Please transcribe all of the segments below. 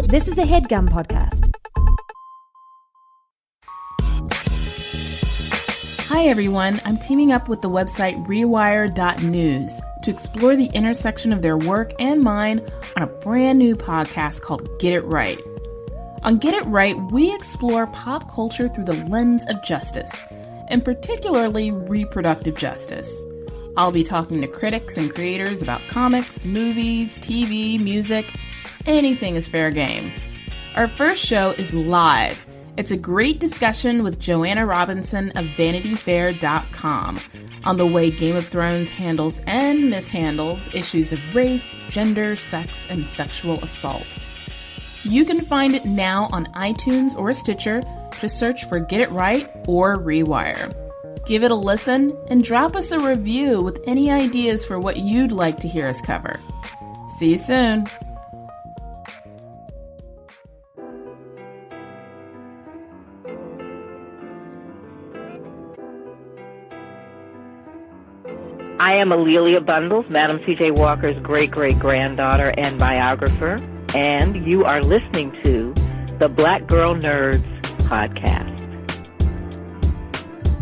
This is a HeadGum podcast. Hi everyone, I'm teaming up with the website rewire.news to explore the intersection of their work and mine on a brand new podcast called Get It Right. On Get It Right, we explore pop culture through the lens of justice, and particularly reproductive justice. I'll be talking to critics and creators about comics, movies, TV, music. Anything is fair game. Our first show is live. It's a great discussion with Joanna Robinson of VanityFair.com on the way Game of Thrones handles and mishandles issues of race, gender, sex, and sexual assault. You can find it now on iTunes or Stitcher. Just search for Get It Right or Rewire. Give it a listen and drop us a review with any ideas for what you'd like to hear us cover. See you soon. I am Alelia Bundles, Madam C.J. Walker's great-great-granddaughter and biographer, and you are listening to the Black Girl Nerds podcast.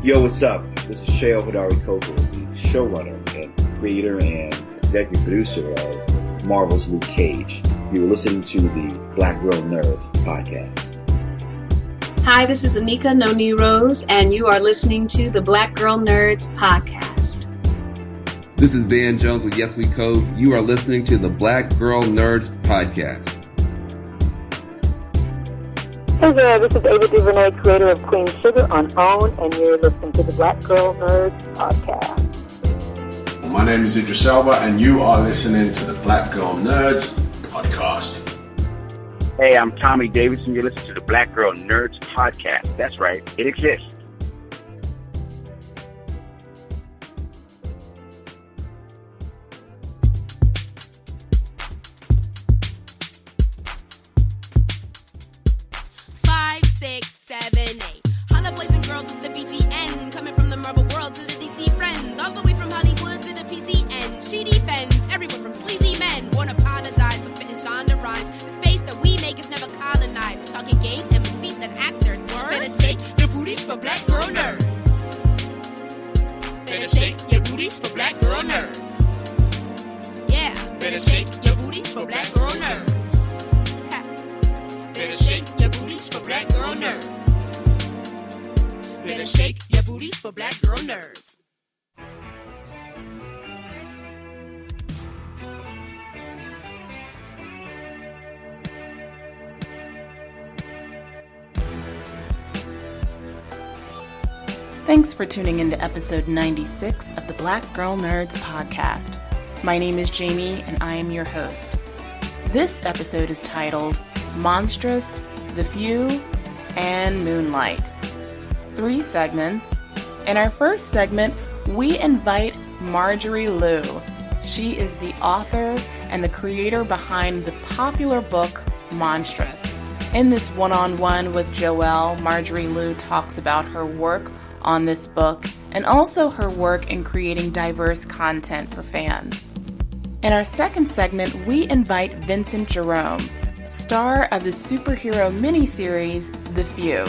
Yo, what's up? This is Sheo Hodari Coker, the showrunner and creator and executive producer of Marvel's Luke Cage. You're listening to the Black Girl Nerds podcast. Hi, this is Anika Noni Rose, and you are listening to the Black Girl Nerds podcast. This is Van Jones with Yes We Code. You are listening to the Black Girl Nerds podcast. Hey there, this is Ava DuVernay, creator of Queen Sugar on OWN, and you're listening to the Black Girl Nerds podcast. My name is Idris Elba, and you are listening to the Black Girl Nerds podcast. Hey, I'm Tommy Davidson. You're listening to the Black Girl Nerds podcast. That's right, it exists. Holla boys and girls, it's the BGN. Coming from the Marvel world to the DC friends. All the way from Hollywood to the PCN. She defends everyone from sleazy men. Won't apologize for spitting Shonda rhymes. The space that we make is never colonized. Talking games and movies and actors. Better shake your booties for Black Girl Nerds. Better shake your booties for Black Girl Nerds. Yeah, better shake your booties for Black Girl Nerds. Better shake your booties for Black Girl Nerds. Better shake your booties for Black Girl Nerds. Thanks for tuning into episode 96 of the Black Girl Nerds podcast. My name is Jamie, and I am your host. This episode is titled Monstress, The Few, and Moonlight. 3 segments. In our first segment, we invite Marjorie Liu. She is the author and the creator behind the popular book Monstress. In this one-on-one with Joelle, Marjorie Liu talks about her work on this book and also her work in creating diverse content for fans. In our second segment, we invite Vincent Jerome, star of the superhero miniseries The Few.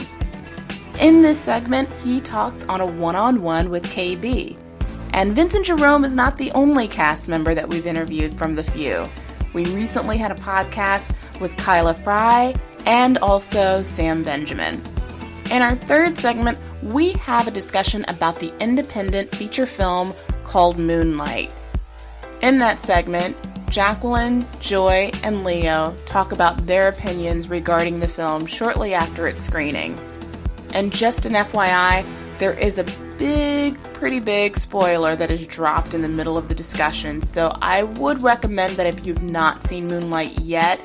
In this segment, he talks on a one-on-one with KB. And Vincent Jerome is not the only cast member that we've interviewed from The Few. We recently had a podcast with Kyla Fry and also Sam Benjamin. In our third segment, we have a discussion about the independent feature film called Moonlight. In that segment, Jacqueline, Joi, and Leo talk about their opinions regarding the film shortly after its screening. And just an FYI, there is a pretty big spoiler that is dropped in the middle of the discussion, so I would recommend that if you've not seen Moonlight yet,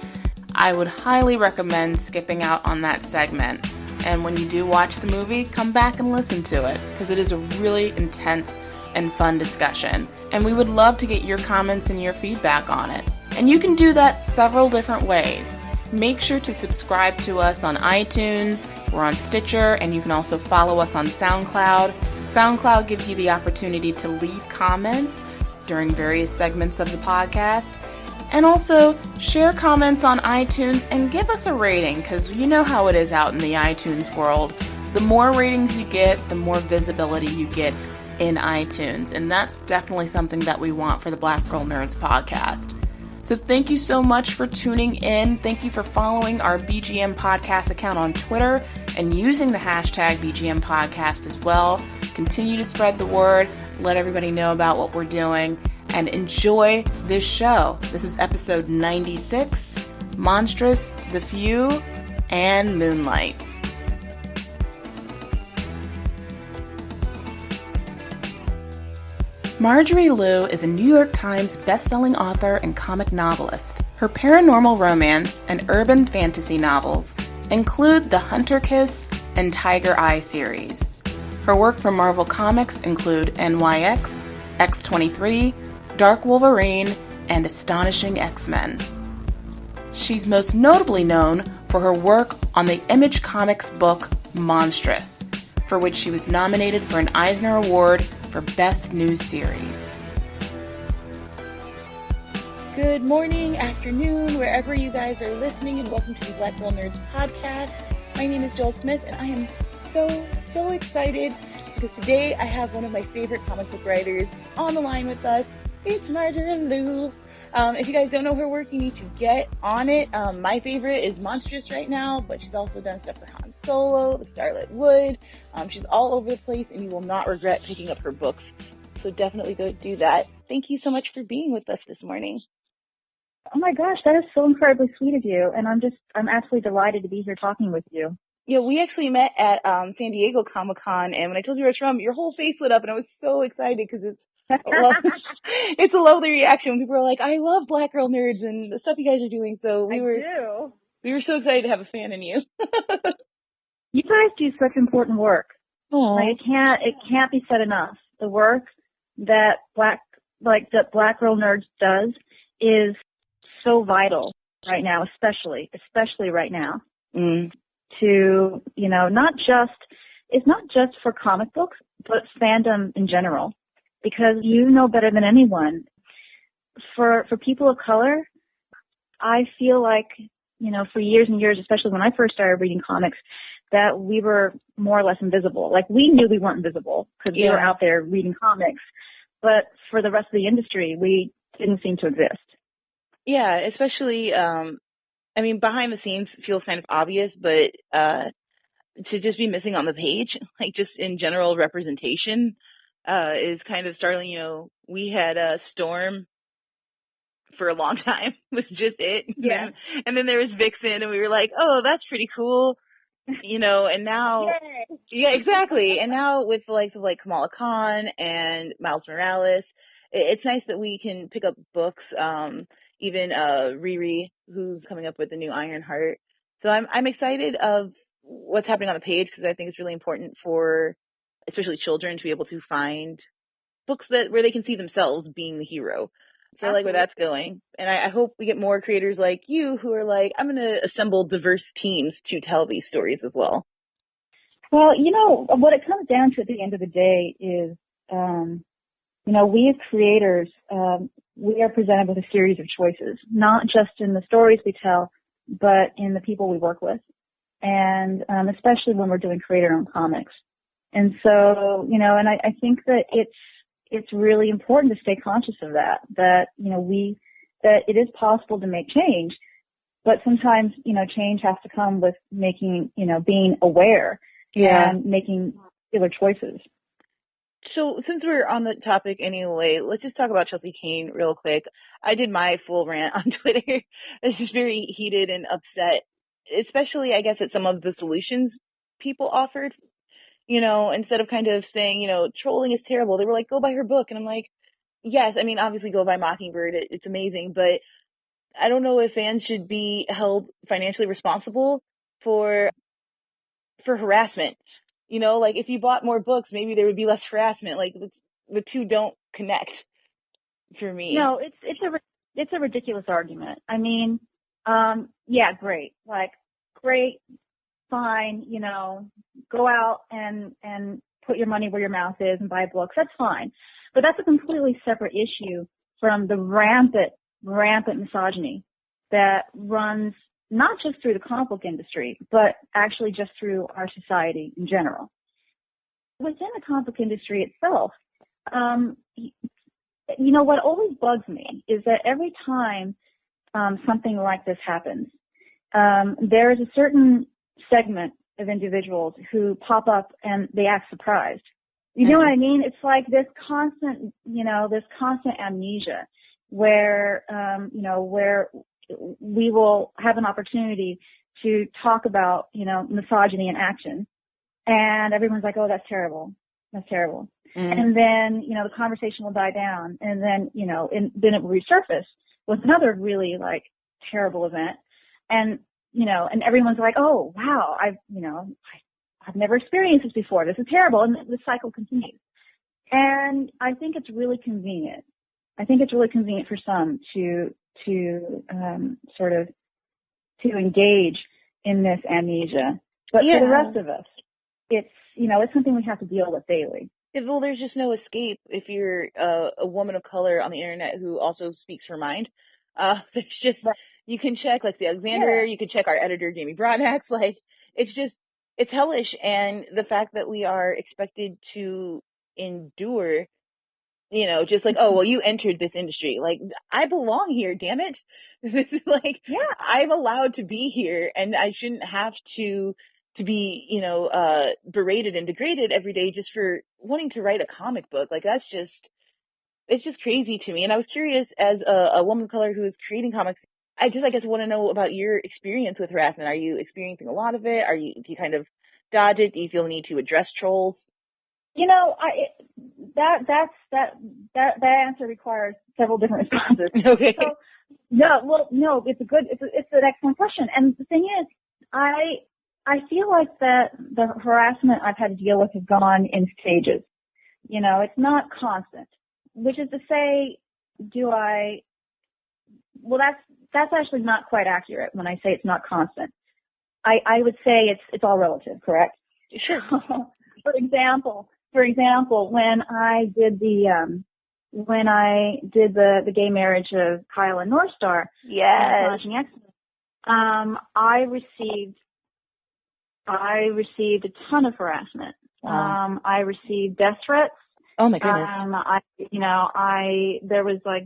I would highly recommend skipping out on that segment. And when you do watch the movie, come back and listen to it, because it is a really intense and fun discussion. And we would love to get your comments and your feedback on it. And you can do that several different ways. Make sure to subscribe to us on iTunes, we're on Stitcher, and you can also follow us on SoundCloud. SoundCloud gives you the opportunity to leave comments during various segments of the podcast. And also, share comments on iTunes and give us a rating, because you know how it is out in the iTunes world. The more ratings you get, the more visibility you get in iTunes. And that's definitely something that we want for the Black Girl Nerds podcast. So thank you so much for tuning in. Thank you for following our BGN podcast account on Twitter and using the hashtag BGN podcast as well. Continue to spread the word. Let everybody know about what we're doing. And enjoy this show. This is episode 96, Monstress, The Few, and Moonlight. Marjorie Liu is a New York Times best-selling author and comic novelist. Her paranormal romance and urban fantasy novels include the Hunter Kiss and Tiger Eye series. Her work for Marvel Comics include NYX, X-23, Dark Wolverine, and Astonishing X-Men. She's most notably known for her work on the Image Comics book Monstress, for which she was nominated for an Eisner Award for Best New Series. Good morning, afternoon, wherever you guys are listening, and welcome to the Black Girl Nerds podcast. My name is Joelle Smith, and I am so excited because today I have one of my favorite comic book writers on the line with us. It's Marjorie Liu. If you guys don't know her work, you need to get on it. My favorite is Monstress right now, but she's also done stuff for Han Solo, The Starlit Wood. She's all over the place, and you will not regret picking up her books. So definitely go do that. Thank you so much for being with us this morning. Oh my gosh, that is so incredibly sweet of you, and I'm absolutely delighted to be here talking with you. Yeah, we actually met at San Diego Comic-Con, and when I told you where it's from, your whole face lit up, and I was so excited because it's a lovely reaction. People are like, I love Black Girl Nerds and the stuff you guys are doing, so we were so excited to have a fan in you. You guys do such important work. Aww. Like, it can't be said enough. The work that Black Girl Nerds does is so vital right now, especially right now. To, it's not just for comic books, but fandom in general, because you know better than anyone. For people of color, I feel like, for years and years, especially when I first started reading comics, that we were more or less invisible. Like, we knew we weren't invisible because we were out there reading comics, but for the rest of the industry, we didn't seem to exist. Yeah, especially, behind the scenes feels kind of obvious, but to just be missing on the page, like just in general representation, is kind of startling. We had Storm for a long time, was just it. Yeah. And then there was Vixen, and we were like, oh, that's pretty cool. And now, yeah, exactly. And now with the likes of like Kamala Khan and Miles Morales, it's nice that we can pick up books, even Riri, who's coming up with the new Ironheart. So I'm excited of what's happening on the page, because I think it's really important for especially children to be able to find books where they can see themselves being the hero. So I like where that's going. And I hope we get more creators like you who are like, I'm going to assemble diverse teams to tell these stories as well. Well, what it comes down to at the end of the day is, we as creators, we are presented with a series of choices, not just in the stories we tell, but in the people we work with. And especially when we're doing creator-owned comics. And so, and I think that it's really important to stay conscious of that it is possible to make change, but sometimes, change has to come with making, being aware and making particular choices. So since we're on the topic anyway, let's just talk about Chelsea Cain real quick. I did my full rant on Twitter. It's just very heated and upset, especially, I guess, at some of the solutions people offered. Instead of kind of saying, trolling is terrible, they were like, go buy her book. And I'm like, yes, obviously go buy Mockingbird. It's amazing. But I don't know if fans should be held financially responsible for harassment. Like if you bought more books, maybe there would be less harassment. Like the two don't connect for me. No, it's a ridiculous argument. Great. Like, great, fine, go out and put your money where your mouth is and buy books. That's fine. But that's a completely separate issue from the rampant rampant misogyny that runs not just through the comic book industry, but actually just through our society in general. Within the comic book industry itself, you know, what always bugs me is that every time something like this happens, there is a certain segment of individuals who pop up and they act surprised. You know what I mean? It's like this constant amnesia where, you know, where we will have an opportunity to talk about, you know, misogyny in action. And everyone's like, oh, that's terrible. That's terrible. And then, you know, the conversation will die down. And then, you know, then it will resurface with another really, like, terrible event. And, you know, and everyone's like, oh, wow, I've never experienced this before. This is terrible. And the cycle continues. And I think it's really convenient. I think it's really convenient for some to sort of to engage in this amnesia. But for the rest of us, it's, you know, it's something we have to deal with daily. Well, there's just no escape if you're a woman of color on the internet who also speaks her mind. There's just, you can check, like, the Alexander, you can check our editor, Jamie Broadnax, like, it's just, it's hellish. And the fact that we are expected to endure, you know, just like, oh, well, you entered this industry. Like, I belong here, damn it. This is like, I'm allowed to be here, and I shouldn't have to be, you know, berated and degraded every day just for wanting to write a comic book. Like, that's just, it's just crazy to me. And I was curious, as a woman of color who is creating comics, I guess want to know about your experience with harassment. Are you experiencing a lot of it? Do you kind of dodge it? Do you feel the need to address trolls? You know, that answer requires several different responses. Okay. So, no, it's an excellent question. And the thing is, I feel like that the harassment I've had to deal with has gone in stages. You know, it's not constant, which is to say, well, that's actually not quite accurate when I say it's not constant. I would say it's all relative, correct? Sure. For example, when I did the gay marriage of Kyle and Northstar, I received a ton of harassment. Wow. I received death threats. Oh my goodness. There was like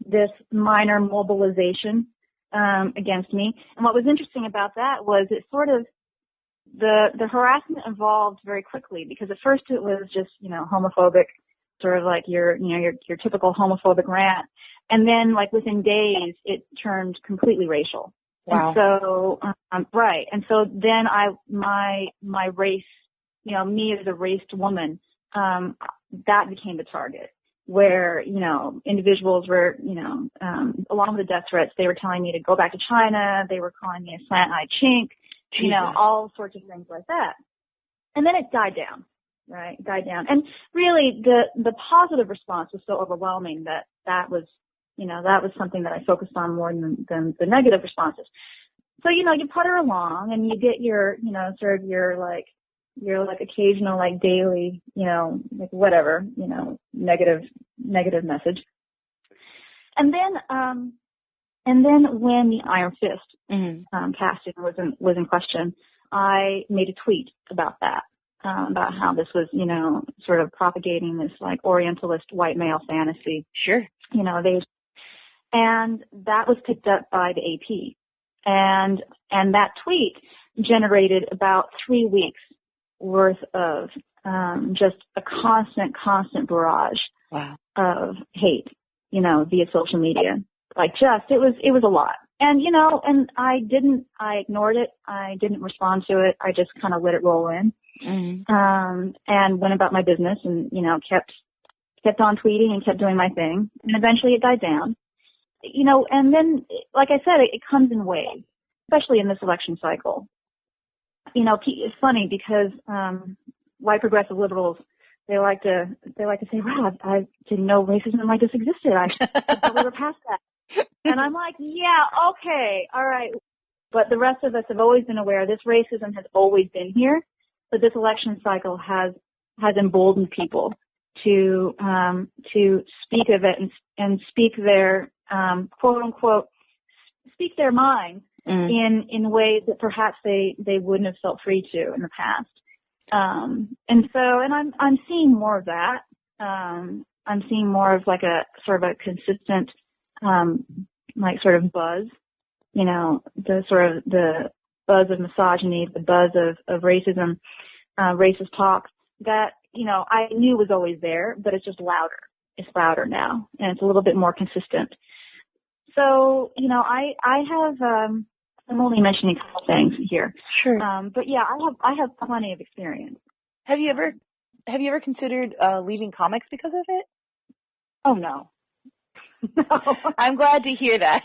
this minor mobilization, against me. And what was interesting about that was it sort of, the harassment evolved very quickly, because at first it was just, you know, homophobic, sort of like your typical homophobic rant. And then, like, within days, it turned completely racial. Wow. And so, right. And so then my race, you know, me as a raced woman, that became the target, where, you know, individuals were, you know, along with the death threats, they were telling me to go back to China. They were calling me a slant-eyed chink, you know, all sorts of things like that. And then it died down, right? It died down. And really the positive response was so overwhelming that was, you know, that was something that I focused on more than the negative responses. So, you know, you putter along and you get your, you know, sort of your occasional, like, daily, you know, like, whatever, you know, negative message. And then when the Iron Fist casting was in question, I made a tweet about that, about how this was, you know, sort of propagating this, like, Orientalist white male fantasy. Sure. You know, and that was picked up by the AP. And that tweet generated about 3 weeks worth of just a constant barrage of hate, you know, via social media. Like, just, it was a lot. And, you know, and I ignored it. I didn't respond to it. I just kind of let it roll in. And went about my business and, you know, kept on tweeting and kept doing my thing. And eventually it died down. You know, and then, like I said, it comes in waves, especially in this election cycle. You know, it's funny because white progressive liberals, they like to say, "Wow, I didn't know racism like this existed. I thought we were past that." And I'm like, "Yeah, okay, all right." But the rest of us have always been aware this racism has always been here, but this election cycle has emboldened people to speak of it and speak their quote unquote, speak their minds in ways that perhaps they wouldn't have felt free to in the past. And I'm seeing more of that. I'm seeing more of like a sort of a consistent, like sort of buzz, you know, the buzz of misogyny, the buzz of racism, racist talk that, you know, I knew was always there, but it's just louder. It's louder now, and it's a little bit more consistent. So, you know, I have, I'm only mentioning a couple things here. Sure. But yeah, I have plenty of experience. Have you ever considered leaving comics because of it? Oh no. No. I'm glad to hear that.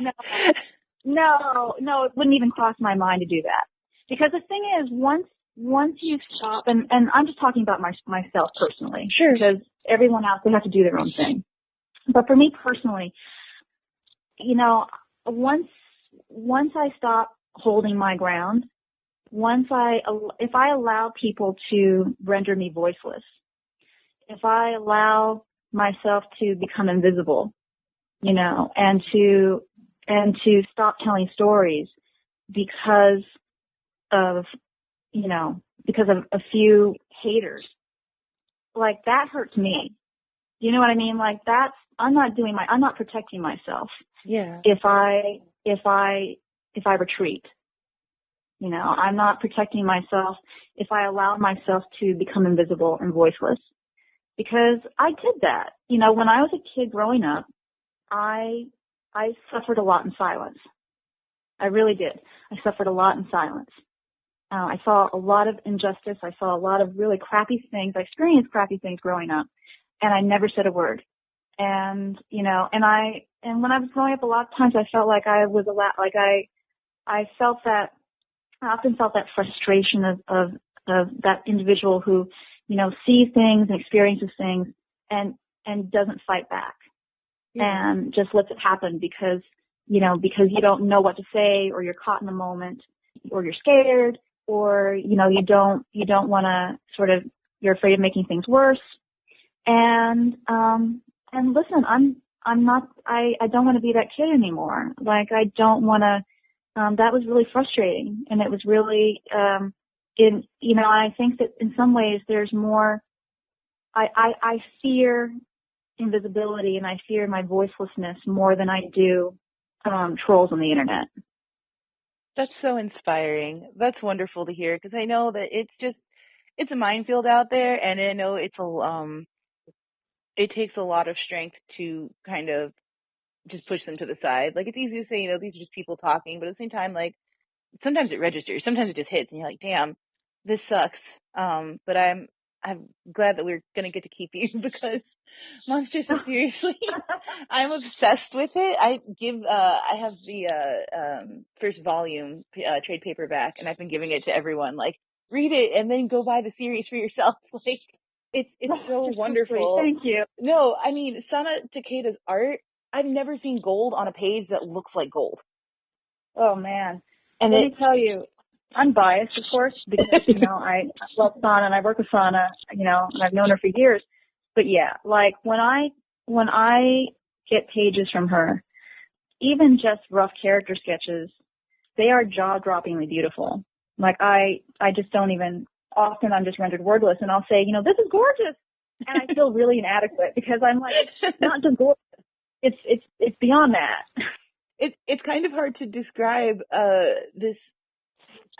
No, it wouldn't even cross my mind to do that. Because the thing is, once you stop, and I'm just talking about myself personally. Sure. Because everyone else, they have to do their own thing. But for me personally, you know, once I stop holding my ground, if I allow people to render me voiceless, if I allow myself to become invisible, you know, and to stop telling stories because of a few haters, like that hurts me. You know what I mean? Like I'm not protecting myself. Yeah. If I retreat, you know, I'm not protecting myself if I allow myself to become invisible and voiceless, because I did that. You know, when I was a kid growing up, I suffered a lot in silence. I really did. I suffered a lot in silence. I saw a lot of injustice. I saw a lot of really crappy things. I experienced crappy things growing up, and I never said a word. And, you know, and when I was growing up, a lot of times I felt like I was I often felt that frustration of that individual who, you know, sees things and experiences things and doesn't fight back and just lets it happen because you don't know what to say, or you're caught in the moment, or you're scared, or, you know, you don't want to you're afraid of making things worse. And listen, I don't want to be that kid anymore. Like, I don't want to, that was really frustrating. And it was really, I think that in some ways there's more, I fear invisibility and I fear my voicelessness more than I do, trolls on the internet. That's so inspiring. That's wonderful to hear, because I know that it's a minefield out there, and I know it takes a lot of strength to kind of just push them to the side. Like, it's easy to say, you know, these are just people talking, but at the same time, like, sometimes it registers, sometimes it just hits, and you're like, damn, this sucks. But I'm glad that we're gonna get to keep you, because Monstress is seriously, I'm obsessed with it. I have the first volume trade paperback, and I've been giving it to everyone. Like, read it and then go buy the series for yourself. Like, it's so wonderful. Thank you. No, I mean, Sana Takeda's art, I've never seen gold on a page that looks like gold. Oh man. And let me tell you, I'm biased, of course, because, you know, I love Sana and I work with Sana, you know, and I've known her for years. But yeah, like when I get pages from her, even just rough character sketches, they are jaw-droppingly beautiful. Like I just don't even, often I'm just rendered wordless, and I'll say, you know, this is gorgeous. And I feel really inadequate because I'm like, it's not just gorgeous. It's beyond that. It's kind of hard to describe this.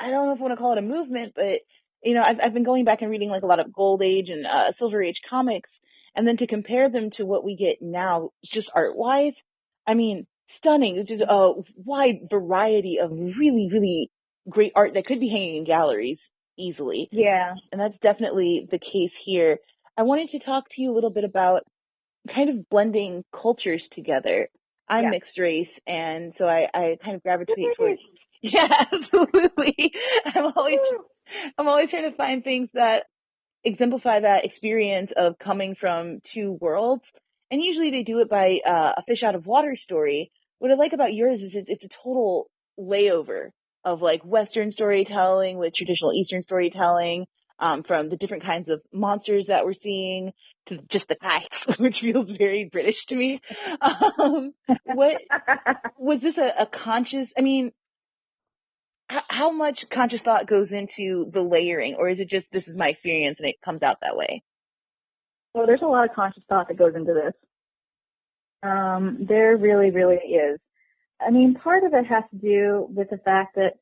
I don't know if I want to call it a movement, but, you know, I've been going back and reading like a lot of Gold Age and Silver Age comics, and then to compare them to what we get now, just art wise, I mean, stunning. It's just a wide variety of really, really great art that could be hanging in galleries easily. Yeah. And that's definitely the case here. I wanted to talk to you a little bit about kind of blending cultures together. I'm mixed race, and so I kind of gravitate toward. Yeah, absolutely. I'm always trying to find things that exemplify that experience of coming from two worlds, and usually they do it by a fish out of water story. What I like about yours is it's a total layover of like Western storytelling with traditional Eastern storytelling. from the different kinds of monsters that we're seeing to just the guys, which feels very British to me. What was this a conscious? I mean, how much conscious thought goes into the layering, or is it just this is my experience and it comes out that way? Well, there's a lot of conscious thought that goes into this. There really, really is. I mean, part of it has to do with the fact that,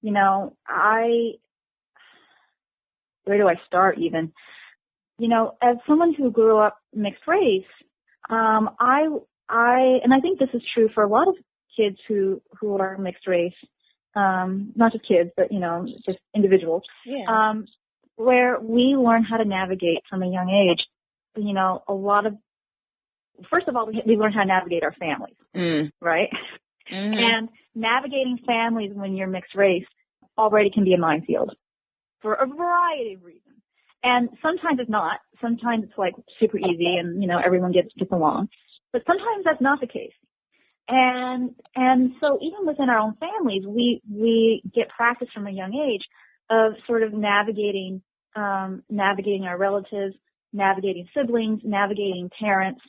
you know, where do I start even? You know, as someone who grew up mixed race, and I think this is true for a lot of kids who are mixed race, not just kids, but, you know, just individuals, where we learn how to navigate from a young age. You know, first of all, we learn how to navigate our families, right? Mm-hmm. And navigating families when you're mixed race already can be a minefield for a variety of reasons. And sometimes it's not. Sometimes it's like super easy and, you know, everyone gets along. But sometimes that's not the case. And so even within our own families, we get practice from a young age of sort of navigating our relatives, navigating siblings, navigating parents,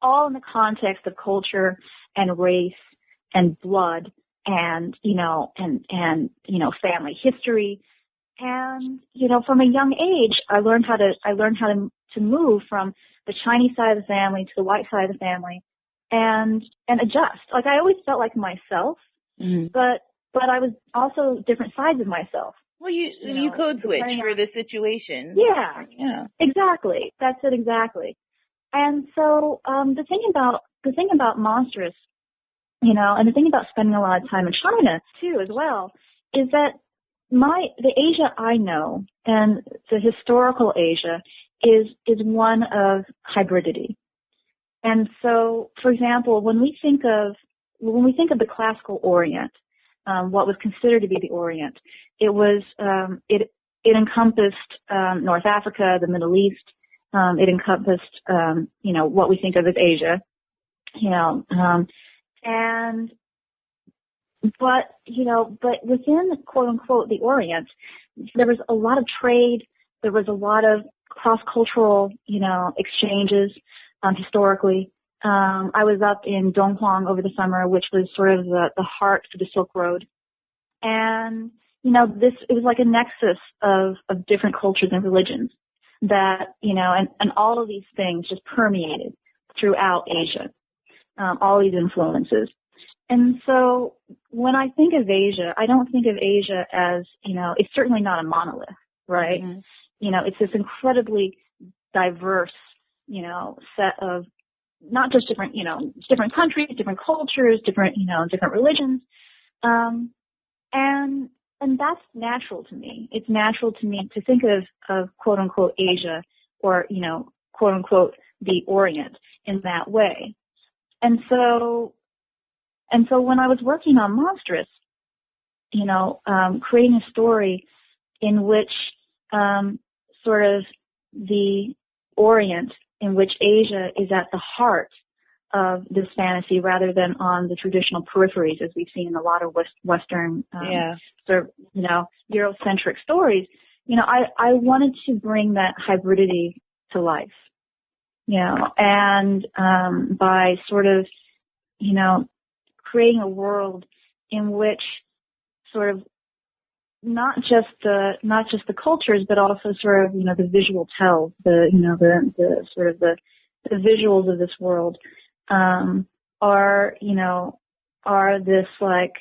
all in the context of culture and race and blood and, you know, and, you know, family history. And, you know, from a young age, I learned how to move from the Chinese side of the family to the white side of the family and adjust. Like I always felt like myself, but I was also different sides of myself. Well, you code switch for this situation. Yeah. Exactly. That's it exactly. And so, the thing about Monstress, you know, and the thing about spending a lot of time in China too as well, is that the Asia I know and the historical Asia is one of hybridity. And so, for example, when we think of the classical Orient, what was considered to be the Orient, it was, it encompassed, North Africa, the Middle East, it encompassed, you know, what we think of as Asia, you know, but within quote unquote the Orient, there was a lot of trade, there was a lot of cross-cultural, you know, exchanges, historically. I was up in Donghuang over the summer, which was sort of the heart for the Silk Road. And, you know, it was like a nexus of different cultures and religions that, you know, and all of these things just permeated throughout Asia, all these influences. And so when I think of Asia, I don't think of Asia as, you know, it's certainly not a monolith, right? Mm-hmm. You know, it's this incredibly diverse, you know, set of not just different, you know, different countries, different cultures, different, you know, different religions. And that's natural to me. It's natural to me to think of quote unquote Asia or, you know, quote unquote the Orient in that way. And so when I was working on Monstress, you know, creating a story in which, sort of the Orient, in which Asia is at the heart of this fantasy rather than on the traditional peripheries, as we've seen in a lot of Western, sort of, you know, Eurocentric stories, you know, I wanted to bring that hybridity to life, you know, and, by sort of, you know, creating a world in which sort of not just the cultures, but also sort of, you know, the visual tells, the sort of the visuals of this world, are this like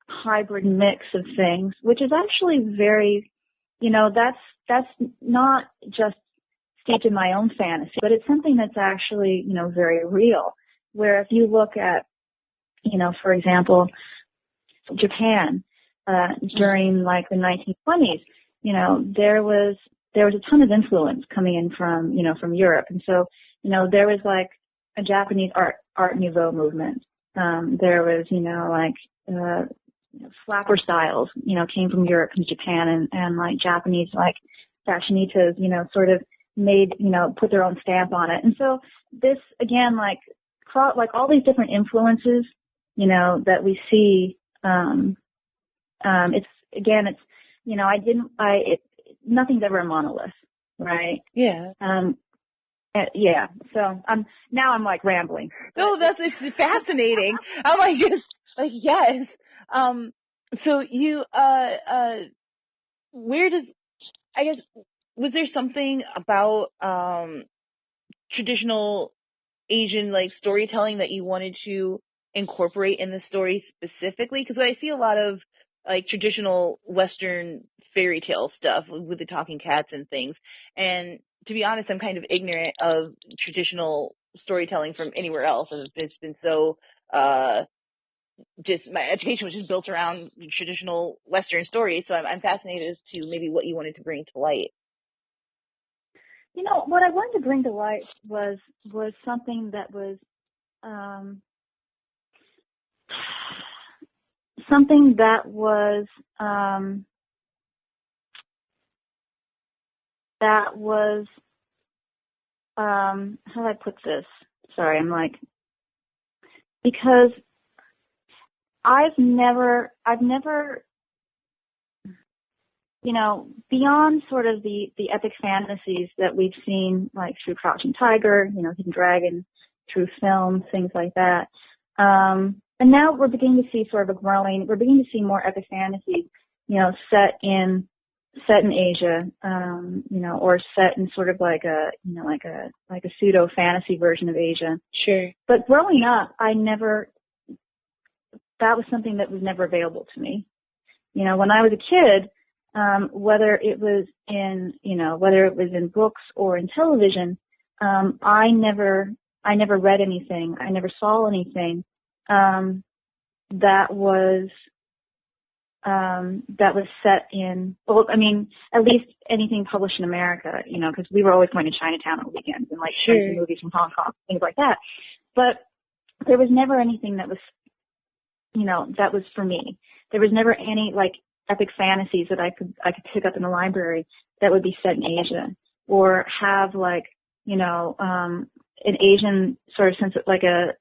hybrid mix of things, which is actually very, you know, that's not just steeped in my own fantasy, but it's something that's actually, you know, very real. Where if you look at, you know, for example, Japan, during like the 1920s, you know, there was a ton of influence coming in from, you know, from Europe. And so, you know, there was like a Japanese art nouveau movement. There was, you know, like, flapper styles, you know, came from Europe and Japan, and like Japanese, like fashionitas, you know, sort of made, you know, put their own stamp on it. And so this, again, like all these different influences, you know, that we see, it's, you know, nothing's ever a monolith, right? Yeah. Yeah. So now I'm like rambling. No, it's fascinating. I'm like, just like, yes. So you, where does, I guess, was there something about, traditional Asian like storytelling that you wanted to incorporate in the story specifically? Because I see a lot of like traditional Western fairy tale stuff with the talking cats and things. And to be honest, I'm kind of ignorant of traditional storytelling from anywhere else. It's been so, just my education was just built around traditional Western stories. So I'm fascinated as to maybe what you wanted to bring to light. You know, what I wanted to bring to light was something that was, something that was, how do I put this? Sorry, I'm like, because I've never, you know, beyond sort of the epic fantasies that we've seen, like through Crouching Tiger, you know, Hidden Dragon, through film, things like that. And now we're beginning to see sort of we're beginning to see more epic fantasies, you know, set in Asia, you know, or set in sort of like a, you know, like a pseudo fantasy version of Asia. Sure. But growing up, that was something that was never available to me. You know, when I was a kid, whether it was in books or in television, I never read anything. I never saw anything, that was set in, well, I mean, at least anything published in America, you know, because we were always going to Chinatown on weekends and like renting movies from Hong Kong, things like that. But there was never anything that was, you know, that was for me. There was never any like epic fantasies that I could pick up in the library that would be set in Asia or have like, you know, an Asian sort of sense of like an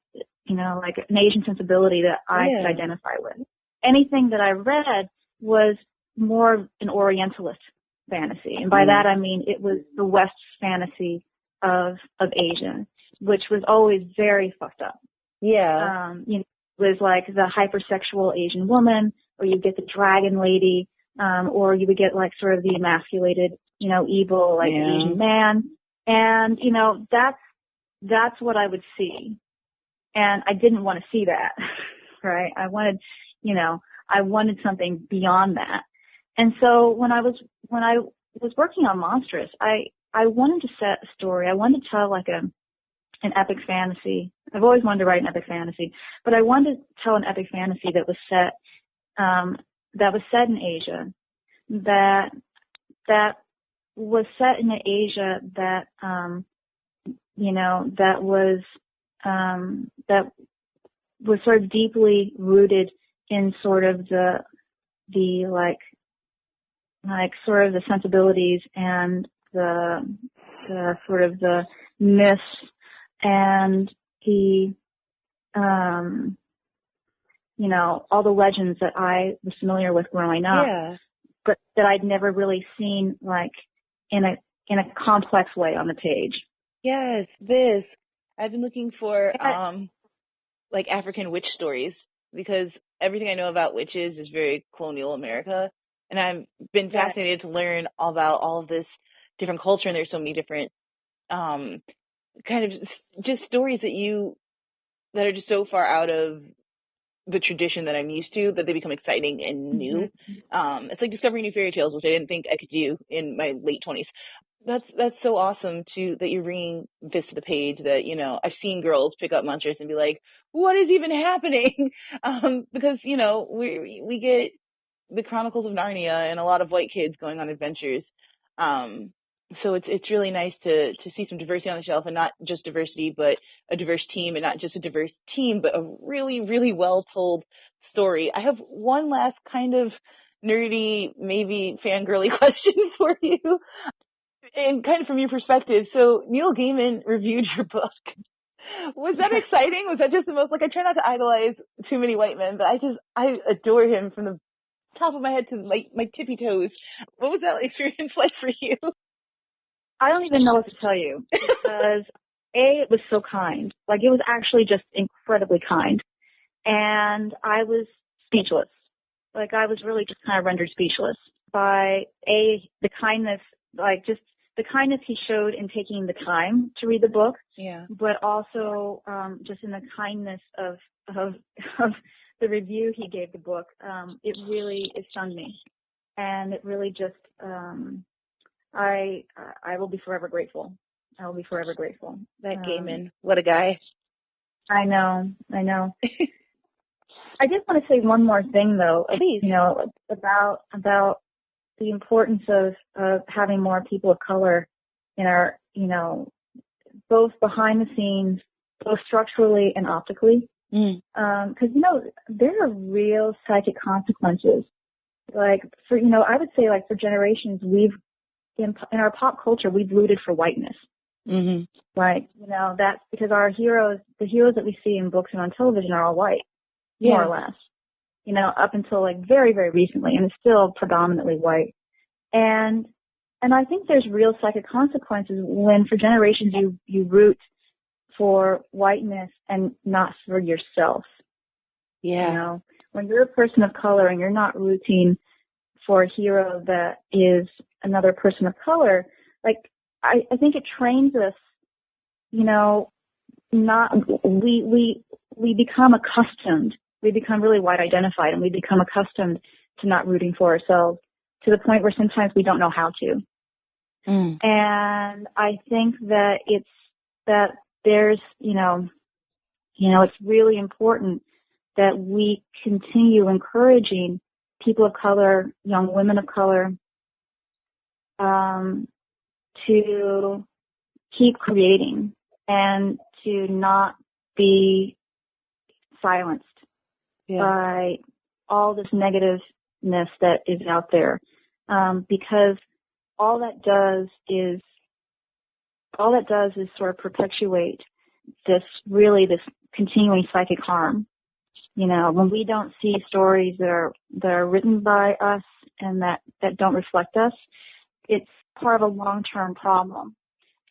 Asian sensibility that I could identify with. Anything that I read was more an Orientalist fantasy. And by that I mean it was the West fantasy of Asia, which was always very fucked up. Yeah. You know, it was like the hypersexual Asian woman, or you get the dragon lady, or you would get like sort of the emasculated, you know, evil like Asian man. And, you know, that's what I would see. And I didn't want to see that, right? I wanted something beyond that. And so when I was working on Monstress, I wanted to set a story. I wanted to tell like an epic fantasy. I've always wanted to write an epic fantasy, but I wanted to tell an epic fantasy that was set in Asia, that was set in an Asia that, you know, that was sort of deeply rooted in sort of the sort of the sensibilities and the sort of the myths and the, you know, all the legends that I was familiar with growing up, but that I'd never really seen like in a complex way on the page. Yes, I've been looking for, like African witch stories, because everything I know about witches is very colonial America. And I've been fascinated to learn about all of this different culture. And there's so many different, kind of just stories that are just so far out of the tradition that I'm used to that they become exciting and new. It's like discovering new fairy tales, which I didn't think I could do in my late 20s. That's so awesome that you're bringing this to the page, that, you know, I've seen girls pick up Monstress and be like, what is even happening? Because, you know, we get the Chronicles of Narnia and a lot of white kids going on adventures. So it's really nice to see some diversity on the shelf, and not just diversity, but a diverse team, and not just a diverse team, but a really, really well told story. I have one last kind of nerdy, maybe fangirly question for you, and kind of from your perspective. So Neil Gaiman reviewed your book. Was that exciting? Was that just the most, like, I try not to idolize too many white men, but I adore him from the top of my head to my tippy toes. What was that experience like for you? I don't even know what to tell you because it was so kind. Like, it was actually just incredibly kind. And I was speechless. Like, I was really just kind of rendered speechless by the kindness, like just the kindness he showed in taking the time to read the book. Yeah. But also, just in the kindness of the review he gave the book. It stunned me. And it really just, I will be forever grateful. I will be forever grateful. That Gaiman, what a guy. I know. I just want to say one more thing, though. Please. About the importance of having more people of color in our, both behind the scenes, both structurally and optically. Because, there are real psychic consequences. Like, I would say, like, for generations, in our pop culture, we've rooted for whiteness. Mm-hmm. Like, that's because the heroes that we see in books and on television are all white, more or less, up until like very, very recently, and it's still predominantly white. And I think there's real psychic consequences when for generations you root for whiteness and not for yourself. Yeah. When you're a person of color and you're not rooting for a hero that is another person of color, like, I think it trains us, we become accustomed, we become really white identified, and we become accustomed to not rooting for ourselves to the point where sometimes we don't know how to. And I think that there's, it's really important that we continue encouraging people of color, young women of color, to keep creating and to not be silenced by all this negativeness that is out there. Because all that does is sort of perpetuate this continuing psychic harm. When we don't see stories that are written by us and that don't reflect us, it's part of a long-term problem.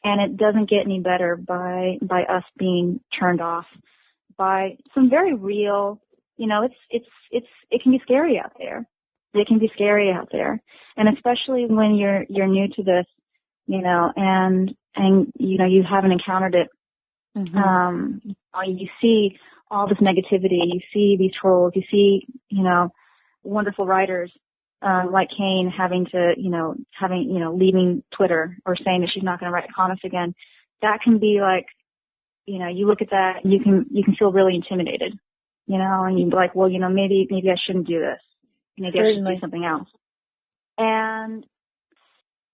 And it doesn't get any better by us being turned off by some very real, it can be scary out there. It can be scary out there. And especially when you're new to this, and you haven't encountered it. Mm-hmm. You see all this negativity, you see these trolls, you see, wonderful writers, like Kane leaving Twitter or saying that she's not going to write comics again. That can be like, you look at that, you can feel really intimidated, and you'd be like, well, maybe I shouldn't do this. Maybe I should do something else. And,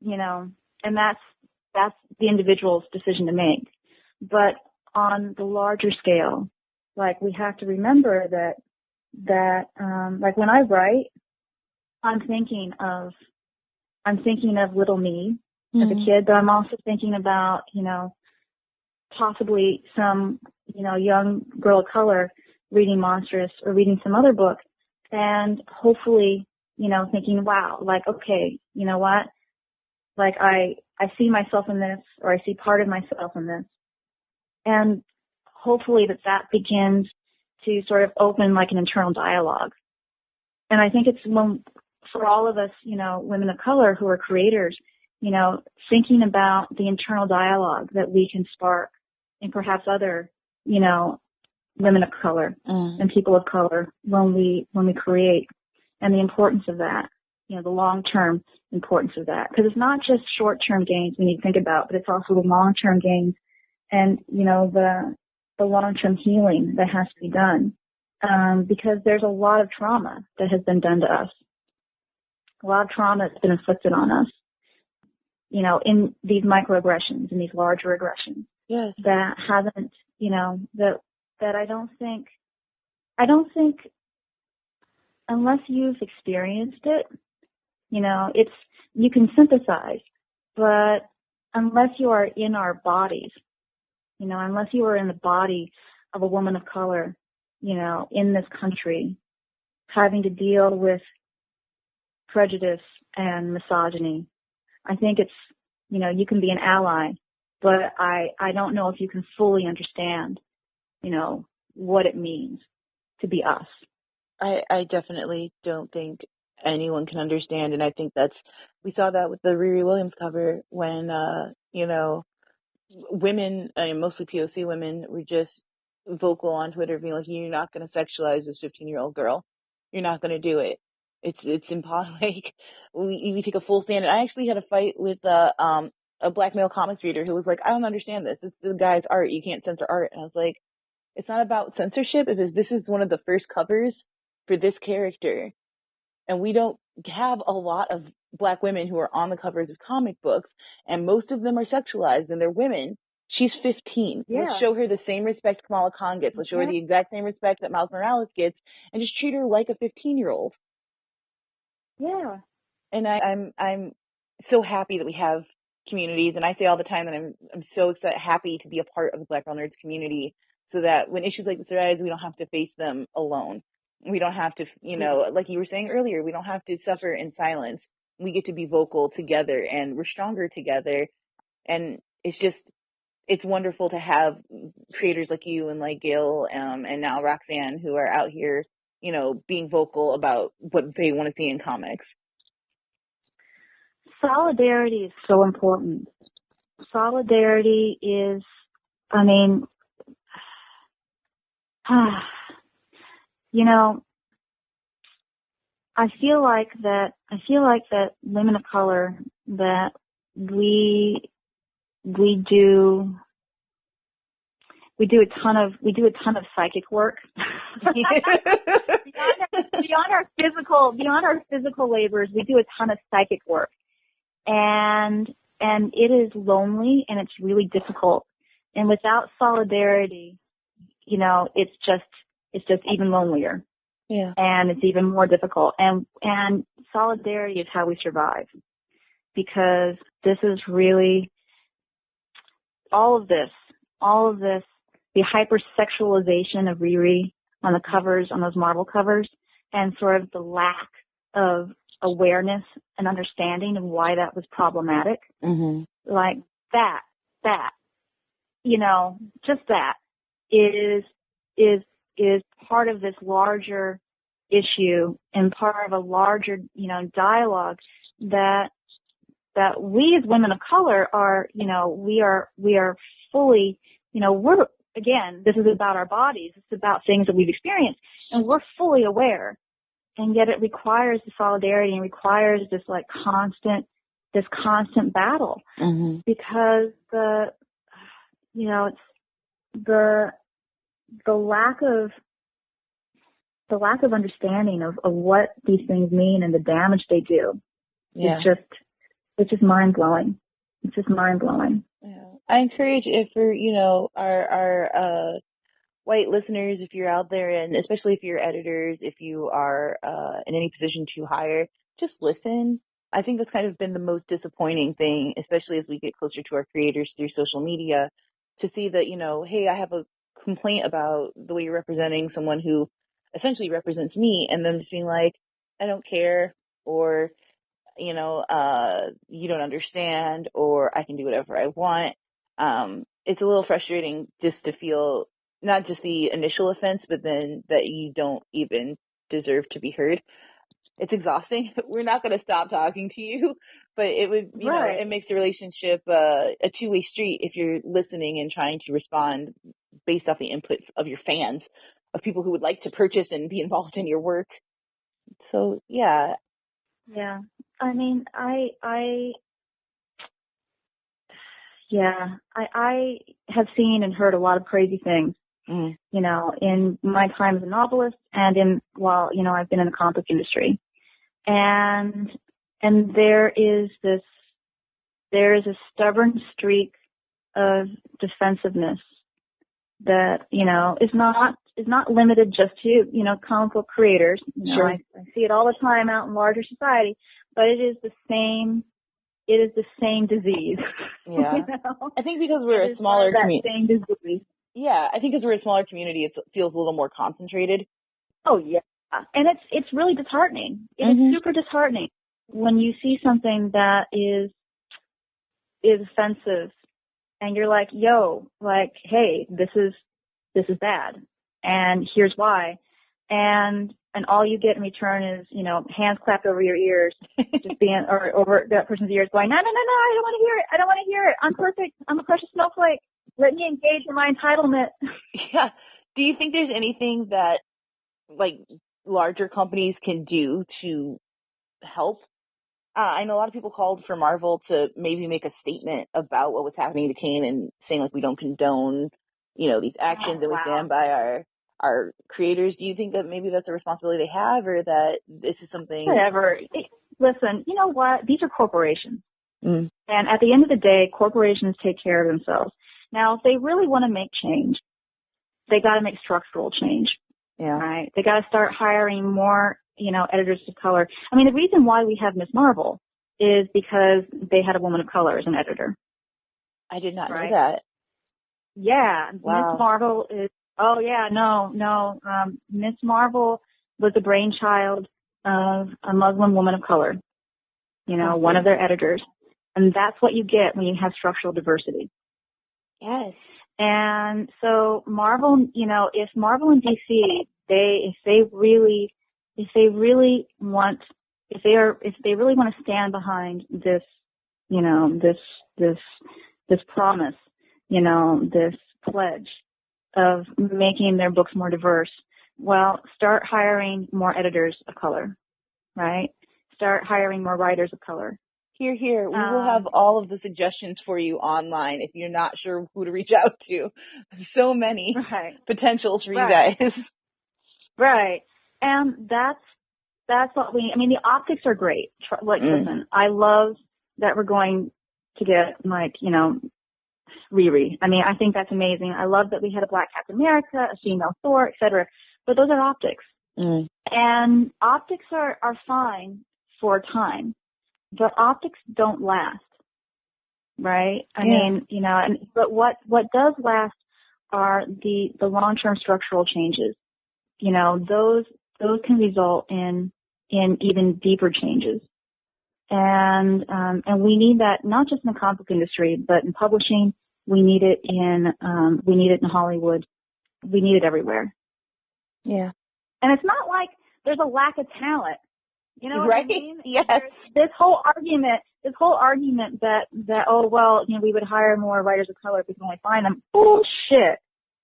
and that's the individual's decision to make. But on the larger scale, like, we have to remember that like, when I write, I'm thinking of little me as a kid, but I'm also thinking about, possibly some, young girl of color reading Monstress or reading some other book, and hopefully, thinking, wow, like, okay, you know what? Like, I see myself in this, or I see part of myself in this. And hopefully that begins to sort of open like an internal dialogue. And I think it's for all of us, women of color who are creators, thinking about the internal dialogue that we can spark and perhaps other, women of color and people of color when we create, and the importance of that, the long-term importance of that. Because it's not just short-term gains we need to think about, but it's also the long-term gains and, the long-term healing that has to be done. Because there's a lot of trauma that has been done to us. A lot of trauma that's been inflicted on us, in these microaggressions and these larger aggressions. Yes. That hasn't, that I don't think unless you've experienced it, you can sympathize, but unless you are in our bodies, unless you are in the body of a woman of color, in this country, having to deal with prejudice and misogyny. I think it's, you can be an ally, but I don't know if you can fully understand, what it means to be us. I definitely don't think anyone can understand, and I think we saw that with the Riri Williams cover when, women, mostly POC women, were just vocal on Twitter being like, you're not going to sexualize this 15-year-old girl. You're not going to do it. It's impossible. Like, we take a full stand. And I actually had a fight with a black male comics reader who was like, I don't understand this. This is the guy's art. You can't censor art. And I was like, it's not about censorship. Because this is one of the first covers for this character. And we don't have a lot of black women who are on the covers of comic books, and most of them are sexualized, and they're women. She's 15. Yeah. Let's show her the same respect Kamala Khan gets. Let's show her the exact same respect that Miles Morales gets, and just treat her like a 15-year-old. Yeah. And I'm so happy that we have communities, and I say all the time that I'm so happy to be a part of the Black Girl Nerds community, so that when issues like this arise, we don't have to face them alone. We don't have to, like you were saying earlier, we don't have to suffer in silence. We get to be vocal together, and we're stronger together. And it's wonderful to have creators like you and like Gail, and now Roxanne, who are out here, being vocal about what they want to see in comics. Solidarity is so important. Solidarity is, I feel like that women of color, that we do a ton of psychic work. beyond our physical labors, we do a ton of psychic work. And it is lonely, and it's really difficult. And without solidarity, it's just even lonelier. Yeah. And it's even more difficult. And solidarity is how we survive. Because this is really all of this, the hypersexualization of Riri on the covers, on those Marvel covers, and sort of the lack of awareness and understanding of why that was problematic. Mm-hmm. Like that, just that is part of this larger issue and part of a larger, dialogue that we as women of color are, we are fully, we're, again, this is about our bodies. It's about things that we've experienced, and we're fully aware. And yet it requires the solidarity and requires this constant battle. Mm-hmm. Because the lack of understanding of what these things mean and the damage they do. Yeah. It's just mind blowing. It's just mind blowing. Yeah. I encourage if for, our white listeners, if you're out there, and especially if you're editors, if you are in any position to hire, just listen. I think that's kind of been the most disappointing thing, especially as we get closer to our creators through social media, to see that, hey, I have a complaint about the way you're representing someone who essentially represents me, and them just being like, I don't care, or, you don't understand, or I can do whatever I want. It's a little frustrating just to feel not just the initial offense, but then that you don't even deserve to be heard. It's exhausting. We're not going to stop talking to you, but it would, it makes the relationship a two-way street if you're listening and trying to respond based off the input of your fans, of people who would like to purchase and be involved in your work. So, yeah. Yeah. I have seen and heard a lot of crazy things, in my time as a novelist and I've been in the comic book industry. And there is a stubborn streak of defensiveness that, is not limited just to, comic book creators. Sure. I see it all the time out in larger society, but it is the same disease. Yeah. I think because we're a smaller community. Same disease. Yeah, I think because we're a smaller community, it feels a little more concentrated. Oh yeah, and it's really disheartening. It is super disheartening when you see something that is offensive and you're like, yo, like, hey, this is bad and here's why. And all you get in return is, you know, hands clapped over your ears, just being, or over that person's ears going, no, I don't want to hear it. I don't want to hear it. I'm perfect. I'm a precious snowflake. Let me engage in my entitlement. Yeah. Do you think there's anything that, like, larger companies can do to help? I know a lot of people called for Marvel to maybe make a statement about what was happening to Kane and saying, like, we don't condone, you know, these actions and we stand by our creators. Do you think that maybe that's a responsibility they have, or that this is something? Whatever. Listen, you know what? These are corporations. And at the end of the day, corporations take care of themselves. Now, if they really want to make change, they got to make structural change. Yeah. Right? They got to start hiring more, you know, editors of color. I mean, the reason why we have Miss Marvel is because they had a woman of color as an editor. I did not know that. Yeah. Wow. Miss Marvel is, Miss Marvel was the brainchild of a Muslim woman of color, you know, one of their editors. And that's what you get when you have structural diversity. Yes. And so Marvel, you know, if Marvel and DC, if they really want to stand behind this, you know, this promise, you know, this pledge of making their books more diverse, well, start hiring more editors of color, right? Start hiring more writers of color. Here. We will have all of the suggestions for you online if you're not sure who to reach out to. So many potentials for you guys. Right. And that's what I mean, the optics are great. Like, listen, I love that we're going to get, like, you know, Riri. I mean, I think that's amazing. I love that we had a Black Captain America, a female Thor, etc. But those are optics. And optics are fine for a time. But optics don't last, right? I mean, you know, but what does last are the long-term structural changes. You know, those can result in even deeper changes. And we need that not just in the comic book industry, but in publishing. We need it in Hollywood. We need it everywhere. Yeah. And it's not like there's a lack of talent. You know what I mean? Yes. This whole argument that, oh, well, you know, we would hire more writers of color if we can only find them. Bullshit.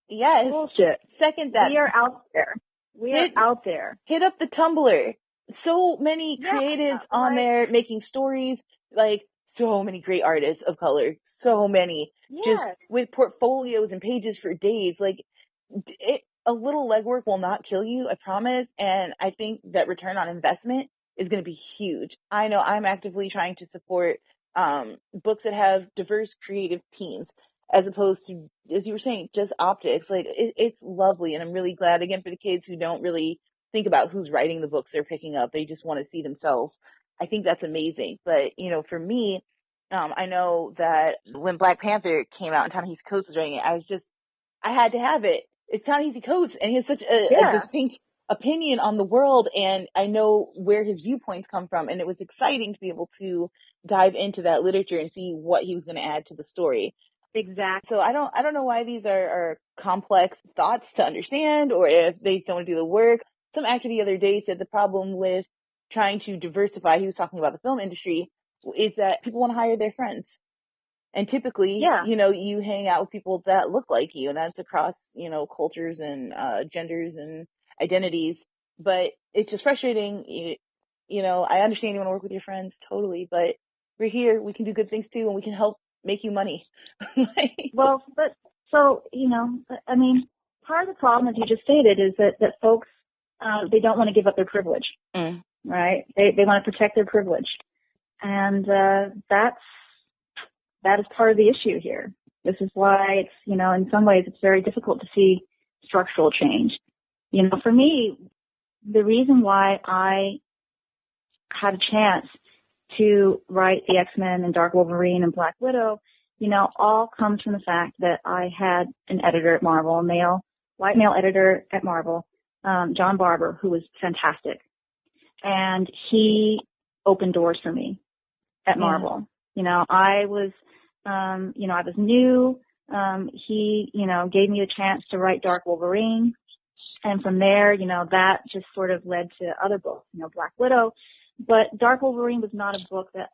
Yes. Bullshit. Second that. We are out there. Are out there. Hit up the Tumblr. So many creatives on there making stories, like so many great artists of color. So many. Just with portfolios and pages for days. Like, a little legwork will not kill you, I promise. And I think that return on investment is going to be huge. I know I'm actively trying to support books that have diverse creative teams, as opposed to, as you were saying, just optics. Like, it's lovely, and I'm really glad, again, for the kids who don't really think about who's writing the books they're picking up. They just want to see themselves. I think that's amazing. But, you know, for me, I know that when Black Panther came out and Ta-Nehisi Coates was writing it, I had to have it. It's Ta-Nehisi Coates, and he has such a distinct opinion on the world, and I know where his viewpoints come from, and it was exciting to be able to dive into that literature and see what he was going to add to the story. Exactly. So I don't know why these are complex thoughts to understand, or if they just don't want to do the work. Some actor the other day said the problem with trying to diversify, he was talking about the film industry, is that people want to hire their friends. And typically, you know, you hang out with people that look like you, and that's across, you know, cultures and genders and identities. But it's just frustrating. You know, I understand you want to work with your friends, totally, but we're here. We can do good things too, and we can help make you money. Well, but so, you know, I mean, part of the problem, as you just stated, is that folks, they don't want to give up their privilege, right? They want to protect their privilege. And that is part of the issue here. This is why it's, you know, in some ways it's very difficult to see structural change. You know, for me, the reason why I had a chance to write the X-Men and Dark Wolverine and Black Widow, you know, all comes from the fact that I had an editor at Marvel, a white male editor at Marvel, John Barber, who was fantastic. And he opened doors for me at Marvel. You know, I was new. He, you know, gave me a chance to write Dark Wolverine. And from there, you know, that just sort of led to other books, you know, Black Widow. But Dark Wolverine was not a book that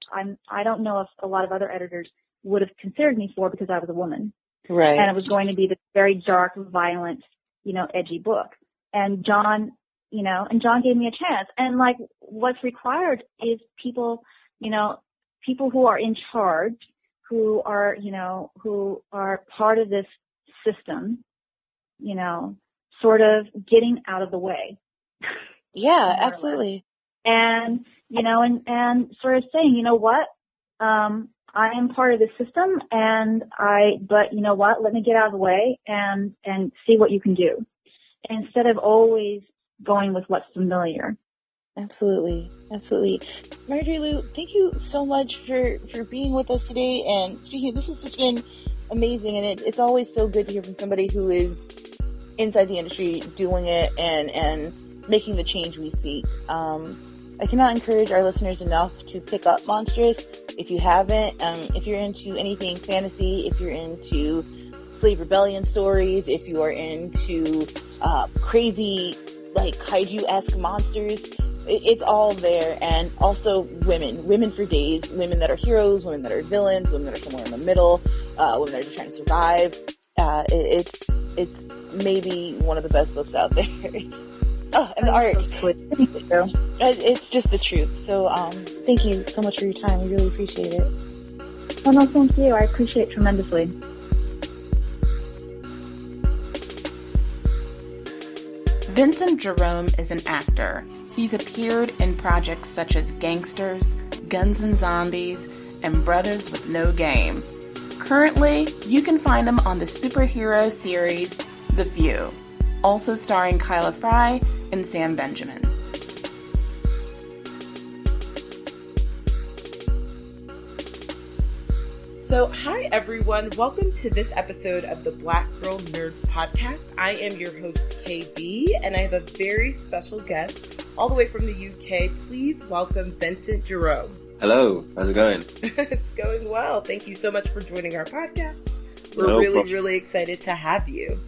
I don't know if a lot of other editors would have considered me for because I was a woman. Right. And it was going to be this very dark, violent, you know, edgy book. And John gave me a chance. And like what's required is people, you know, people who are in charge, who are part of this system, you know, sort of getting out of the way. Yeah, absolutely. And, you know, and sort of saying, you know what, I am part of the system but you know what, let me get out of the way and see what you can do instead of always going with what's familiar. Absolutely. Absolutely. Marjorie Liu, thank you so much for being with us today and speaking. This has just been amazing, and it's always so good to hear from somebody who is inside the industry doing it and making the change we seek. I cannot encourage our listeners enough to pick up Monstress if you haven't. If you're into anything fantasy, if you're into slave rebellion stories, if you are into crazy like kaiju-esque monsters, it's all there. And also women for days, women that are heroes, women that are villains, women that are somewhere in the middle, women that are just trying to survive. It's maybe one of the best books out there. And the art. It's just the truth. So, thank you so much for your time. We really appreciate it. Oh no, thank you. I appreciate it tremendously. Vincent Jerome is an actor. He's appeared in projects such as Gangsters, Guns and Zombies, and Brothers with No Game. Currently, you can find him on the superhero series The Few, also starring Kyla Fry and Sam Benjamin. So, hi everyone. Welcome to this episode of the Black Girl Nerds podcast. I am your host, KB, and I have a very special guest all the way from the UK. Please welcome Vincent Jerome. Hello. How's it going? It's going well. Thank you so much for joining our podcast. We're really excited to have you.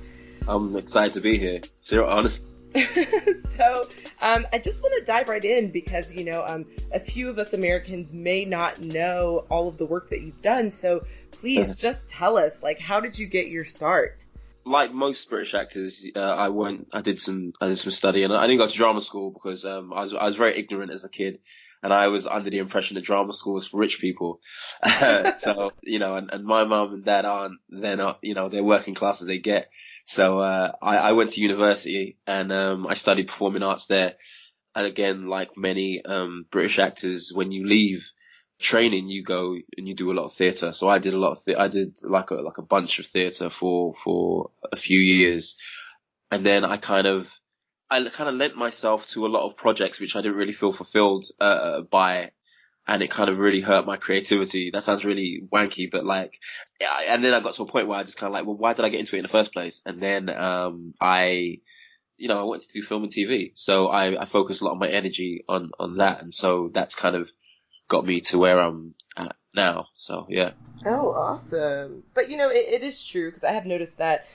I'm excited to be here. So, honestly. So, I just want to dive right in because, you know, a few of us Americans may not know all of the work that you've done. So please just tell us, like, how did you get your start? Like most British actors, I did some study, and I didn't go to drama school because, I was very ignorant as a kid. And I was under the impression that drama school was for rich people. So, you know, and my mom and dad they're not, you know, they're working class as they get. So, I went to university and, I studied performing arts there. And again, like many, British actors, when you leave training, you go and you do a lot of theatre. So I did I did like a bunch of theatre for a few years. And then I kind of lent myself to a lot of projects which I didn't really feel fulfilled by, and it kind of really hurt my creativity. That sounds really wanky, but like, and then I got to a point where I just kind of like, well, why did I get into it in the first place? And then I wanted to do film and TV, so I focused a lot of my energy on that, and so that's kind of got me to where I'm at now. So yeah. Oh, awesome! But you know, it is true because I have noticed that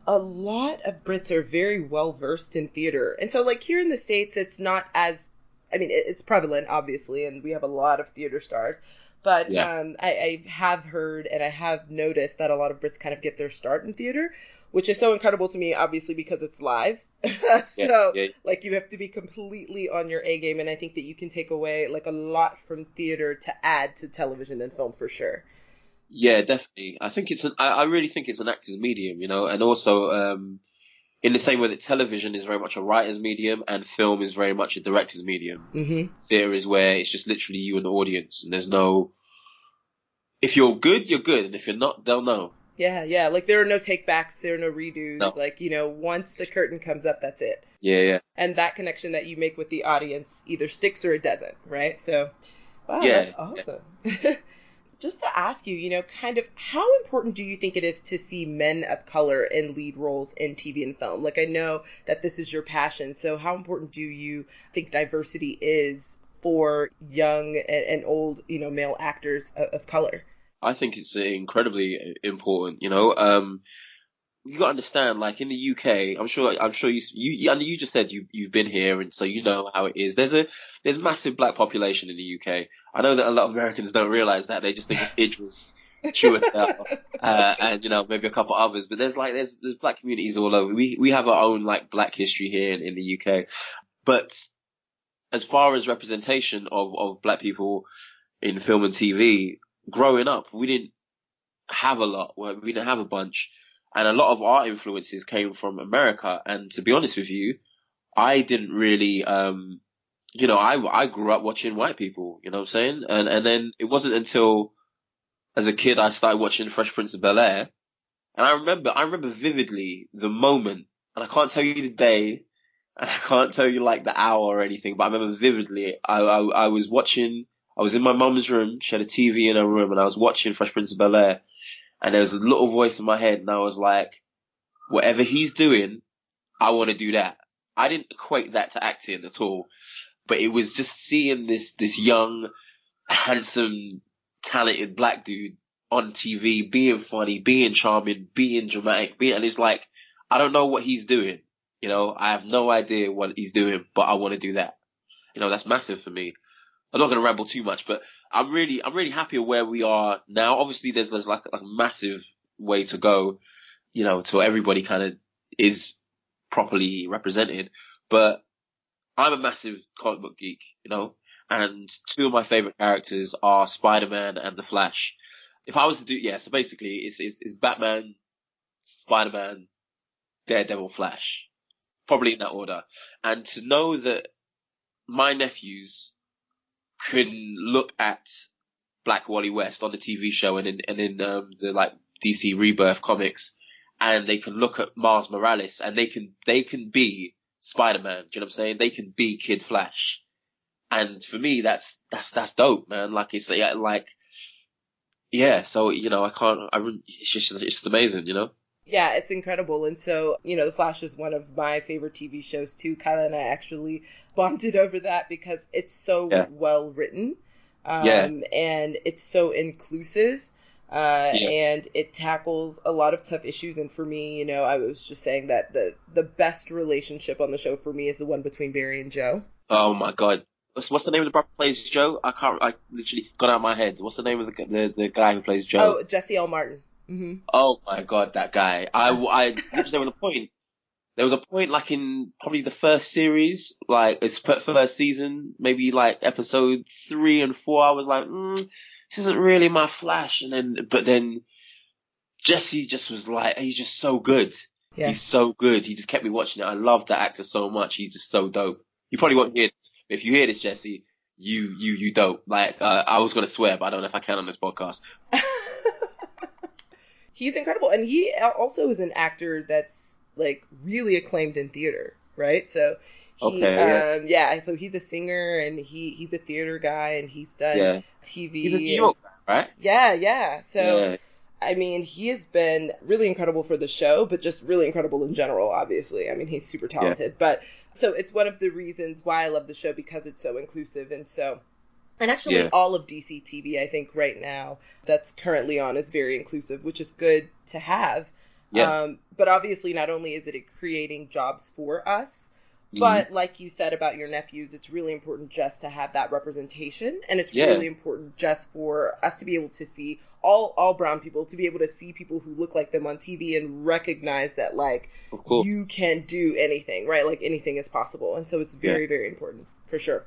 a lot of Brits are very well versed in theater. And so like here in the States, it's not as, I mean, it's prevalent obviously, and we have a lot of theater stars, but I have heard and I have noticed that a lot of Brits kind of get their start in theater, which is so incredible to me, obviously, because it's live. Like you have to be completely on your A game. And I think that you can take away like a lot from theater to add to television and film for sure. Yeah, definitely. I really think it's an actor's medium, you know, and also, in the same way that television is very much a writer's medium and film is very much a director's medium. Mm-hmm. Theater is where it's just literally you and the audience, and there's no, if you're good, you're good, and if you're not, they'll know. Yeah. Like there are no takebacks, there are no redos. No. Like, you know, once the curtain comes up, that's it. Yeah. And that connection that you make with the audience either sticks or it doesn't, right? So, wow, that's awesome. Yeah. Just to ask you, you know, kind of how important do you think it is to see men of color in lead roles in TV and film? Like, I know that this is your passion, so how important do you think diversity is for young and old, male actors of color? I think it's incredibly important, you got to understand, like in the UK, I'm sure you just said you've been here, and so you know how it is. There's massive black population in the UK. I know that a lot of Americans don't realize that. They just think it's Idris, Chiwetel, and maybe a couple others. But there's black communities all over. We have our own like black history here in the UK. But as far as representation of black people in film and TV, growing up, we didn't have a lot. We didn't have a bunch. And a lot of our influences came from America. And to be honest with you, I didn't really, I grew up watching white people, you know what I'm saying? And then it wasn't until as a kid I started watching Fresh Prince of Bel-Air. And I remember vividly the moment, and I can't tell you the day, and I can't tell you like the hour or anything, but I remember vividly, I was in my mum's room. She had a TV in her room, and I was watching Fresh Prince of Bel-Air. And there was a little voice in my head, and I was like, whatever he's doing, I want to do that. I didn't equate that to acting at all, but it was just seeing this young, handsome, talented black dude on TV, being funny, being charming, being dramatic, and it's like, I don't know what he's doing. I have no idea what he's doing, but I want to do that. That's massive for me. I'm not going to ramble too much, but I'm really happy with where we are now. Obviously, there's like a massive way to go, till everybody kind of is properly represented. But I'm a massive comic book geek, and two of my favorite characters are Spider-Man and the Flash. If I was to do, so basically it's Batman, Spider-Man, Daredevil, Flash, probably in that order. And to know that my nephews can look at Black Wally West on the TV show and in the like DC Rebirth comics, and they can look at Miles Morales and they can be Spider-Man. Do you know what I'm saying? They can be Kid Flash, and for me that's dope, man. Like it's like so it's just amazing, Yeah, it's incredible. And so, The Flash is one of my favorite TV shows too. Kyla and I actually bonded over that because it's so well written. And it's so inclusive. And it tackles a lot of tough issues. And for me, I was just saying that the best relationship on the show for me is the one between Barry and Joe. Oh my God. What's the name of the brother who plays Joe? I literally got out of my head. What's the name of the guy who plays Joe? Oh, Jesse L. Martin. Mm-hmm. Oh my God, that guy! There was a point like in probably the first series, like its first season, maybe like episode 3 and 4. I was like, this isn't really my Flash. But then Jesse just was like, he's just so good. Yeah. He's so good. He just kept me watching it. I love that actor so much. He's just so dope. You probably won't hear this. If you hear this, Jesse, you dope. Like I was gonna swear, but I don't know if I can on this podcast. He's incredible, and he also is an actor that's like really acclaimed in theater, right? So so he's a singer and he's a theater guy, and he's done TV. He's a New York guy, right? Yeah. So I mean, he has been really incredible for the show, but just really incredible in general, obviously. I mean, he's super talented, but so it's one of the reasons why I love the show, because it's so inclusive. And actually all of DC TV, I think right now that's currently on is very inclusive, which is good to have. Yeah. But obviously not only is it creating jobs for us, but like you said about your nephews, it's really important just to have that representation. And it's really important just for us to be able to see all brown people, to be able to see people who look like them on TV and recognize that, like, you can do anything, right? Like anything is possible. And so it's very, very important for sure.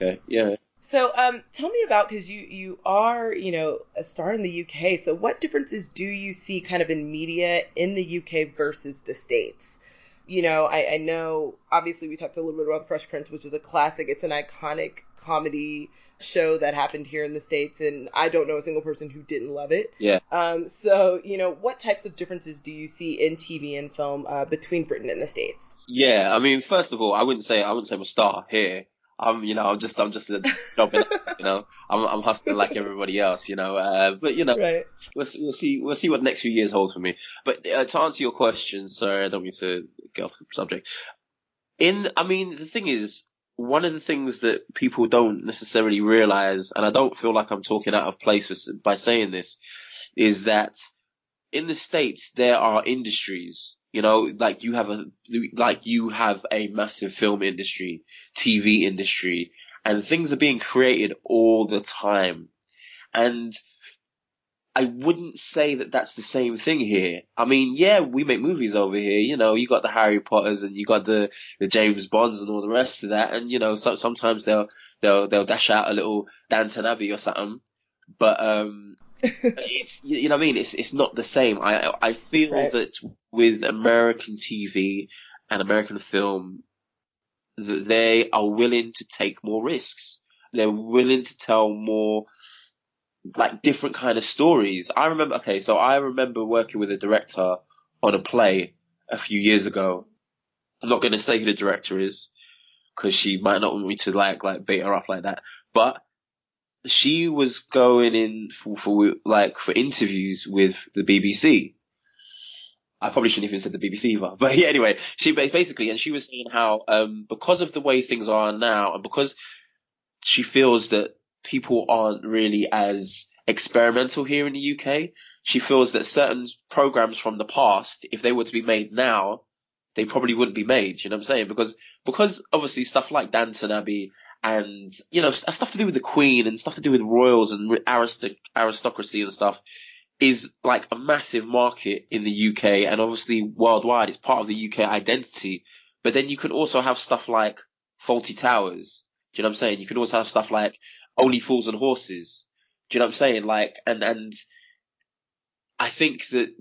Okay. Yeah. So, tell me about, because you are, a star in the UK. So what differences do you see kind of in media in the UK versus the States? I know, obviously we talked a little bit about Fresh Prince, which is a classic. It's an iconic comedy show that happened here in the States, and I don't know a single person who didn't love it. Yeah. So, what types of differences do you see in TV and film between Britain and the States? Yeah, I mean, first of all, I wouldn't say I'm a star here. I'm just a job in, I'm hustling like everybody else, but right. we'll see what the next few years hold for me. But to answer your question, sorry, I don't mean to get off the subject. The thing is, one of the things that people don't necessarily realize, and I don't feel like I'm talking out of place by saying this, is that in the States there are industries, like you have a massive film industry, TV industry, and things are being created all the time. And I wouldn't say that that's the same thing here. I mean, yeah, we make movies over here. You got the Harry Potters and you got the James Bonds and all the rest of that. And sometimes they'll dash out a little Downton Abbey or something. But it's what I mean. It's not the same. I feel that with American TV and American film, that they are willing to take more risks. They're willing to tell more, like, different kind of stories. I remember working with a director on a play a few years ago. I'm not going to say who the director is because she might not want me to like bait her up like that. But she was going in for interviews with the BBC. I probably shouldn't even said the BBC either. But yeah, anyway, she was saying how, because of the way things are now, and because she feels that people aren't really as experimental here in the UK, she feels that certain programs from the past, if they were to be made now, they probably wouldn't be made. You know what I'm saying? Because obviously stuff like Downton Abbey and, stuff to do with the Queen and stuff to do with royals and aristocracy and stuff is like a massive market in the UK, and obviously worldwide. It's part of the UK identity. But then you can also have stuff like Fawlty Towers. Do you know what I'm saying? You can also have stuff like Only Fools and Horses. Do you know what I'm saying? Like, and I think that,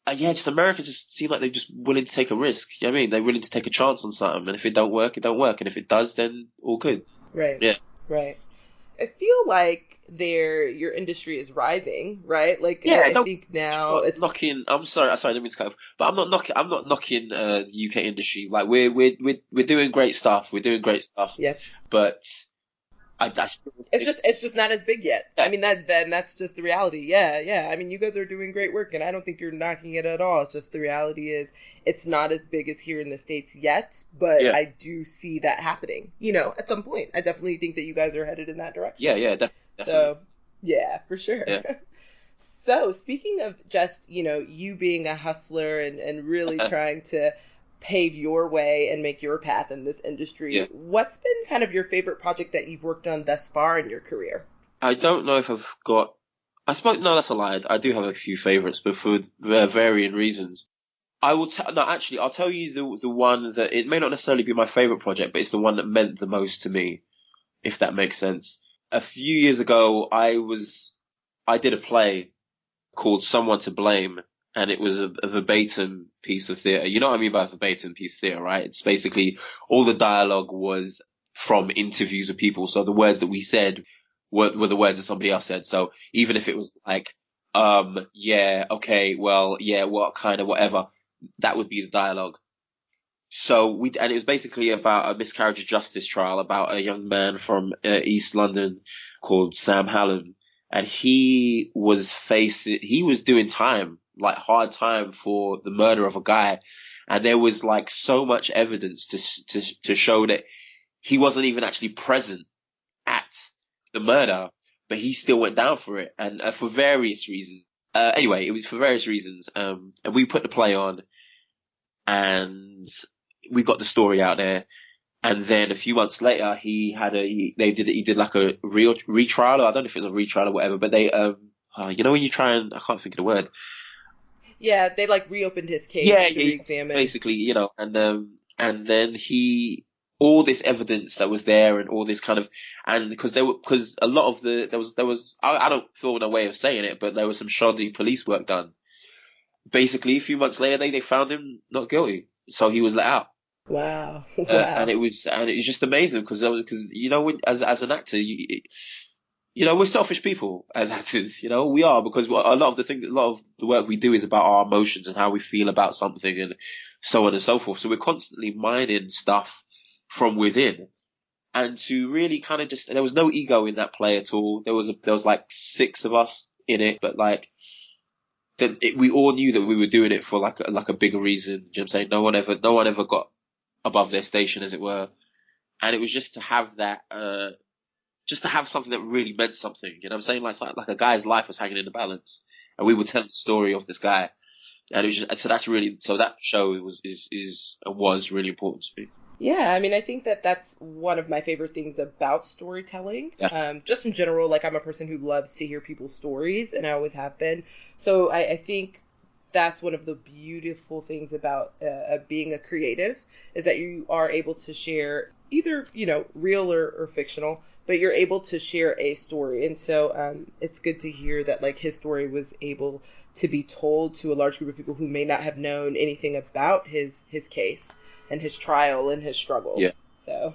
just America just seem like they're just willing to take a risk. You know what I mean? They're willing to take a chance on something, and if it don't work, it don't work, and if it does, then all good. Right. Yeah. Right. I feel like your industry is rising, right? Like, yeah, I think now it's knocking. I'm sorry, I didn't mean to cut off, but I'm not knocking the UK industry. Like, we're doing great stuff. We're doing great stuff. Yeah. But it's just not as big yet. I mean, that's just the reality. Yeah. I mean, you guys are doing great work, and I don't think you're knocking it at all. It's just the reality is it's not as big as here in the States yet, but I do see that happening, at some point. I definitely think that you guys are headed in that direction. Yeah, definitely. So, yeah, for sure. Yeah. So, speaking of just, you being a hustler and really trying to pave your way and make your path in this industry, what's been kind of your favorite project that you've worked on thus far in your career? I don't know if I've got... No, that's a lie. I do have a few favorites, but for varying reasons. I'll tell you the one that... It may not necessarily be my favorite project, but it's the one that meant the most to me, if that makes sense. A few years ago, I did a play called Someone to Blame, and it was a verbatim piece of theatre. You know what I mean by a verbatim piece of theatre, right? It's basically all the dialogue was from interviews with people. So the words that we said were the words that somebody else said. So even if it was like, yeah, okay, well, yeah, what kind of whatever, that would be the dialogue. So and it was basically about a miscarriage of justice trial about a young man from East London called Sam Hallam. And he was doing time, like hard time for the murder of a guy. And there was like so much evidence to show that he wasn't even actually present at the murder, but he still went down for it. And for various reasons. Anyway, it was for various reasons. And we put the play on and we got the story out there. And then a few months later, he did like a retrial, or I don't know if it was a retrial or whatever, but they, when you try and, I can't think of the word. Yeah, they like reopened his case to re-examine. Basically, and then all this evidence that was there and all this kind of, and because a lot of there was, I don't feel no way of saying it, but there was some shoddy police work done. Basically, a few months later, they found him not guilty. So he was let out. Wow. And it was just amazing because as an actor, we're selfish people as actors. We are, because a lot of the work we do is about our emotions and how we feel about something and so on and so forth. So we're constantly mining stuff from within, and to really kind of there was no ego in that play at all. There was like 6 of us in it, but like we all knew that we were doing it for like a bigger reason. Do you know what I'm saying? No one ever got above their station, as it were. And it was just to have that, just to have something that really meant something. You know what I'm saying? Like a guy's life was hanging in the balance, and we would tell the story of this guy. And it was just, so that show was really important to me. Yeah, I mean, I think that's one of my favorite things about storytelling. Yeah. Just in general, like, I'm a person who loves to hear people's stories, and I always have been. So I think that's one of the beautiful things about being a creative, is that you are able to share either, you know, real or fictional, but you're able to share a story. And so it's good to hear that, like, his story was able to be told to a large group of people who may not have known anything about his case and his trial and his struggle. Yeah. So,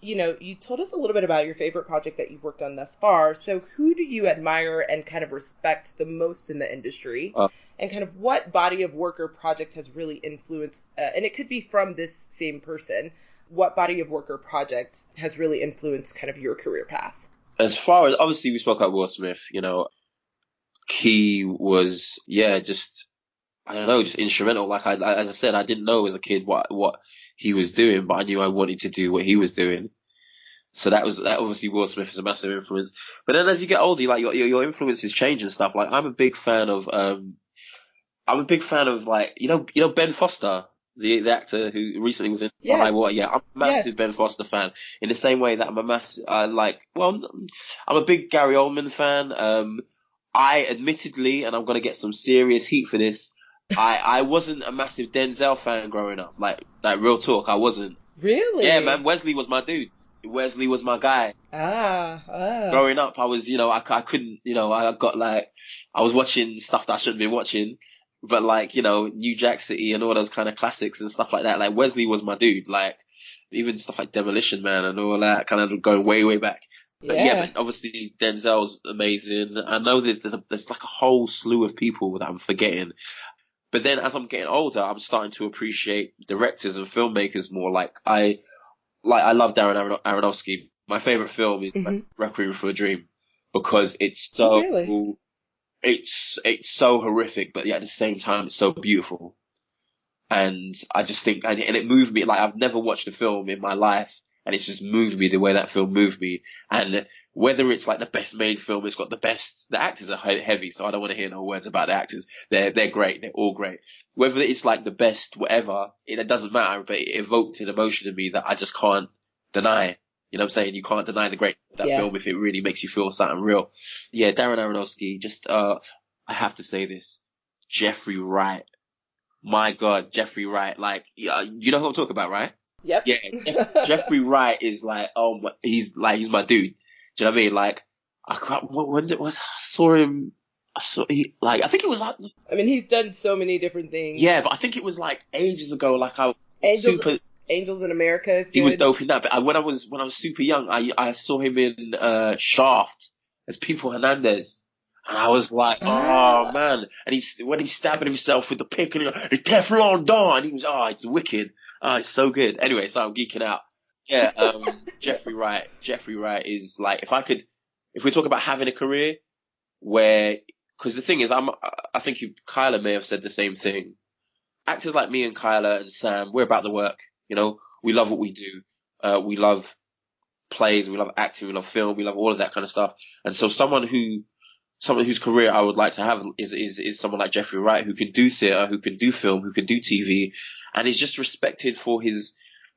you know, you told us a little bit about your favorite project that you've worked on thus far. So who do you admire and kind of respect the most in the industry? And kind of what body of work or project has really influenced, and it could be from this same person, what body of work or project has really influenced kind of your career path? As far as, obviously we spoke about Will Smith, you know, he was, just instrumental. Like as I said, I didn't know as a kid what he was doing, but I knew I wanted to do what he was doing. So that obviously Will Smith is a massive influence. But then as you get older, like your influences change and stuff. Like I'm a big fan of like, you know Ben Foster, the actor who recently was in Yes. I'm a massive Ben Foster fan. In the same way that I'm a big Gary Oldman fan. I admittedly, and I'm gonna get some serious heat for this, I wasn't a massive Denzel fan growing up. Like real talk, I wasn't. Really? Yeah, man. Wesley was my dude. Wesley was my guy. Growing up, I was, I couldn't, I was watching stuff that I shouldn't have been watching, but like, New Jack City and all those kind of classics and stuff like that. Like Wesley was my dude. Like even stuff like Demolition Man and all that, kind of going way, way back. But but obviously Denzel's amazing. I know there's like a whole slew of people that I'm forgetting. But then as I'm getting older, I'm starting to appreciate directors and filmmakers more. Like I love Darren Aronofsky. My favorite film is Requiem for a Dream, because it's so it's so horrific, but at the same time it's so beautiful. And I just think, and it moved me. Like I've never watched a film in my life, and it's just moved me the way that film moved me. And whether it's like the best made film, it's got the actors are heavy, so I don't want to hear no words about the actors. They're great. They're all great. Whether it's like the best, whatever, it doesn't matter, but it evoked an emotion in me that I just can't deny. You know what I'm saying? You can't deny the greatness of that film if it really makes you feel something real. Yeah, Darren Aronofsky, just, I have to say this. Jeffrey Wright. My God, Jeffrey Wright. Like, you know who I'm talking about, right? Yep. Yeah, Jeffrey Wright is like, he's my dude. Do you know what I mean? Like, I saw him, I think it was like, I mean, he's done so many different things. Yeah, but I think it was like ages ago, like Angels in America is good. He was dope in that, but when I was super young, I saw him in, Shaft as People Hernandez. And I was like, oh man. And when he's stabbing himself with the pick and the Teflon Don, he was, it's wicked. It's so good. Anyway, so I'm geeking out. Yeah, Jeffrey Wright. Jeffrey Wright is like, if we talk about having a career cause the thing is, I think Kyla may have said the same thing. Actors like me and Kyla and Sam, we're about the work. We love what we do. We love plays, we love acting, we love film, we love all of that kind of stuff. And so someone whose career I would like to have is someone like Jeffrey Wright, who can do theatre, who can do film, who can do TV, and is just respected for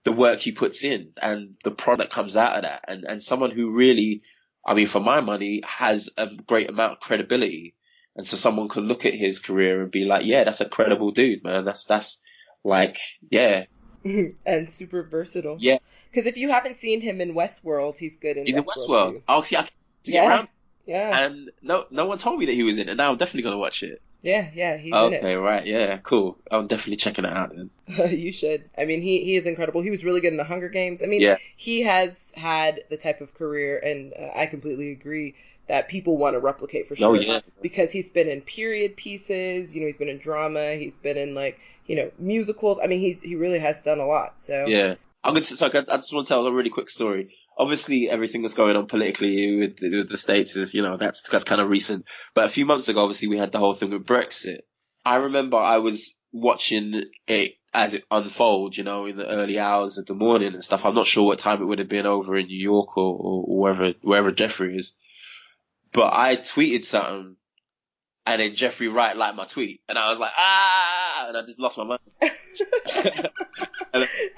the work he puts in and the product comes out of that. And someone who really, I mean, for my money, has a great amount of credibility. And so someone can look at his career and be like, yeah, that's a credible dude, man. That's like, yeah. And super versatile. Yeah. Because if you haven't seen him in Westworld, he's good in Westworld. He's in Westworld. Too. Oh, see, I can get around. Yeah. And no one told me that he was in it. Now I'm definitely going to watch it. Yeah, he's in it. Okay, right, yeah, cool. I'm definitely checking it out then. You should. I mean, he is incredible. He was really good in the Hunger Games. I mean, he has had the type of career, and I completely agree, that people want to replicate for sure. Oh, yeah. Because he's been in period pieces, he's been in drama, he's been in musicals. I mean, he really has done a lot. So yeah. I just want to tell a really quick story. Obviously, everything that's going on politically with the States is, that's kind of recent. But a few months ago, obviously, we had the whole thing with Brexit. I remember I was watching it as it unfolds, you know, in the early hours of the morning and stuff. I'm not sure what time it would have been over in New York or wherever Jeffrey is. But I tweeted something, and then Jeffrey Wright liked my tweet, and I was like, and I just lost my mind.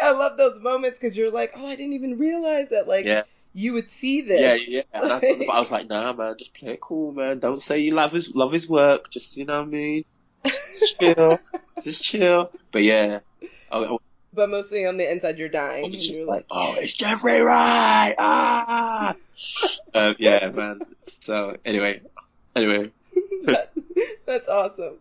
I love those moments because you're like, oh, I didn't even realize that, like, you would see this. Yeah. And I was like, nah, man, just play it cool, man. Don't say you love his work. Just, you know what I mean? Just chill. But yeah. But mostly on the inside, you're dying. And you're like, oh, it's Jeffrey Wright! Yeah, man. So, anyway. That's awesome.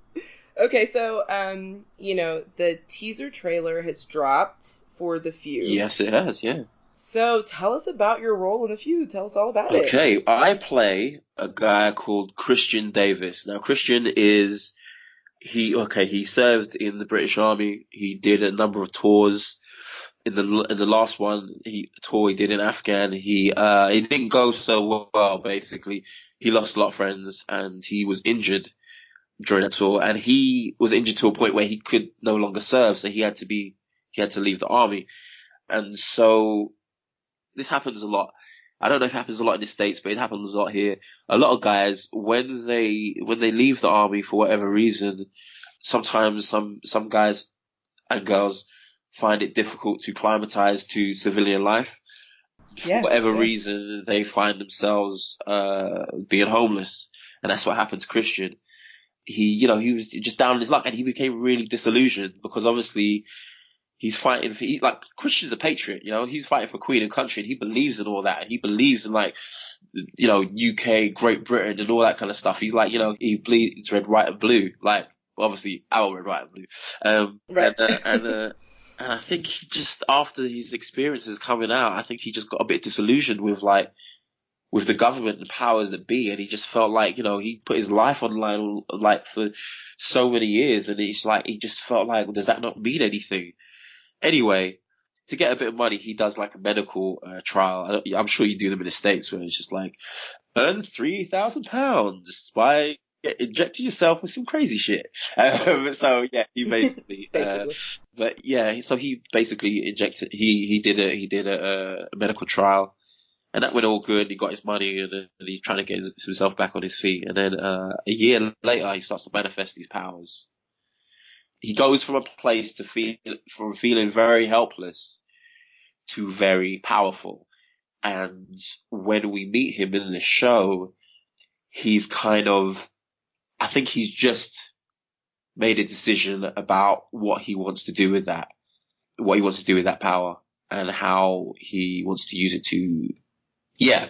Okay, so, you know, the teaser trailer has dropped for The Few. Yes, it has, yeah. So, tell us about your role in The Few. Tell us all about it. Okay, I play a guy called Christian Davis. Now, Christian is... He served in the British Army. He did a number of tours. In the last one, he did in Afghan. He didn't go so well, basically. He lost a lot of friends, and he was injured during that tour, and he was injured to a point where he could no longer serve, so he had to leave the army. And so this happens a lot. I don't know if it happens a lot in the States, but it happens a lot here. A lot of guys, when they leave the army for whatever reason, sometimes some guys and girls find it difficult to climatize to civilian life. For whatever reason, they find themselves being homeless. And that's what happened to Christian. He was just down on his luck, and he became really disillusioned because obviously he's fighting for, Christian's a patriot, you know, he's fighting for Queen and country, and he believes in all that, and he believes in, like, you know, UK, Great Britain, and all that kind of stuff. He's like, you know, he bleeds red, white, and blue, like, obviously, our red, white, and blue. Right. And I think he just, after his experiences coming out, I think he just got a bit disillusioned with the government and powers that be, and he just felt like, you know, he put his life on the line, like, for so many years, and he just felt like, well, does that not mean anything? Anyway, to get a bit of money, he does like a medical trial. I'm sure you do them in the States, where it's just like, earn £3,000 by injecting yourself with some crazy shit. So yeah, he basically, but yeah, so he basically injected. He did a medical trial, and that went all good. He got his money, and he's trying to get himself back on his feet. And then a year later, he starts to manifest these powers. He goes from a place from feeling very helpless to very powerful. And when we meet him in the show, he's I think he's just made a decision about what he wants to do with that power, and how he wants to use it to,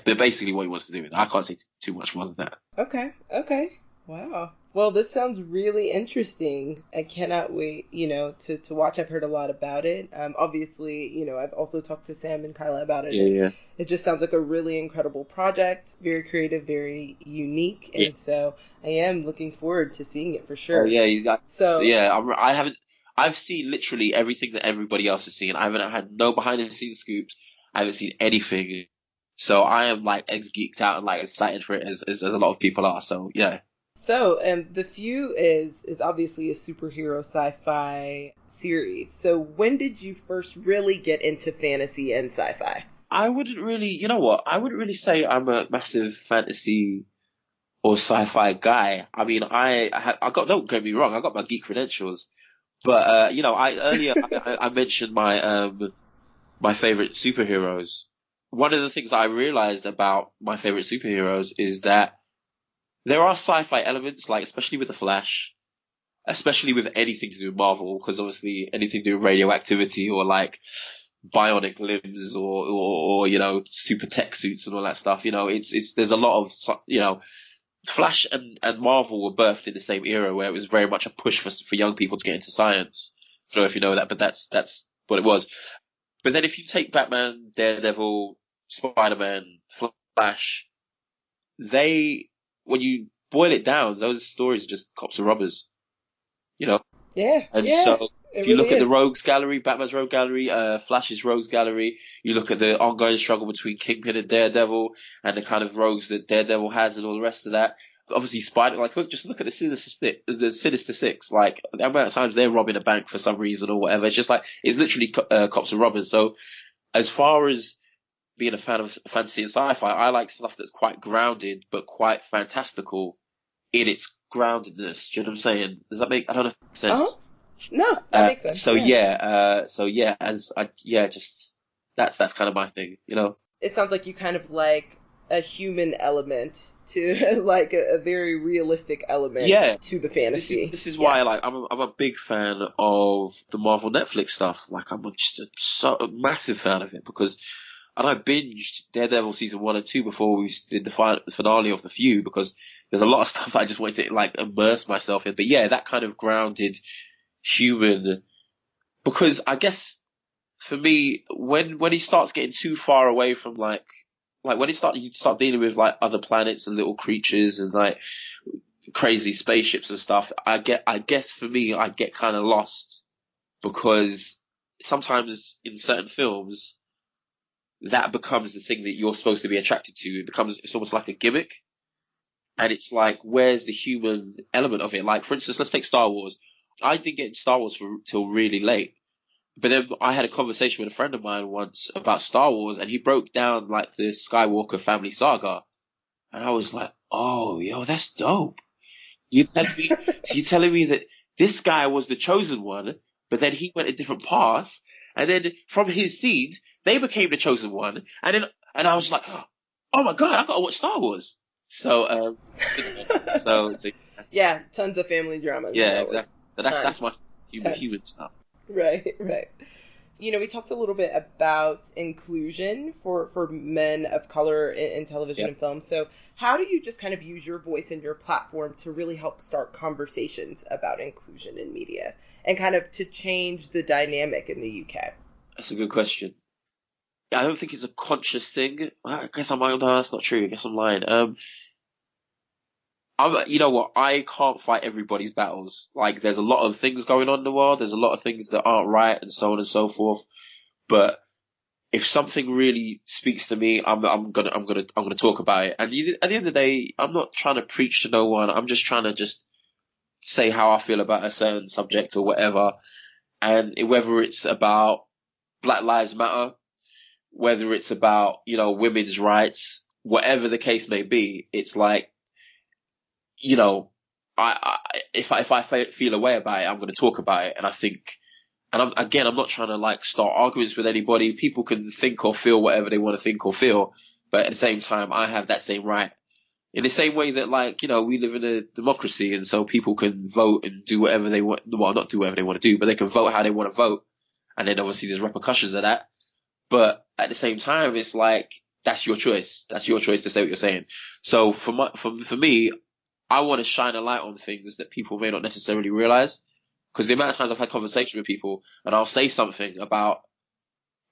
but basically what he wants to do with it. I can't say too much more than that. Okay. Wow. Well, this sounds really interesting. I cannot wait, you know, to watch. I've heard a lot about it. Obviously, you know, I've also talked to Sam and Kyla about it. Yeah. It just sounds like a really incredible project. Very creative, very unique. And so I am looking forward to seeing it for sure. I've seen literally everything that everybody else has seen. I haven't had no behind the scenes scoops. I haven't seen anything. So I am like as geeked out and like excited for it as a lot of people are. So yeah. So, The Few is obviously a superhero sci-fi series. So, when did you first really get into fantasy and sci-fi? I wouldn't really say I'm a massive fantasy or sci-fi guy. I mean, don't get me wrong, I got my geek credentials. But, you know, I mentioned my favorite superheroes. One of the things that I realized about my favorite superheroes is that there are sci-fi elements, like especially with the Flash, especially with anything to do with Marvel, because obviously anything to do with radioactivity or like bionic limbs or you know, super tech suits and all that stuff. You know, there's a lot of, you know, Flash and Marvel were birthed in the same era where it was very much a push for young people to get into science. I don't know if you know that, but that's what it was. But then if you take Batman, Daredevil, Spider-Man, Flash, when you boil it down, those stories are just cops and robbers, you know? Yeah. And so if you look at the Rogues Gallery, Batman's Rogue Gallery, Flash's Rogues Gallery, you look at the ongoing struggle between Kingpin and Daredevil and the kind of rogues that Daredevil has and all the rest of that. obviously Spider, like, look, just look at the Sinister Six. Like, the amount of times they're robbing a bank for some reason or whatever. It's just like, it's literally cops and robbers. So as far as being a fan of fantasy and sci-fi, I like stuff that's quite grounded but quite fantastical in its groundedness. Do you know what I'm saying? Does that make, I don't know if it makes sense. Uh-huh. No, that makes sense. Just that's kind of my thing, you know. It sounds like you kind of like a human element to like a very realistic element to the fantasy. This is why like I'm a big fan of the Marvel Netflix stuff. Like I'm just a massive fan of it because I binged Daredevil season 1 and 2 before we did the finale of The Few, because there's a lot of stuff I just wanted to like immerse myself in. But yeah, that kind of grounded human, because I guess for me, when he starts getting too far away from like when you start dealing with like other planets and little creatures and like crazy spaceships and stuff, I guess for me, I get kind of lost, because sometimes in certain films that becomes the thing that you're supposed to be attracted to. It's almost like a gimmick. And it's like, where's the human element of it? Like, for instance, let's take Star Wars. I didn't get into Star Wars till really late. But then I had a conversation with a friend of mine once about Star Wars, and he broke down like the Skywalker family saga. And I was like, oh, yo, that's dope. You're telling me that this guy was the chosen one, but then he went a different path, and then from his seed, they became the chosen one, and I was like, oh my god, I gotta watch Star Wars. So, yeah, tons of family drama. Yeah, exactly. But that's my human stuff. Right. You know, we talked a little bit about inclusion for men of color in television and film. So how do you just kind of use your voice and your platform to really help start conversations about inclusion in media and kind of to change the dynamic in the UK? That's a good question. I don't think it's a conscious thing. I guess no, that's not true. I guess I'm lying. You know what? I can't fight everybody's battles. Like, there's a lot of things going on in the world. There's a lot of things that aren't right, and so on and so forth. But if something really speaks to me, I'm gonna talk about it. And at the end of the day, I'm not trying to preach to no one. I'm just trying to say how I feel about a certain subject or whatever. And whether it's about Black Lives Matter, whether it's about, you know, women's rights, whatever the case may be, it's like, you know, if I feel a way about it, I'm going to talk about it. And I think, and I'm not trying to like start arguments with anybody. People can think or feel whatever they want to think or feel, but at the same time, I have that same right. In the same way that, like, you know, we live in a democracy, and so people can vote and do whatever they want. Well, not do whatever they want to do, but they can vote how they want to vote. And then obviously there's repercussions of that. But at the same time, it's like, that's your choice. That's your choice to say what you're saying. So for me, I want to shine a light on things that people may not necessarily realize. Because the amount of times I've had conversations with people and I'll say something about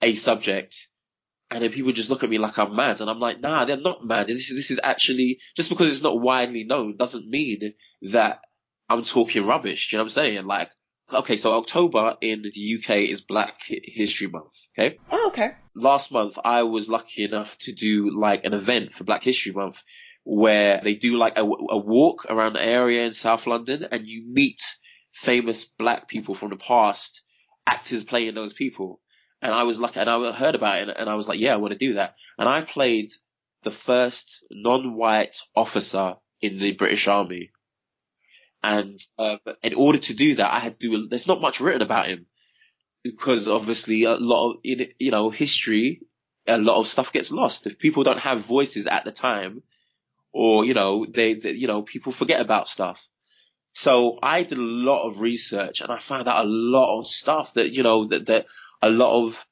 a subject and then people just look at me like I'm mad. And I'm like, nah, they're not mad. This is actually, just because it's not widely known doesn't mean that I'm talking rubbish. Do you know what I'm saying? Like, okay, so October in the UK is Black History Month, okay? Oh, okay. Last month, I was lucky enough to do like an event for Black History Month where they do like a walk around the area in South London, and you meet famous black people from the past, actors playing those people. And I was lucky, and I heard about it, and I was like, yeah, I want to do that. And I played the first non-white officer in the British Army. And in order to do that, I had to do, there's not much written about him, because obviously a lot of, you know, history, a lot of stuff gets lost. If people don't have voices at the time, or, you know, they you know, people forget about stuff. So I did a lot of research, and I found out a lot of stuff that, you know, that a lot of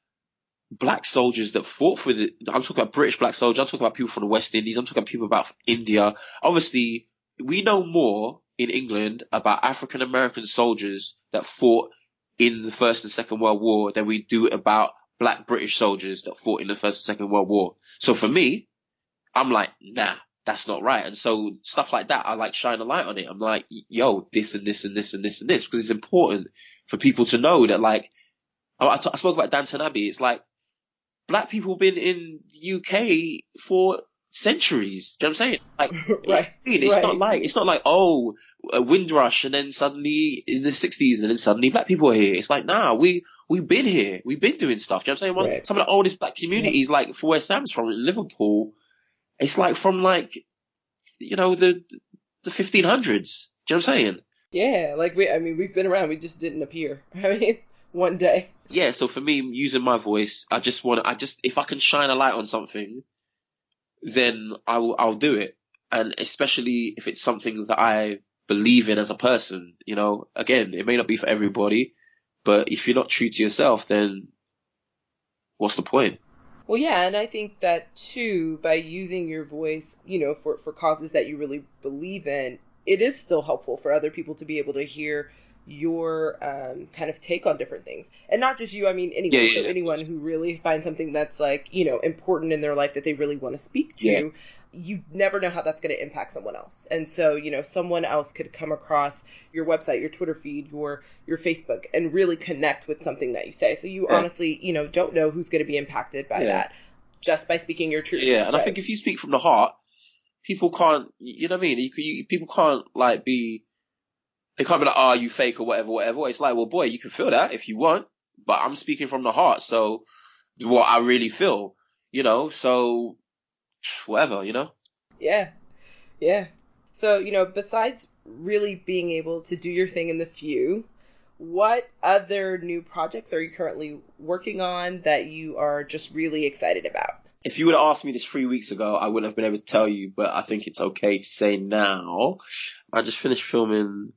black soldiers that fought for the, I'm talking about British black soldiers, I'm talking about people from the West Indies, I'm talking about people about India. Obviously, we know more in England about African American soldiers that fought in the First and Second World War than we do about black British soldiers that fought in the First and Second World War. So for me, I'm like, nah, that's not right. And so stuff like that, I like shine a light on it. I'm like, yo, this and this and this and this and this, because it's important for people to know that, like, I spoke about Downton Abbey. It's like, black people have been in the UK for centuries. Do you know what I'm saying? Like, Right. It's not like, oh, a Windrush and then suddenly in the 60s and then suddenly black people are here. It's like, nah, we've been here. We've been doing stuff. Do you know what I'm saying? Some of the oldest black communities, like for where Sam's from in Liverpool, it's like from like, you know, the 1500s. Do you know what I'm saying? Yeah, like we've been around. We just didn't appear. I mean, one day. Yeah. So for me, using my voice, if I can shine a light on something, then I'll do it. And especially if it's something that I believe in as a person, you know, again, it may not be for everybody, but if you're not true to yourself, then what's the point? Well, yeah, and I think that too, by using your voice, you know, for causes that you really believe in, it is still helpful for other people to be able to hear your kind of take on different things. And not just you, I mean anyone. So anyone who really finds something that's like, you know, important in their life that they really want to speak to, you never know how that's going to impact someone else. And so, you know, someone else could come across your website, your Twitter feed, your Facebook, and really connect with something that you say. So you honestly, you know, don't know who's going to be impacted by that just by speaking your truth. Yeah, and I think if you speak from the heart, people can't, you know what I mean? People can't like they can't be like, oh, you fake or whatever. It's like, well, boy, you can feel that if you want, but I'm speaking from the heart. So what I really feel, you know, so whatever, you know? Yeah. Yeah. So, you know, besides really being able to do your thing in the Few, what other new projects are you currently working on that you are just really excited about? If you would have asked me this 3 weeks ago, I wouldn't have been able to tell you, but I think it's okay to say now. I just finished filming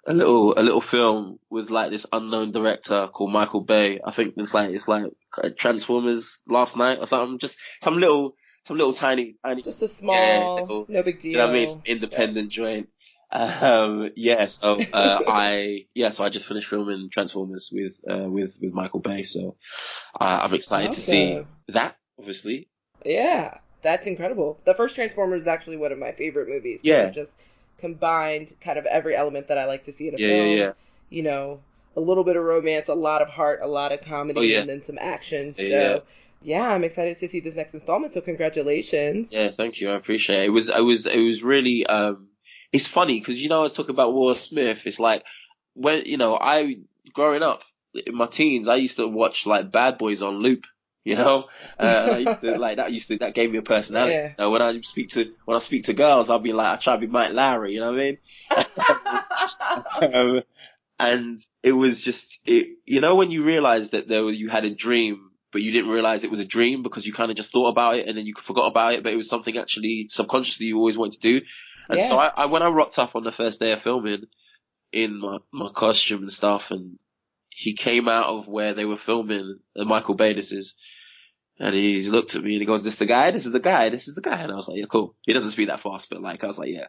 a little film with like this unknown director called Michael Bay. I think it's like Transformers Last Night or something. Just some little tiny, just a small, no big deal. You know what I mean? Independent joint. So I just finished filming Transformers with Michael Bay. So I'm excited to see that. Obviously. Yeah, that's incredible. The first Transformers is actually one of my favorite movies. Yeah. It just combined kind of every element that I like to see in a film. Yeah. You know, a little bit of romance, a lot of heart, a lot of comedy, and then some action. So, I'm excited to see this next installment. So, congratulations. Yeah, thank you. I appreciate it. It was really, it's funny because, you know, I was talking about Will Smith. It's like, when, you know, growing up in my teens, I used to watch like Bad Boys on loop. You know, that gave me a personality. Yeah. You know, when I speak to girls, I'll be like, I try to be Mike Lowry, you know what I mean? And it was just, you know, when you realize that you had a dream, but you didn't realize it was a dream because you kind of just thought about it and then you forgot about it, but it was something actually subconsciously you always wanted to do. And so when I rocked up on the first day of filming in my costume and stuff, and he came out of where they were filming, Michael Bay, this is, and he looked at me and he goes, this is the guy. And I was like, yeah, cool. He doesn't speak that fast, but like, I was like, yeah.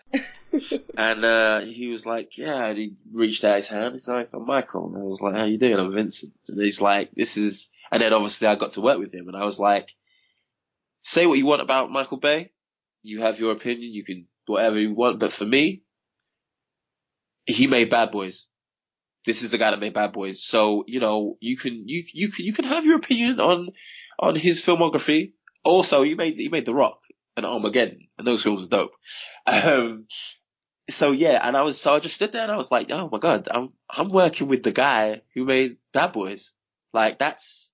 And he was like, yeah, and he reached out his hand. He's like, I'm Michael. And I was like, how you doing? I'm Vincent. And he's like, and then obviously I got to work with him and I was like, say what you want about Michael Bay. You have your opinion. You can do whatever you want. But for me, he made Bad Boys. This is the guy that made Bad Boys. So, you know, you can have your opinion on his filmography. Also, he made The Rock and Armageddon, and those films are dope. So yeah, and I just stood there and I was like, oh my God, I'm working with the guy who made Bad Boys. Like that's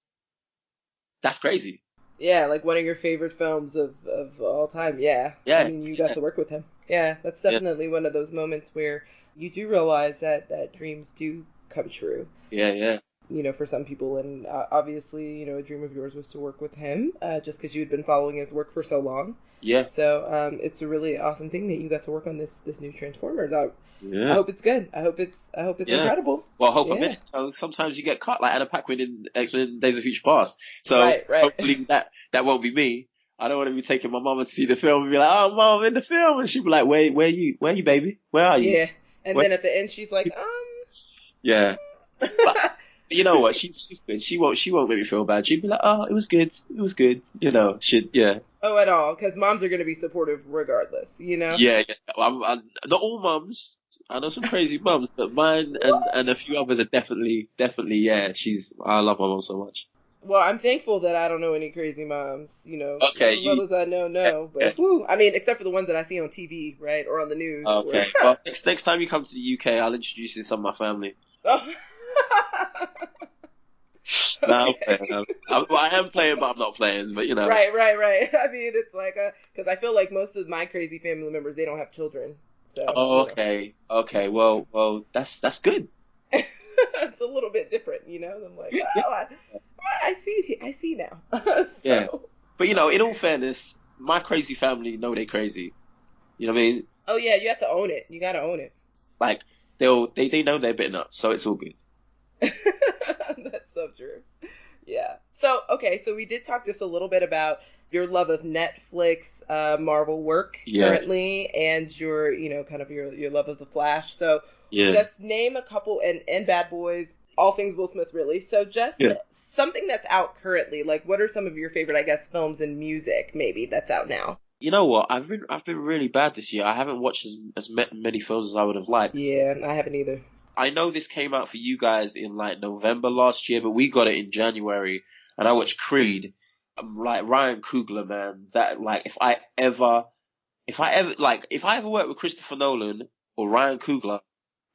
crazy. Yeah, like one of your favorite films of all time. Yeah. Yeah. I mean, you got to work with him. Yeah, that's definitely one of those moments where you do realize that dreams do come true. Yeah. You know, for some people, and obviously, you know, a dream of yours was to work with him, just because you had been following his work for so long. Yeah. So, it's a really awesome thing that you got to work on this new Transformers. I hope it's good. I hope it's incredible. Well, I hope I'm in. You know, sometimes you get cut like Anna Paquin in X-Men Days of Future Past. So right. Hopefully that won't be me. I don't want to be taking my mama to see the film and be like, oh, Mom, I'm in the film. And she'll be like, where you, baby? Where are you? Yeah. And then at the end, she's like, Yeah. But you know what? She's good. She won't make me feel bad. She'd be like, oh, it was good. You know, yeah. Oh, at all. Because moms are going to be supportive regardless, you know? Yeah. I'm not all mums. I know some crazy mums, but mine and a few others are definitely, yeah. I love my mom so much. Well, I'm thankful that I don't know any crazy moms. You know, Okay, the mothers I know, no. But, whew, I mean, except for the ones that I see on TV, right? Or on the news. Okay. Well, next time you come to the UK, I'll introduce you to some of my family. Oh. No, okay. I am playing, but I'm not playing. But, you know. Right. I mean, it's like, because I feel like most of my crazy family members, they don't have children. So. Oh, okay. Okay. Well, that's good. It's a little bit different, you know. I'm like, oh, I see now. So. Yeah. But, you know, in all fairness, my crazy family know they're crazy. You know what I mean? Oh yeah, you have to own it. You gotta own it. Like they know they're a bit nuts, so it's all good. That's so true. Yeah. So we did talk just a little bit about your love of Netflix, Marvel work currently, and your, you know, kind of your love of the Flash. So just name a couple, and Bad Boys, all things Will Smith, really. So just something that's out currently. Like, what are some of your favorite, I guess, films and music maybe that's out now? You know what? I've been really bad this year. I haven't watched as many films as I would have liked. Yeah, I haven't either. I know this came out for you guys in like November last year, but we got it in January, and I watched Creed. Like Ryan Coogler, man. That, like, if I ever work with Christopher Nolan or Ryan Coogler,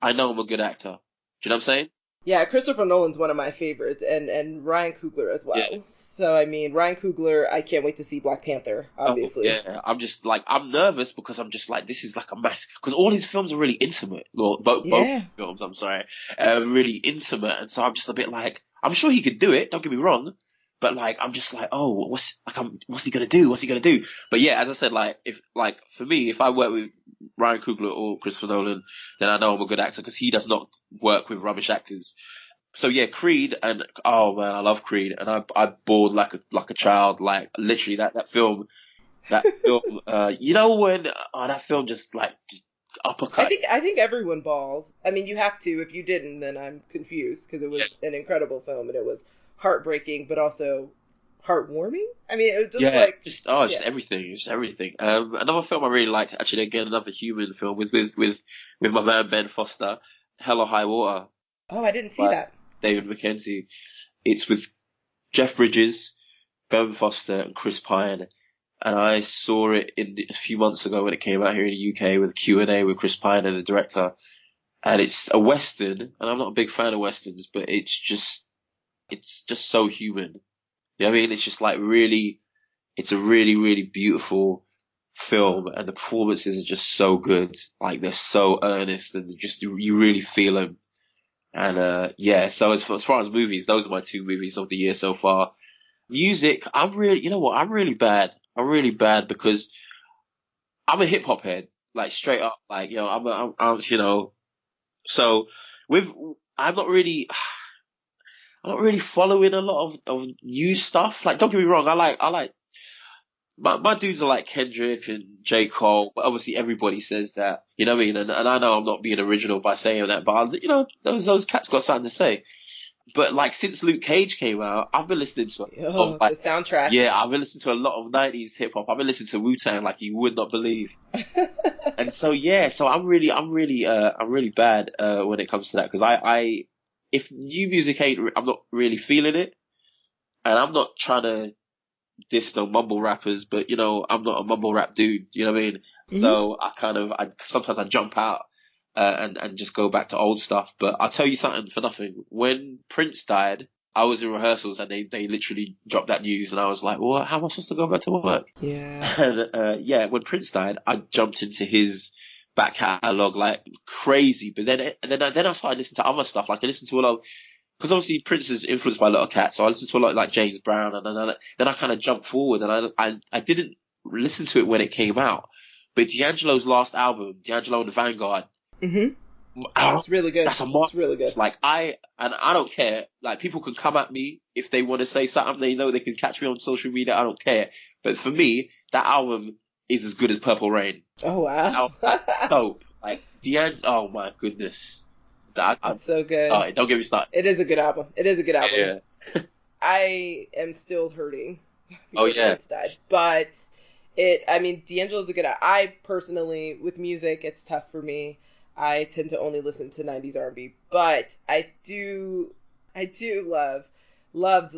I know I'm a good actor. Do you know what I'm saying? Yeah, Christopher Nolan's one of my favorites, and Ryan Coogler as well. Yeah. So, I mean, Ryan Coogler, I can't wait to see Black Panther, obviously. Oh, yeah, I'm just, like, I'm nervous because I'm just like, this is like a mess. Because all his films are really intimate. Well, both films, I'm sorry. Really intimate. And so I'm just a bit like, I'm sure he could do it, don't get me wrong. But, like, I'm just like, oh, what's he gonna do? What's he gonna do? But yeah, as I said, for me, if I work with Ryan Coogler or Christopher Nolan, then I know I'm a good actor because he does not work with rubbish actors. So yeah, Creed, and oh man, I love Creed, and I bawled like a child, like literally that film, you know when that film just uppercut. I think everyone bawled. I mean, you have to. If you didn't, then I'm confused because it was an incredible film and it was heartbreaking, but also heartwarming. I mean, it was just just everything. Another film I really liked, actually, again, another human film with my man Ben Foster, Hell or High Water. Oh, I didn't see that. David Mackenzie. It's with Jeff Bridges, Ben Foster, and Chris Pine. And I saw it a few months ago when it came out here in the UK with a Q&A with Chris Pine and the director. And it's a Western, and I'm not a big fan of Westerns, but it's just so human. You know what I mean? It's just like it's a really, really beautiful film, and the performances are just so good. Like, they're so earnest, and you really feel them. And, so as far as movies, those are my two movies of the year so far. Music, I'm really bad. I'm really bad because I'm a hip hop head, like straight up, like, you know, I'm you know, so I'm not really following a lot of new stuff. Like, don't get me wrong, I like my dudes are like Kendrick and J. Cole, but obviously everybody says that, you know what I mean? And I know I'm not being original by saying that, but you know, those cats got something to say. But like, since Luke Cage came out, I've been listening to the soundtrack. Yeah, I've been listening to a lot of 90s hip hop. I've been listening to Wu-Tang like you would not believe. And so I'm really bad when it comes to that, because if new music I'm not really feeling it, and I'm not trying to diss no mumble rappers, but you know, I'm not a mumble rap dude, you know what I mean? Mm-hmm. So sometimes I jump out and just go back to old stuff. But I'll tell you something for nothing. When Prince died, I was in rehearsals and they literally dropped that news, and I was like, well, how am I supposed to go back to work? Yeah. And when Prince died, I jumped into his back catalogue like crazy. But then I started listening to other stuff. Like, I listened to a lot of, because obviously Prince is influenced by a lot of cats, so I listened to a lot like James Brown, and then I kind of jumped forward, and I didn't listen to it when it came out. But D'Angelo's last album, D'Angelo and the Vanguard, that's really good. That's really good. Like, I don't care. Like, people can come at me if they want to say something. They know they can catch me on social media. I don't care. But for me, that album is as good as Purple Rain. Oh wow! Dope. Like, oh my goodness. That's so good. Don't get me started. It is a good album. Yeah. I am still hurting because Prince died. But D'Angelo's a good album. I personally, with music, it's tough for me. I tend to only listen to 90s R&B. But I do love loved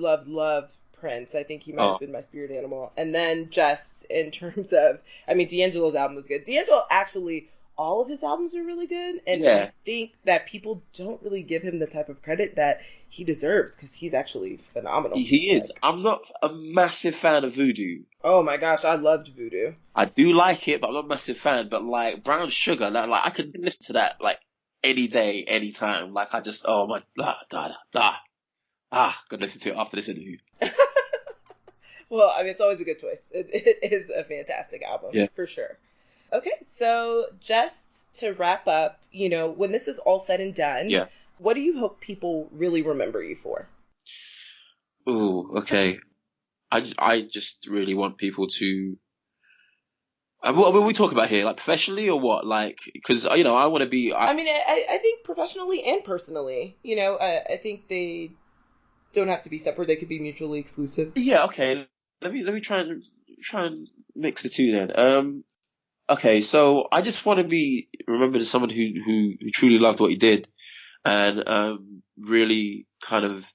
Prince. I think he might have been my spirit animal. And then just in terms of, I mean, D'Angelo's album was good. D'Angelo actually, all of his albums are really good. And I think that people don't really give him the type of credit that he deserves because he's actually phenomenal. He is. I'm not a massive fan of Voodoo. Oh my gosh, I loved Voodoo. I do like it, but I'm not a massive fan. But like Brown Sugar, like I can listen to that like any day, any time. Like I just, oh my, gonna listen to it after this interview. Well, I mean, it's always a good choice. It is a fantastic album, for sure. Okay, so just to wrap up, you know, when this is all said and done, what do you hope people really remember you for? Ooh, okay. I just really want people to. What are we talking about here? Like professionally or what? Like, because you know, I want to be. I mean, I think professionally and personally. You know, I think they don't have to be separate. They could be mutually exclusive. Yeah. Okay. Let me try and mix the two then. Okay. So I just want to be remembered as someone who truly loved what he did, and really kind of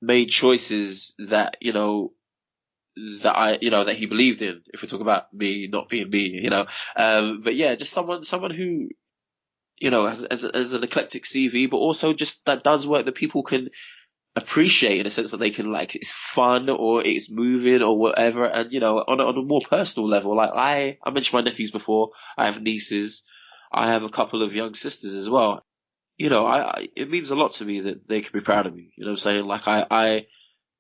made choices that that he believed in. If we talk about me not being me, but yeah, just someone who has an eclectic CV, but also just that does work that people can appreciate in a sense that they can like it's fun or it's moving or whatever, and on a more personal level, like I mentioned my nephews before. I have nieces. I have a couple of young sisters as well. It means a lot to me that they can be proud of me. You know what I'm saying? Like I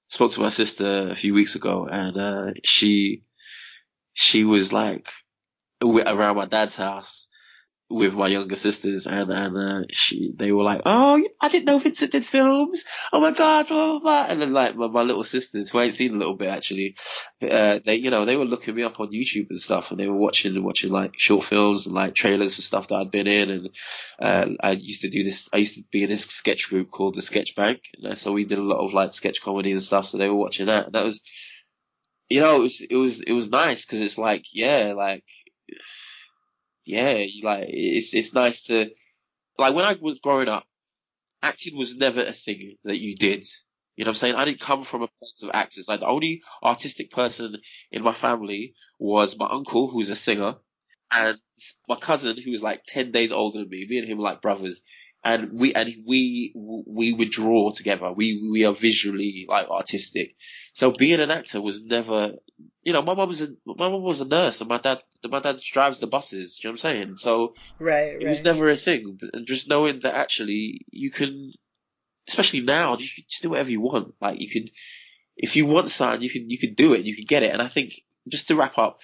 spoke to my sister a few weeks ago, and she was like around my dad's house with my younger sisters, and they were like, "Oh, I didn't know Vincent did films. Oh my god, blah blah blah." And then like my little sisters, who I ain't seen a little bit actually, they were looking me up on YouTube and stuff, and they were watching like short films and like trailers for stuff that I'd been in, and I used to do this. I used to be in this sketch group called the Sketch Bank, and so we did a lot of like sketch comedy and stuff. So they were watching that, and that was, it was nice because it's like it's nice to, like, when I was growing up, acting was never a thing that you did. You know what I'm saying? I didn't come from a place of actors. Like, the only artistic person in my family was my uncle, who's a singer, and my cousin, who was like 10 days older than me. Me and him were like brothers. And we would draw together. We are visually like artistic. So being an actor was never, my mum was a nurse, and my dad drives the buses. You know what I'm saying? So it was never a thing. And just knowing that actually you can, especially now, you can just do whatever you want. Like you can, if you want something, you can do it. You can get it. And I think, just to wrap up,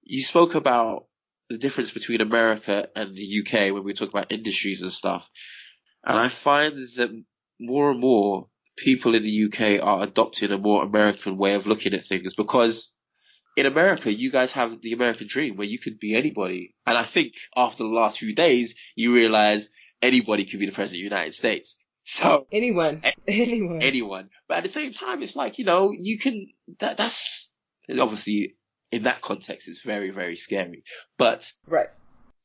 you spoke about the difference between America and the UK when we talk about industries and stuff. And I find that more and more people in the UK are adopting a more American way of looking at things, because in America, you guys have the American dream where you could be anybody. And I think after the last few days, you realize anybody can be the president of the United States. So anyone. But at the same time, it's like, you can, that's obviously, in that context, it's very, very scary. But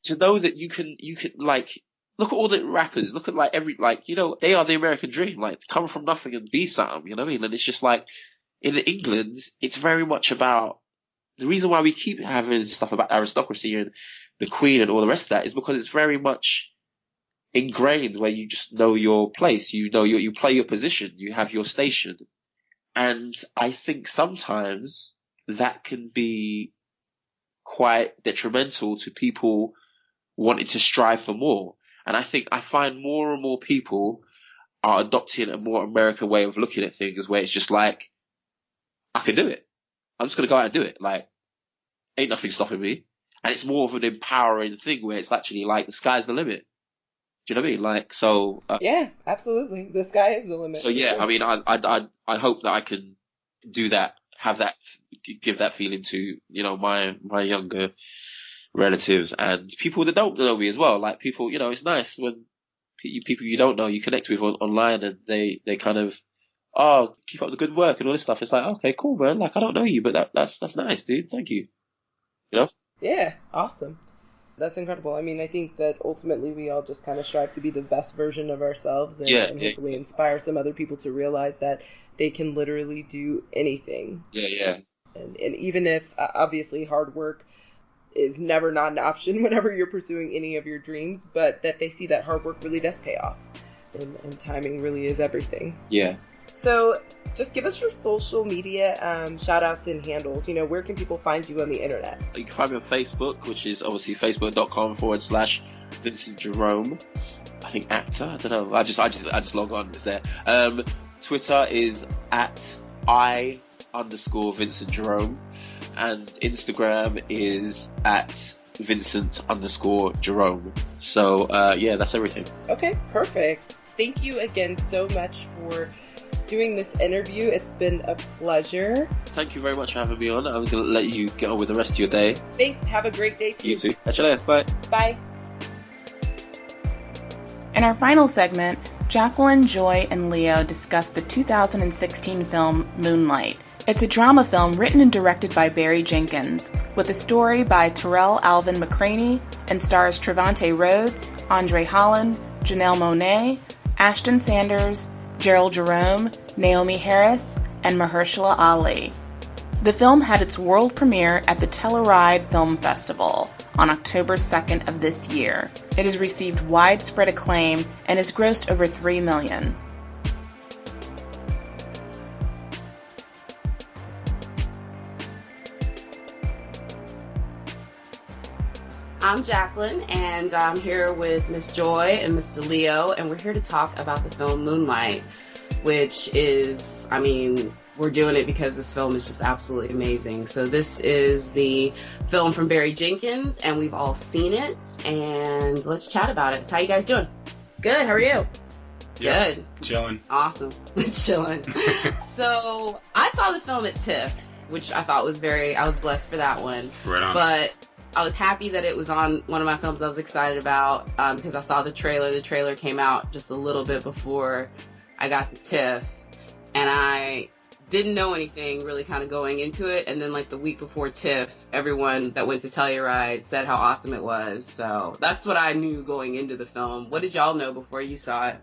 to know that you can like, look at all the rappers, look at like they are the American dream, like come from nothing and be something, you know what I mean? And it's just like, in England, it's very much about, the reason why we keep having stuff about aristocracy and the Queen and all the rest of that is because it's very much ingrained, where you just know your place, you play your position, you have your station. And I think sometimes that can be quite detrimental to people wanting to strive for more. And I find more and more people are adopting a more American way of looking at things, where it's just like, I can do it. I'm just going to go out and do it. Like, ain't nothing stopping me. And it's more of an empowering thing, where it's actually like, the sky's the limit. Do you know what I mean? Like, so. Yeah, absolutely. The sky is the limit. So yeah, sure. I mean, I hope that I can do that, give that feeling to, my younger relatives and people that don't know me as well. Like people, it's nice when people you don't know, you connect with online, and they kind of, oh, keep up the good work and all this stuff. It's like, okay, cool, man. Like, I don't know you, but that's nice, dude. Thank you. Yeah, awesome. That's incredible. I mean, I think that ultimately we all just kind of strive to be the best version of ourselves and, and hopefully inspire some other people to realize that they can literally do anything. Yeah. And even if, obviously, hard work is never not an option whenever you're pursuing any of your dreams, but that they see that hard work really does pay off. And timing really is everything. Yeah. So just give us your social media shout outs and handles. You know, where can people find you on the internet? You can find me on Facebook, which is obviously facebook.com/Vincent Jerome. I think actor. I don't know. I just log on. It's there. Twitter is @I_Vincent Jerome. And Instagram is @Vincent_Jerome. So, yeah, that's everything. Okay, perfect. Thank you again so much for doing this interview. It's been a pleasure. Thank you very much for having me on. I'm going to let you get on with the rest of your day. Thanks. Have a great day too. You too. Catch you later. Bye. Bye. In our final segment, Jacqueline, Joi, and Leo discuss the 2016 film Moonlight. It's a drama film written and directed by Barry Jenkins, with a story by Terrell Alvin McCraney, and stars Trevante Rhodes, Andre Holland, Janelle Monáe, Ashton Sanders, Gerald Jerome, Naomi Harris, and Mahershala Ali. The film had its world premiere at the Telluride Film Festival on October 2nd of this year. It has received widespread acclaim and has grossed over $3 million. I'm Jacqueline, and I'm here with Miss Joi and Mr. Leo, and we're here to talk about the film Moonlight, which is, I mean, we're doing it because this film is just absolutely amazing. So this is the film from Barry Jenkins, and we've all seen it, and let's chat about it. So how you guys doing? Good, how are you? Yeah, good. Chilling. Awesome. Chilling. So I saw the film at TIFF, which I thought was I was blessed for that one. Right on. But I was happy that it was on one of my films I was excited about because I saw the trailer. The trailer came out just a little bit before I got to TIFF, and I didn't know anything really kind of going into it. And then like the week before TIFF, everyone that went to Telluride said how awesome it was. So that's what I knew going into the film. What did y'all know before you saw it?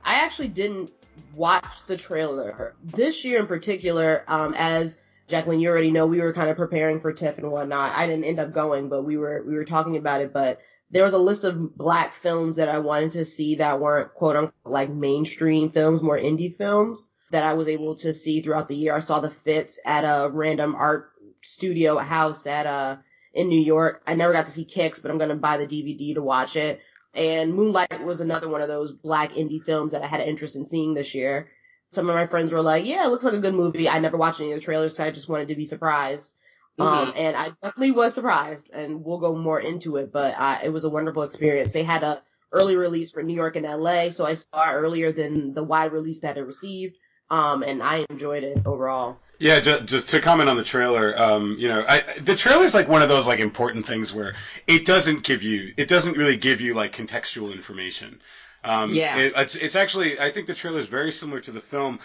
I actually didn't watch the trailer. This year in particular, as Jacqueline, you already know, we were kind of preparing for TIFF and whatnot. I didn't end up going, but we were talking about it. But there was a list of Black films that I wanted to see that weren't quote unquote like mainstream films, more indie films that I was able to see throughout the year. I saw The Fits at a random art studio house in New York. I never got to see Kicks, but I'm going to buy the DVD to watch it. And Moonlight was another one of those Black indie films that I had an interest in seeing this year. Some of my friends were like, yeah, it looks like a good movie. I never watched any of the trailers, so I just wanted to be surprised. And I definitely was surprised, and we'll go more into it, but it was a wonderful experience. They had a early release for New York and LA, so I saw it earlier than the wide release that it received, and I enjoyed it overall. Yeah, just to comment on the trailer, the trailer is like one of those like important things where it doesn't really give you like contextual information. It's actually, I think the trailer is very similar to the film.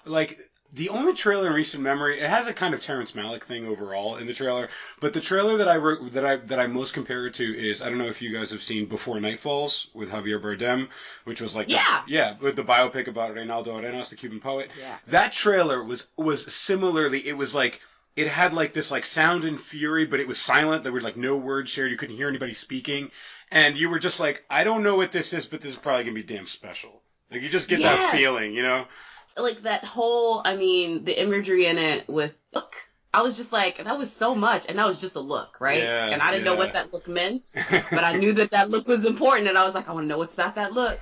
Like the only trailer in recent memory, it has a kind of Terrence Malick thing overall in the trailer, but the trailer that I most compare it to is, I don't know if you guys have seen Before Night Falls with Javier Bardem, which was like with the biopic about Reinaldo Arenas, the Cuban poet. Yeah. That trailer was similarly, it was like, it had like this like sound and fury, but it was silent. There were like no words shared. You couldn't hear anybody speaking. And you were just like, I don't know what this is, but this is probably going to be damn special. Like you just get that feeling, you know? Like that whole, the imagery in it with look, I was just like, that was so much. And that was just a look, right? Yeah, and I didn't know what that look meant, but I knew that look was important. And I was like, I want to know what's about that look.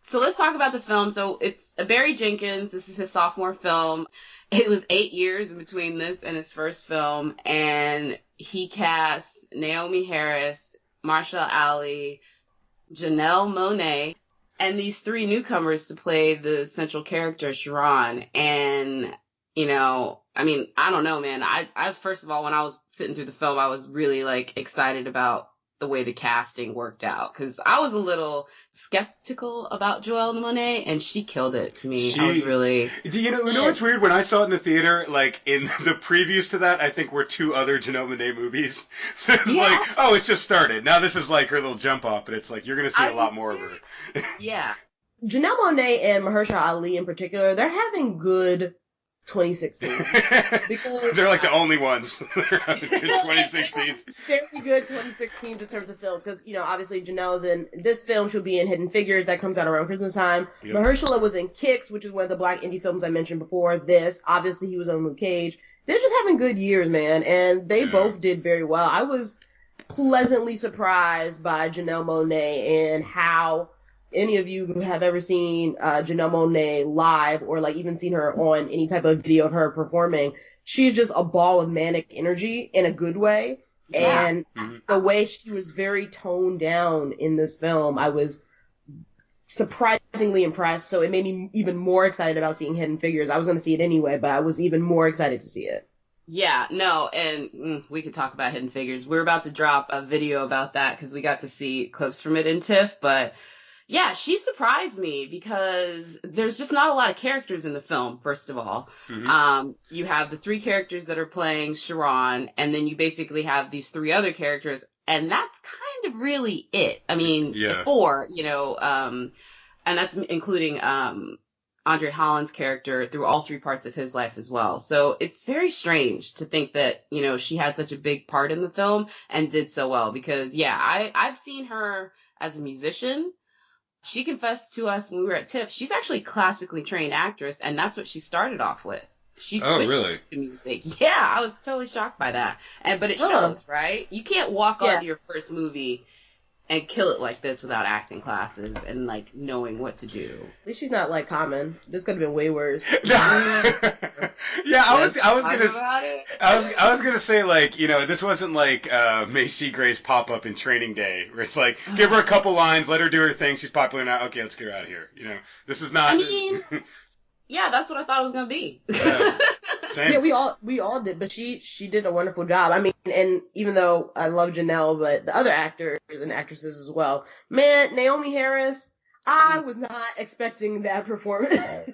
So let's talk about the film. So it's Barry Jenkins. This is his sophomore film. It was 8 years in between this and his first film. And he cast Naomi Harris, Mahershala Ali, Janelle Monáe, and these three newcomers to play the central character, Sharon. And, I don't know, man. I first of all, when I was sitting through the film, I was really like excited about the way the casting worked out, because I was a little skeptical about Joelle Monet, and she killed it to me. I was really... You know what's weird? When I saw it in the theater, like, in the previews to that, I think were 2 other Janelle Monáe movies. So it's like, oh, it's just started. Now this is like her little jump off, but it's like, you're going to see a lot more of her. Yeah. Janelle Monáe and Mahershala Ali in particular, they're having good 2016. Because they're like the only ones that are having good 2016. Very good 2016 in terms of films, because, you know, obviously Janelle's in this film, she'll be in Hidden Figures, that comes out around Christmas time. Yep. Mahershala was in Kicks, which is one of the black indie films I mentioned before. This, obviously he was on Luke Cage. They're just having good years, man, and they both did very well. I was pleasantly surprised by Janelle Monáe and how any of you who have ever seen Janelle Monáe live, or like even seen her on any type of video of her performing, she's just a ball of manic energy in a good way. Yeah. And the way she was very toned down in this film, I was surprisingly impressed. So it made me even more excited about seeing Hidden Figures. I was going to see it anyway, but I was even more excited to see it. Yeah, no, and we could talk about Hidden Figures. We're about to drop a video about that because we got to see clips from it in TIFF, but yeah, she surprised me because there's just not a lot of characters in the film, first of all. You have the 3 characters that are playing Sharon, and then you basically have these 3 other characters, and that's kind of really it. I mean, 4, you know, and that's including Andre Holland's character through all 3 parts of his life as well. So it's very strange to think that, you know, she had such a big part in the film and did so well because, I've seen her as a musician. She confessed to us when we were at TIFF, she's actually a classically trained actress, and that's what she started off with. She switched to music. Yeah, I was totally shocked by that. But it shows, right? You can't walk onto your first movie and kill it like this without acting classes and like knowing what to do. At least she's not like Common. This could have been way worse. I was gonna say, like, you know, this wasn't like May Seagray's pop up in Training Day, where it's like give her a couple lines, let her do her thing, she's popular now, okay, let's get her out of here. You know, this is not. I mean, yeah, that's what I thought it was gonna be. Same. Yeah, we all did, but she did a wonderful job. I mean, and even though I love Janelle, but the other actors and actresses as well, man, Naomi Harris, I was not expecting that performance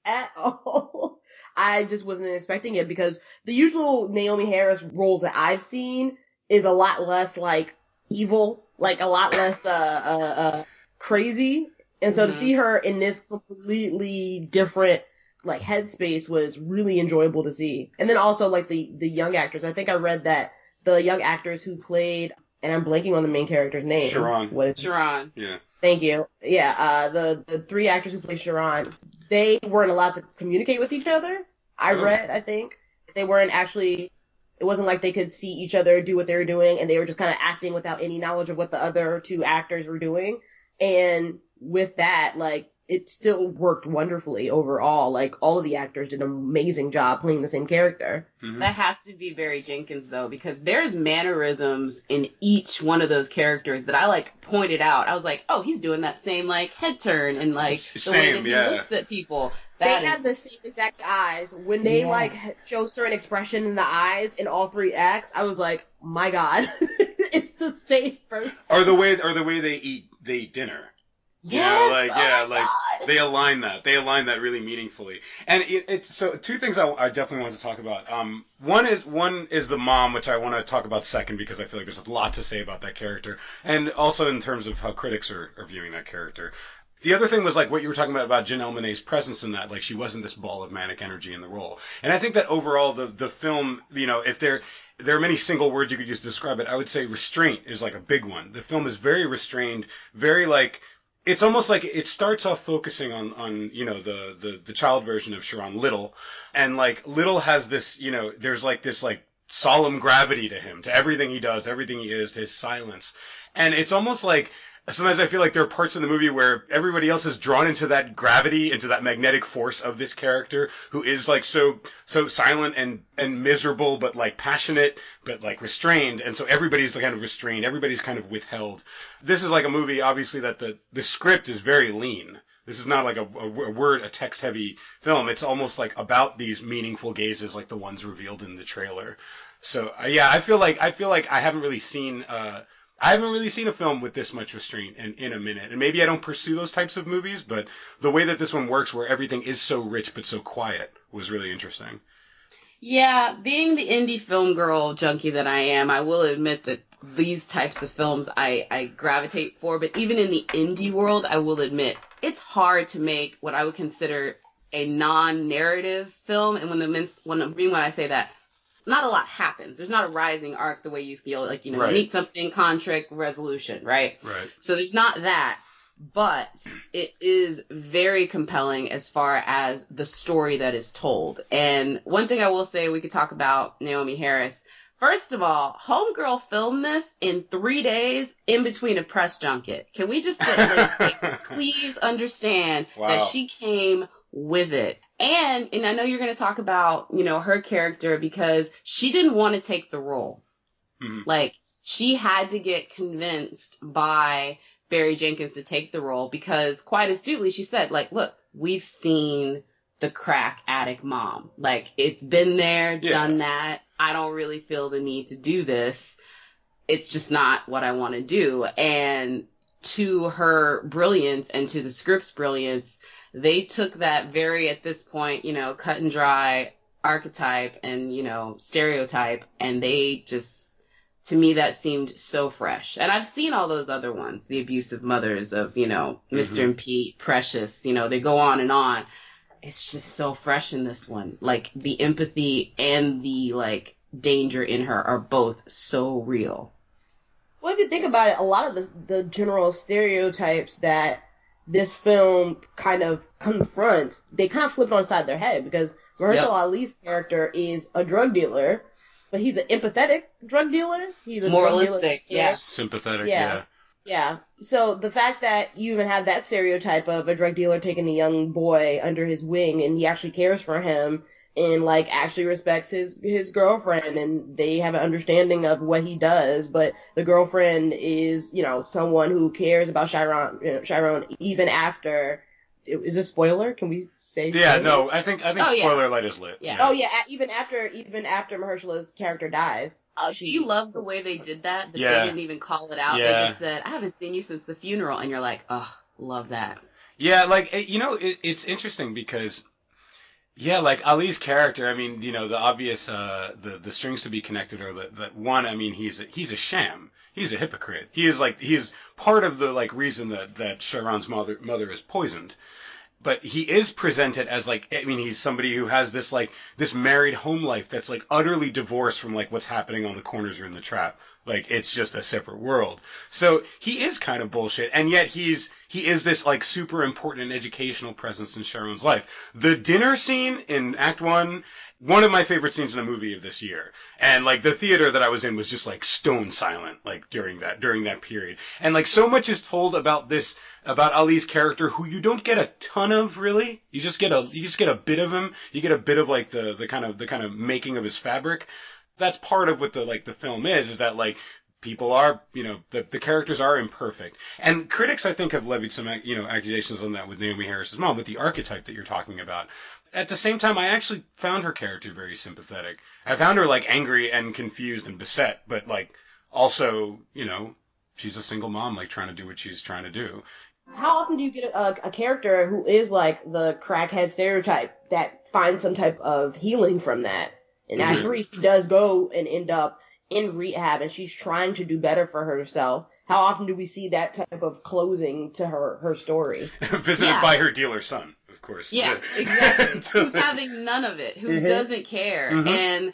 at all. I just wasn't expecting it because the usual Naomi Harris roles that I've seen is a lot less like evil, like a lot less crazy. And so to see her in this completely different like headspace was really enjoyable to see. And then also like the young actors. I think I read that the young actors who played, and I'm blanking on the main character's name. Sharon. What is Sharon? Yeah. Thank you. Yeah, the 3 actors who played Sharon, they weren't allowed to communicate with each other. I read, I think. They weren't actually, it wasn't like they could see each other do what they were doing, and they were just kind of acting without any knowledge of what the other 2 actors were doing. And with that, like, it still worked wonderfully overall. Like, all of the actors did an amazing job playing the same character. That has to be Barry Jenkins, though, because there's mannerisms in each one of those characters that I, like, pointed out. I was like, oh, he's doing that same, like, head turn and, like, the way that he looks at people. They have the same exact eyes. When they, like, show certain expression in the eyes in all 3 acts, I was like, my God, it's the same person. Or the way they eat dinner. Yeah, God. They align that really meaningfully. And it's so 2 things I definitely want to talk about. One is the mom, which I want to talk about second because I feel like there's a lot to say about that character, and also in terms of how critics are viewing that character. The other thing was like what you were talking about Janelle Monáe's presence in that. Like, she wasn't this ball of manic energy in the role. And I think that overall the film, you know, if there are many single words you could use to describe it, I would say restraint is like a big one. The film is very restrained, very like, it's almost like it starts off focusing on you know, the child version of Sharon, Little. And like Little has this, you know, there's like this like solemn gravity to him, to everything he does, everything he is, to his silence. And it's almost like, sometimes I feel like there are parts in the movie where everybody else is drawn into that gravity, into that magnetic force of this character who is like so silent and miserable, but like passionate, but like restrained. And so everybody's kind of restrained. Everybody's kind of withheld. This is like a movie, obviously, that the script is very lean. This is not like a text heavy film. It's almost like about these meaningful gazes like the ones revealed in the trailer. So yeah, I feel like I haven't really seen, I haven't really seen a film with this much restraint in a minute. And maybe I don't pursue those types of movies, but the way that this one works, where everything is so rich but so quiet, was really interesting. Yeah, being the indie film girl junkie that I am, I will admit that these types of films I gravitate for. But even in the indie world, I will admit it's hard to make what I would consider a non-narrative film. And when I say that, not a lot happens. There's not a rising arc the way you feel like, you Right. meet something, conflict, resolution, right? Right. So there's not that, but it is very compelling as far as the story that is told. And one thing I will say, we could talk about Naomi Harris. First of all, Homegirl filmed this in 3 days in between a press junket. Can we just please understand that she came with it? And I know you're going to talk about, her character, because she didn't want to take the role. Mm-hmm. Like, she had to get convinced by Barry Jenkins to take the role, because quite astutely she said, like, look, we've seen the crack addict mom. Like, it's been there, done that. I don't really feel the need to do this. It's just not what I want to do. And to her brilliance and to the script's brilliance, they took that very, at this point, cut and dry archetype and, stereotype, and they just, to me, that seemed so fresh. And I've seen all those other ones, the abusive mothers of, Mr. and Pete, Precious, they go on and on. It's just so fresh in this one. Like, the empathy and the, danger in her are both so real. Well, if you think about it, a lot of the general stereotypes that this film kind of confronts, they kind of flip on the side of their head, because Mahershala Ali's character is a drug dealer, but he's an empathetic drug dealer. He's a moralistic, sympathetic, yeah. So the fact that you even have that stereotype of a drug dealer taking a young boy under his wing, and he actually cares for him and actually respects his girlfriend, and they have an understanding of what he does, but the girlfriend is, someone who cares about Chiron even after. Is this spoiler? Can we say spoilers? Yeah, no, I think spoiler light is lit. Yeah. Oh yeah, even after Mahershala's character dies. Do you love the way they did that? They didn't even call it out. They just said, I haven't seen you since the funeral, and you're like, oh, love that. Yeah, it's interesting because Ali's character, I mean, the obvious, the strings to be connected are that one, I mean, he's a sham. He's a hypocrite. He is part of the, reason that Chiron's mother is poisoned. But he is presented as, he's somebody who has this, this married home life that's, utterly divorced from, what's happening on the corners or in the trap. It's just a separate world. So he is kind of bullshit, and yet he is this, super important and educational presence in Chiron's life. The dinner scene in Act 1, one of my favorite scenes in a movie of this year. And, the theater that I was in was just, stone silent, during that period. And, so much is told about Ali's character, who you don't get a ton of, really. You just get a bit of him. You get a bit of, the kind of making of his fabric. That's part of what the film is that, people are, the characters are imperfect. And critics, I think, have levied some, accusations on that with Naomi Harris's mom, with the archetype that you're talking about. At the same time, I actually found her character very sympathetic. I found her, angry and confused and beset, but, also, she's a single mom, trying to do what she's trying to do. How often do you get a character who is, the crackhead stereotype that finds some type of healing from that? In Act 3, she does go and end up in rehab, and she's trying to do better for herself. How often do we see that type of closing to her story? Visited by her dealer son, of course. Yeah, exactly. Who's having none of it, who doesn't care. And,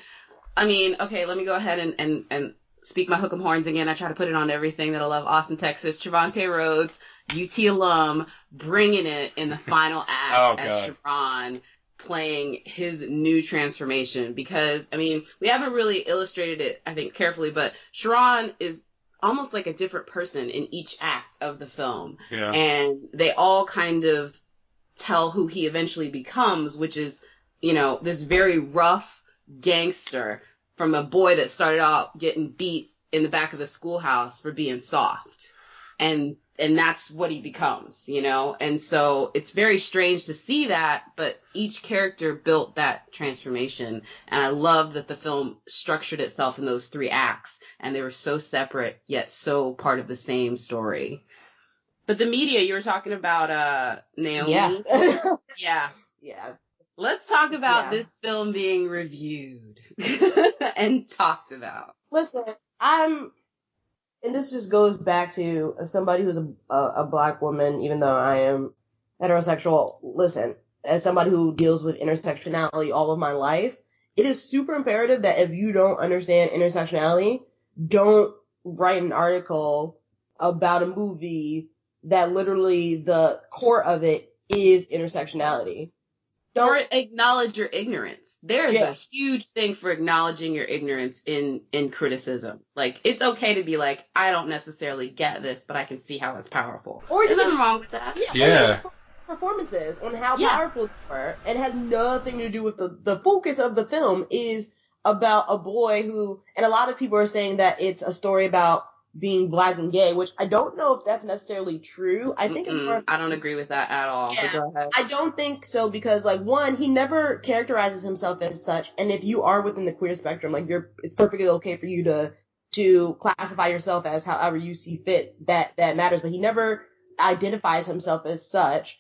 I mean, okay, let me go ahead and speak my hook'em horns again. I try to put it on everything that I love. Austin, Texas, Trevante Rhodes, UT alum, bringing it in the final act as Chiron, playing his new transformation, because, I mean, we haven't really illustrated it, I think, carefully, but Chiron is almost like a different person in each act of the film. Yeah. And they all kind of tell who he eventually becomes, which is, this very rough gangster from a boy that started out getting beat in the back of the schoolhouse for being soft. and that's what he becomes, you know? And so it's very strange to see that, but each character built that transformation. And I love that the film structured itself in those 3 acts, and they were so separate, yet so part of the same story. But the media, you were talking about, Naomi. Yeah. Yeah. Let's talk about this film being reviewed and talked about. Listen, and this just goes back to somebody who's a black woman, even though I am heterosexual. Listen, as somebody who deals with intersectionality all of my life, it is super imperative that if you don't understand intersectionality, don't write an article about a movie that literally the core of it is intersectionality. Or acknowledge your ignorance. There's a huge thing for acknowledging your ignorance in criticism. Like, it's okay to be like, I don't necessarily get this, but I can see how it's powerful. Or there's nothing wrong with that. Yeah. Performances on how powerful they were. It has nothing to do with the focus of the film is about a boy who, and a lot of people are saying that it's a story about being black and gay, which I don't know if that's necessarily true. I think I don't agree with that at all. Yeah, go ahead. I don't think so because, like, one, he never characterizes himself as such, and if you are within the queer spectrum, like, it's perfectly okay for you to classify yourself as however you see fit. That matters, but he never identifies himself as such.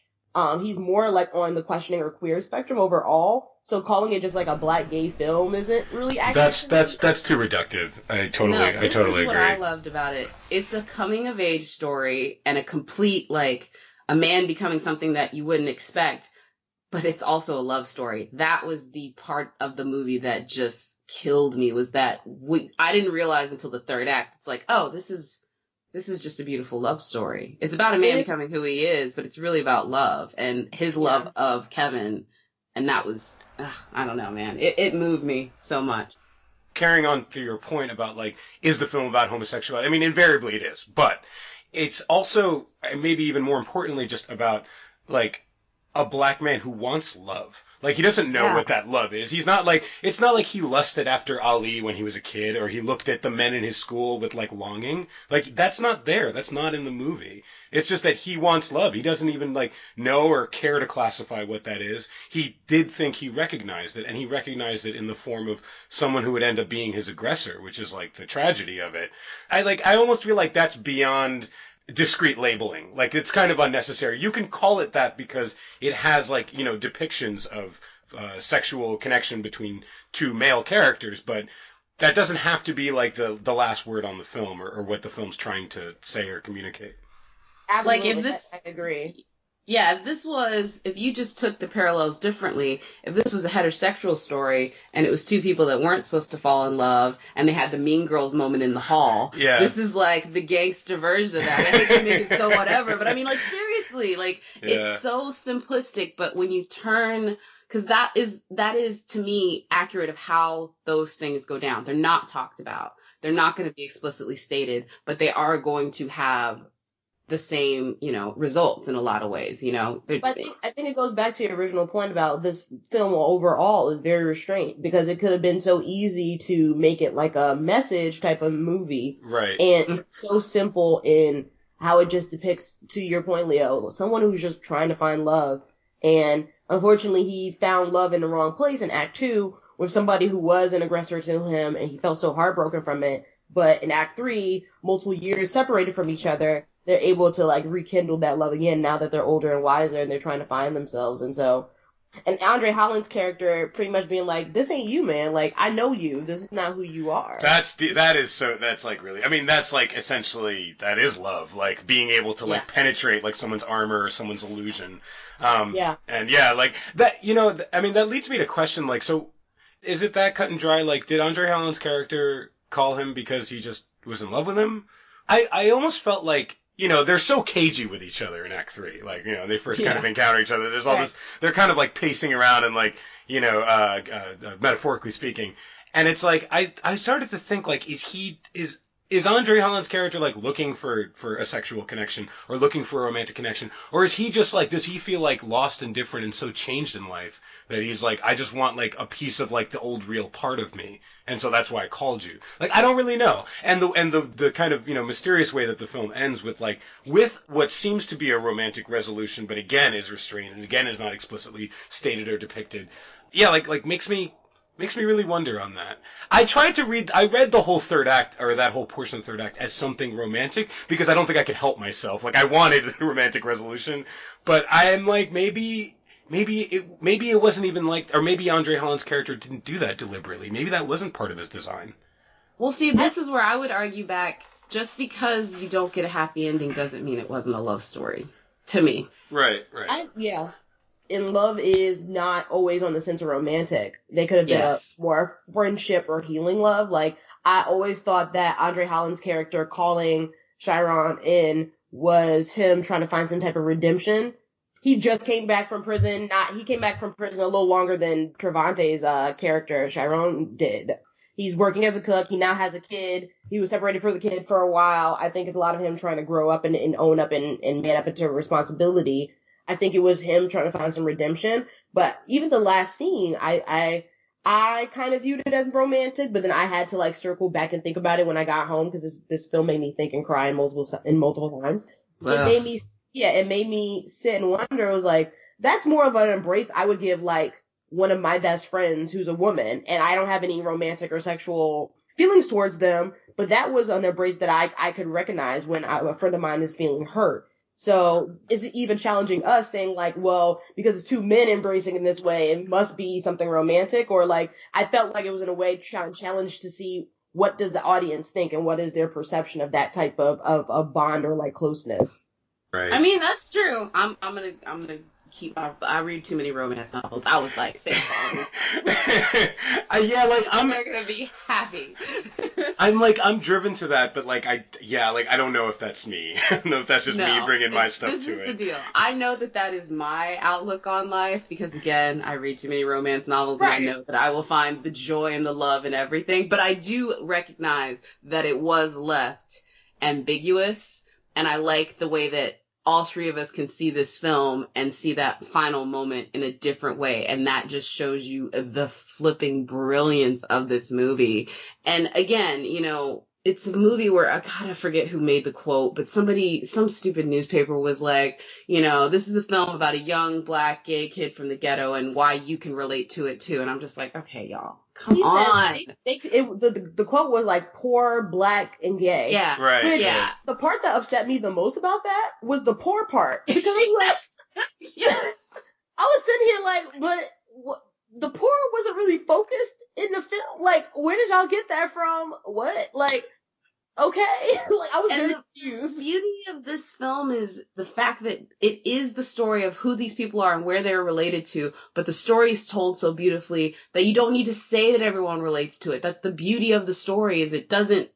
He's more like on the questioning or queer spectrum overall. So calling it just like a black gay film isn't really accurate. That's too reductive. I totally agree. What I loved about it. It's a coming of age story and a complete, like, a man becoming something that you wouldn't expect, but it's also a love story. That was the part of the movie that just killed me, was that I didn't realize until the 3rd act. It's like, oh, this is just a beautiful love story. It's about a man becoming who he is, but it's really about love and his love of Kevin. And that was, I don't know, man. It moved me so much. Carrying on to your point about, like, is the film about homosexuality? I mean, invariably it is. But it's also, maybe even more importantly, just about, like, a black man who wants love. Like, he doesn't know what that love is. He's not like, it's not like he lusted after Ali when he was a kid, or he looked at the men in his school with, like, longing. Like, that's not there. That's not in the movie. It's just that he wants love. He doesn't even, like, know or care to classify what that is. He did think he recognized it, and he recognized it in the form of someone who would end up being his aggressor, which is, like, the tragedy of it. I almost feel like that's beyond discrete labeling. Like, it's kind of unnecessary. You can call it that because it has, like, you know, depictions of sexual connection between 2 male characters, but that doesn't have to be, like, the last word on the film or what the film's trying to say or communicate. Absolutely, like, if I agree. Yeah, if you just took the parallels differently, if this was a heterosexual story and it was 2 people that weren't supposed to fall in love and they had the Mean Girls moment in the hall, this is like the gangster version of that. I hate to make it so whatever, but I mean, like, seriously, like, it's so simplistic, but when you turn, because that is to me accurate of how those things go down. They're not talked about. They're not going to be explicitly stated, but they are going to have the same, you know, results in a lot of ways, you know. But I think it goes back to your original point about this film overall is very restrained, because it could have been so easy to make it like a message type of movie. Right. And it's so simple in how it just depicts, to your point, Leo, someone who's just trying to find love. And unfortunately, he found love in the wrong place in Act 2 with somebody who was an aggressor to him, and he felt so heartbroken from it. But in Act 3, multiple years separated from each other, they're able to, like, rekindle that love again now that they're older and wiser and they're trying to find themselves. And so, and Andre Holland's character pretty much being like, this ain't you, man. Like, I know you. This is not who you are. That's like really, I mean, that's like essentially, that is love. Like, being able to, like, penetrate, like, someone's armor or someone's illusion. And like, that, you know, I mean, that leads me to question, like, so, is it that cut and dry? Like, did Andre Holland's character call him because he just was in love with him? I almost felt like, you know, they're so cagey with each other in Act 3. Like, you know, they first kind of encounter each other. There's all this, they're kind of like pacing around and, like, you know, metaphorically speaking. And it's like, I started to think, like, is is Andre Holland's character like looking for a sexual connection or looking for a romantic connection, or is he just like, does he feel like lost and different and so changed in life that he's like, I just want like a piece of like the old real part of me, and so that's why I called you? Like, I don't really know. And the kind of, you know, mysterious way that the film ends with what seems to be a romantic resolution, but again is restrained and again is not explicitly stated or depicted. Yeah, like makes me really wonder on that. I read the whole third act, or that whole portion of the third act, as something romantic, because I don't think I could help myself. Like, I wanted a romantic resolution, but I'm like, maybe it wasn't even like, or maybe Andre Holland's character didn't do that deliberately. Maybe that wasn't part of his design. Well, see, this is where I would argue back, just because you don't get a happy ending doesn't mean it wasn't a love story, to me. Right. And love is not always on the sense of romantic. They could have been a more friendship or healing love. Like, I always thought that Andre Holland's character calling Chiron in was him trying to find some type of redemption. He just came back from prison. He came back from prison a little longer than Travante's character, Chiron, did. He's working as a cook. He now has a kid. He was separated from the kid for a while. I think it's a lot of him trying to grow up and own up and man up into responsibility. I think it was him trying to find some redemption. But even the last scene, I kind of viewed it as romantic, but then I had to like circle back and think about it when I got home, because this film made me think and cry in multiple times. Wow. It made me sit and wonder. It was like, that's more of an embrace I would give like one of my best friends who's a woman, and I don't have any romantic or sexual feelings towards them, but that was an embrace that I could recognize when a friend of mine is feeling hurt. So is it even challenging us saying like, well, because it's two men embracing in this way, it must be something romantic? Or like, I felt like it was in a way challenged to see what does the audience think and what is their perception of that type of bond or like closeness. Right. I mean, that's true. I'm gonna I read too many romance novels. I was like, I'm not gonna be happy. I'm driven to that, but I don't know if that's me. I don't know if that's just me bringing my stuff to it. This is the deal. I know that is my outlook on life, because again, I read too many romance novels, right. And I know that I will find the joy and the love and everything, but I do recognize that it was left ambiguous, and I like the way that all three of us can see this film and see that final moment in a different way. And that just shows you the flipping brilliance of this movie. And again, you know, it's a movie where I gotta forget who made the quote, but some stupid newspaper was like, you know, this is a film about a young black gay kid from the ghetto and why you can relate to it too. And I'm just like, okay, y'all, come on. The quote was like, poor, black, and gay. Yeah. Right. Which, yeah. The part that upset me the most about that was the poor part. Because I was like, yes. I was sitting here like, but the poor wasn't really focused in the film. Like, where did y'all get that from? What? Like, okay. Like, I was very confused. The beauty of this film is the fact that it is the story of who these people are and where they're related to, but the story is told so beautifully that you don't need to say that everyone relates to it. That's the beauty of the story, is it doesn't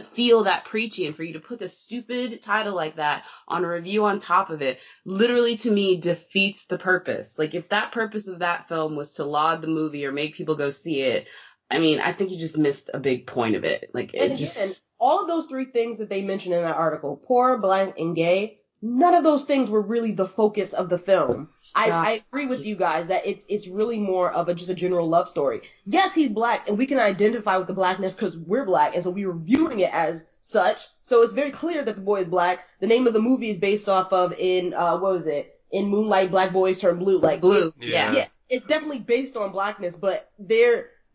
feel that preachy, and for you to put this stupid title like that on a review on top of it, literally to me defeats the purpose. Like, if that purpose of that film was to laud the movie or make people go see it, I mean, I think you just missed a big point of it. Like, it again, all of those three things that they mentioned in that article, poor, black, and gay, none of those things were really the focus of the film. I agree with you guys that it's really more of just a general love story. Yes, he's black, and we can identify with the blackness because we're black, and so we were viewing it as such. So it's very clear that the boy is black. The name of the movie is based off of In Moonlight, Black Boys Turn Blue. Like, Blue. Yeah, it's definitely based on blackness, but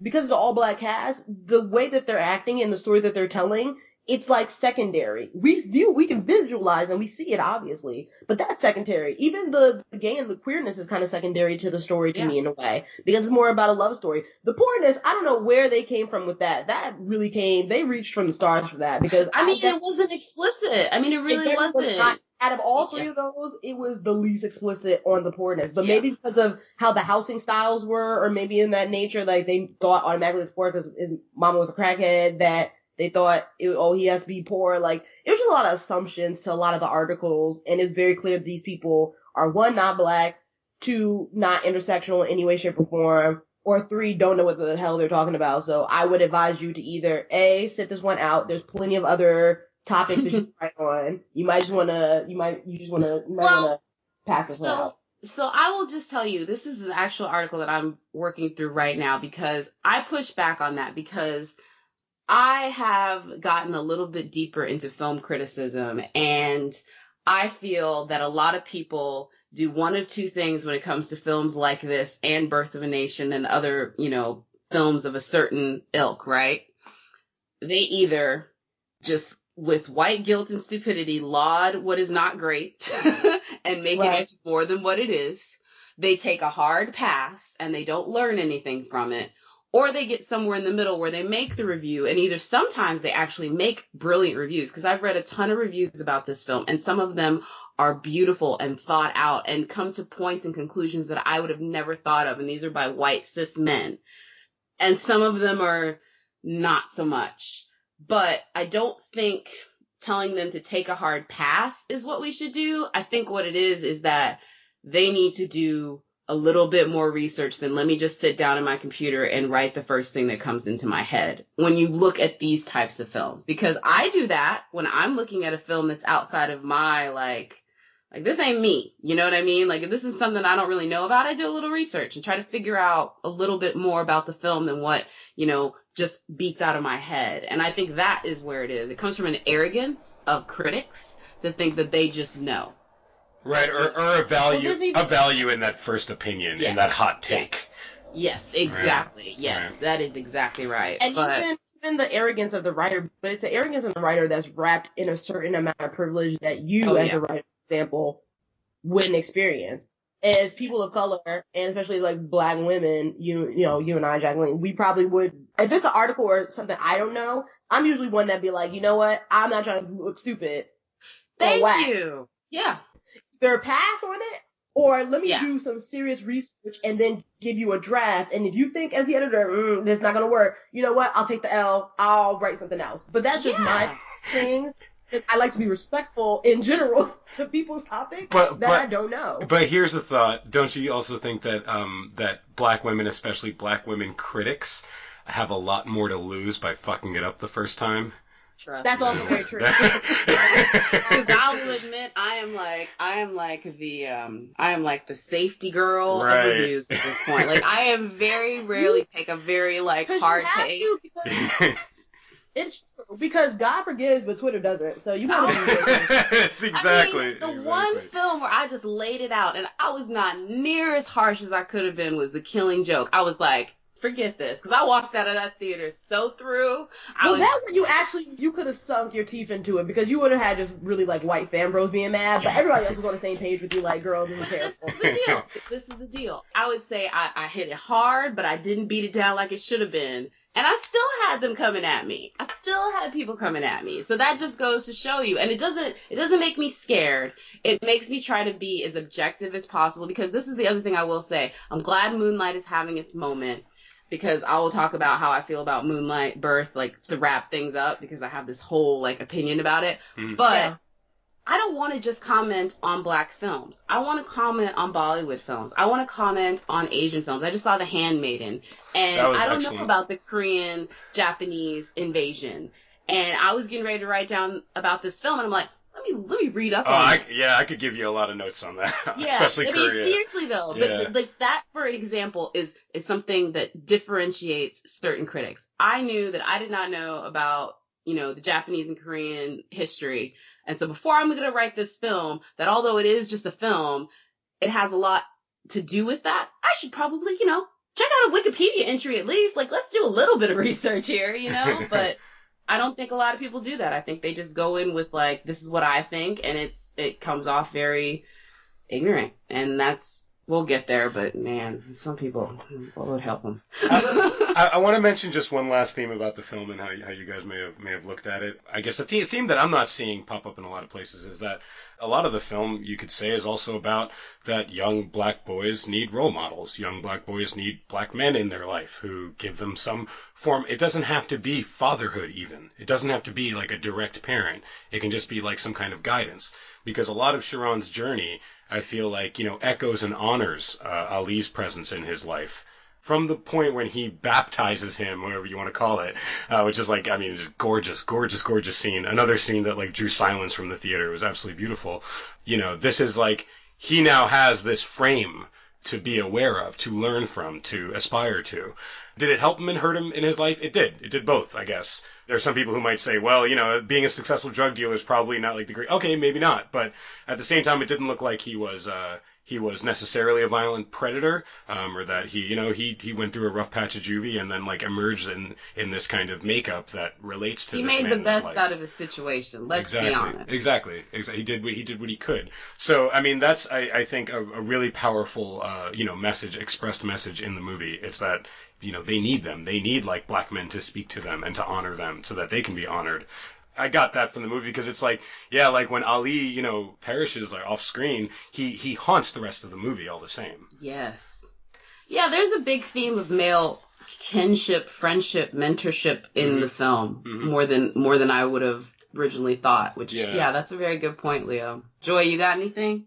because it's an all-black cast, the way that they're acting and the story that they're telling, it's like secondary. We can visualize and we see it, obviously, but that's secondary. Even the gay and the queerness is kind of secondary to the story to me in a way, because it's more about a love story. The poorness, I don't know where they came from with that. That really they reached from the stars for that, because it wasn't explicit. I mean, it really wasn't. Out of all three of those, it was the least explicit on the poorness. But maybe because of how the housing styles were, or maybe in that nature, like they thought automatically it was poor because his mama was a crackhead, that they thought, he has to be poor. Like, it was just a lot of assumptions to a lot of the articles. And it's very clear that these people are, one, not black, two, not intersectional in any way, shape, or form. or 3 don't know what the hell they're talking about. So I would advise you to either A, sit this one out. There's plenty of other topics that you can write on. You might just want to pass this one out. So I will just tell you, this is an actual article that I'm working through right now because I push back on that because I have gotten a little bit deeper into film criticism, and I feel that a lot of people do one of two things when it comes to films like this and Birth of a Nation and other, films of a certain ilk, right? They either just, with white guilt and stupidity, laud what is not great and make it into more than what it is. They take a hard pass and they don't learn anything from it. Or they get somewhere in the middle where they make the review, and either sometimes they actually make brilliant reviews, because I've read a ton of reviews about this film, and some of them are beautiful and thought out and come to points and conclusions that I would have never thought of, and these are by white cis men. And some of them are not so much. But I don't think telling them to take a hard pass is what we should do. I think what it is that they need to do a little bit more research than let me just sit down in my computer and write the first thing that comes into my head when you look at these types of films. Because I do that when I'm looking at a film that's outside of my, like this ain't me. You know what I mean? Like, if this is something I don't really know about, I do a little research and try to figure out a little bit more about the film than what, just beats out of my head. And I think that is where it is. It comes from an arrogance of critics to think that they just know. Right, or a value in that first opinion, in that hot take. Yes, exactly. Right. Yes, that is exactly right. And even the arrogance of the writer, but it's the arrogance of the writer that's wrapped in a certain amount of privilege that you, as a writer, for example, wouldn't experience. As people of color, and especially like Black women, you and I, Jacqueline, we probably would, if it's an article or something I don't know, I'm usually one that'd be like, you know what, I'm not trying to look stupid. Thank you. Yeah. Either pass on it, or let me do some serious research and then give you a draft. And if you think as the editor, this is not going to work, you know what? I'll take the L. I'll write something else. But that's just my thing. I like to be respectful in general to people's topics that I don't know. But here's the thought. Don't you also think that that Black women, especially Black women critics, have a lot more to lose by fucking it up the first time? That's also very true. Because I will admit, I am like the safety girl of reviews at this point. Like, I am very rarely take a very hard take. It's true, because God forgives, but Twitter doesn't. So you gotta be exactly. One film where I just laid it out, and I was not near as harsh as I could have been, was The Killing Joke. I was like, forget this, because I walked out of that theater so through. That one you could have sunk your teeth into it, because you would have had just really white fan bros being mad, but everybody else was on the same page with you, like, girl, this is terrible. This is the deal. I would say I hit it hard, but I didn't beat it down like it should have been. And I still had them coming at me. I still had people coming at me. So that just goes to show you. And it doesn't make me scared. It makes me try to be as objective as possible, because this is the other thing I will say. I'm glad Moonlight is having its moment, because I will talk about how I feel about Moonlight, Birth, to wrap things up, because I have this whole opinion about it. But I don't want to just comment on Black films. I want to comment on Bollywood films. I want to comment on Asian films. I just saw The Handmaiden, and I don't know about the Korean, Japanese invasion. And I was getting ready to write down about this film, and I'm like, let me read up on it. Yeah, I could give you a lot of notes on that, especially Korea. Seriously though, but that, for example, is something that differentiates certain critics. I knew that I did not know about the Japanese and Korean history. And so before I'm going to write this film, that although it is just a film, it has a lot to do with that, I should probably, check out a Wikipedia entry at least. Let's do a little bit of research here, but I don't think a lot of people do that. I think they just go in with this is what I think, and it comes off very ignorant. And we'll get there, but man, some people, what would help them? I want to mention just one last theme about the film and how you guys may have looked at it. I guess the theme that I'm not seeing pop up in a lot of places is that a lot of the film, you could say, is also about that young Black boys need role models. Young Black boys need Black men in their life who give them some form. It doesn't have to be fatherhood even. It doesn't have to be a direct parent. It can just be some kind of guidance. Because a lot of Sharon's journey, I feel echoes and honors Ali's presence in his life. from the point when he baptizes him, whatever you want to call it, which is like, I mean, just gorgeous, gorgeous, gorgeous scene. Another scene that like drew silence from the theater. It was absolutely beautiful. You know, this is like, he now has this frame to be aware of, to learn from, to aspire to. Did it help him and hurt him in his life? It did. It did both, I guess. There are some people who might say, well, you know, being a successful drug dealer is probably not like the great... Okay, maybe not. But at the same time, it didn't look like he was necessarily a violent predator, or that he went through a rough patch of juvie and then like emerged in this kind of makeup that relates to he this made man the in best his life. out of his situation. Let's be honest. Exactly. He did what he could. So I mean, that's I think a really powerful message, expressed message in the movie. It's that they need them. They need like black men to speak to them and to honor them so that they can be honored. I got that from the movie because it's like, yeah, like when Ali, perishes like off screen, he haunts the rest of the movie all the same. Yes. Yeah, there's a big theme of male kinship, friendship, mentorship in the film, more than I would have originally thought, which, yeah, that's a very good point, Leo. Joy, you got anything?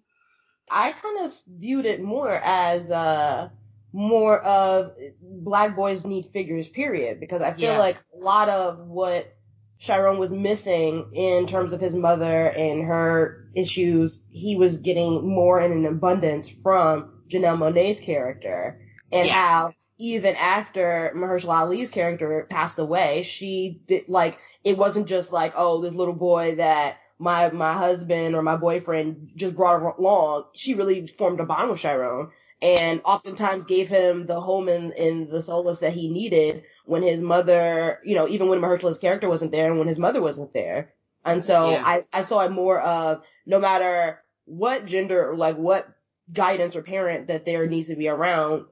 I kind of viewed it more as more of black boys need figures, period, because I feel like a lot of what Chiron was missing in terms of his mother and her issues, he was getting more in an abundance from Janelle Monáe's character, and how even after Mahershala Ali's character passed away, she did, like, it wasn't just like, oh, this little boy that my husband or my boyfriend just brought along. She really formed a bond with Chiron and oftentimes gave him the home and the solace that he needed when his mother, even when Mahershala's character wasn't there and when his mother wasn't there. And so I saw it more of, no matter what gender or like what guidance or parent that there needs to be around,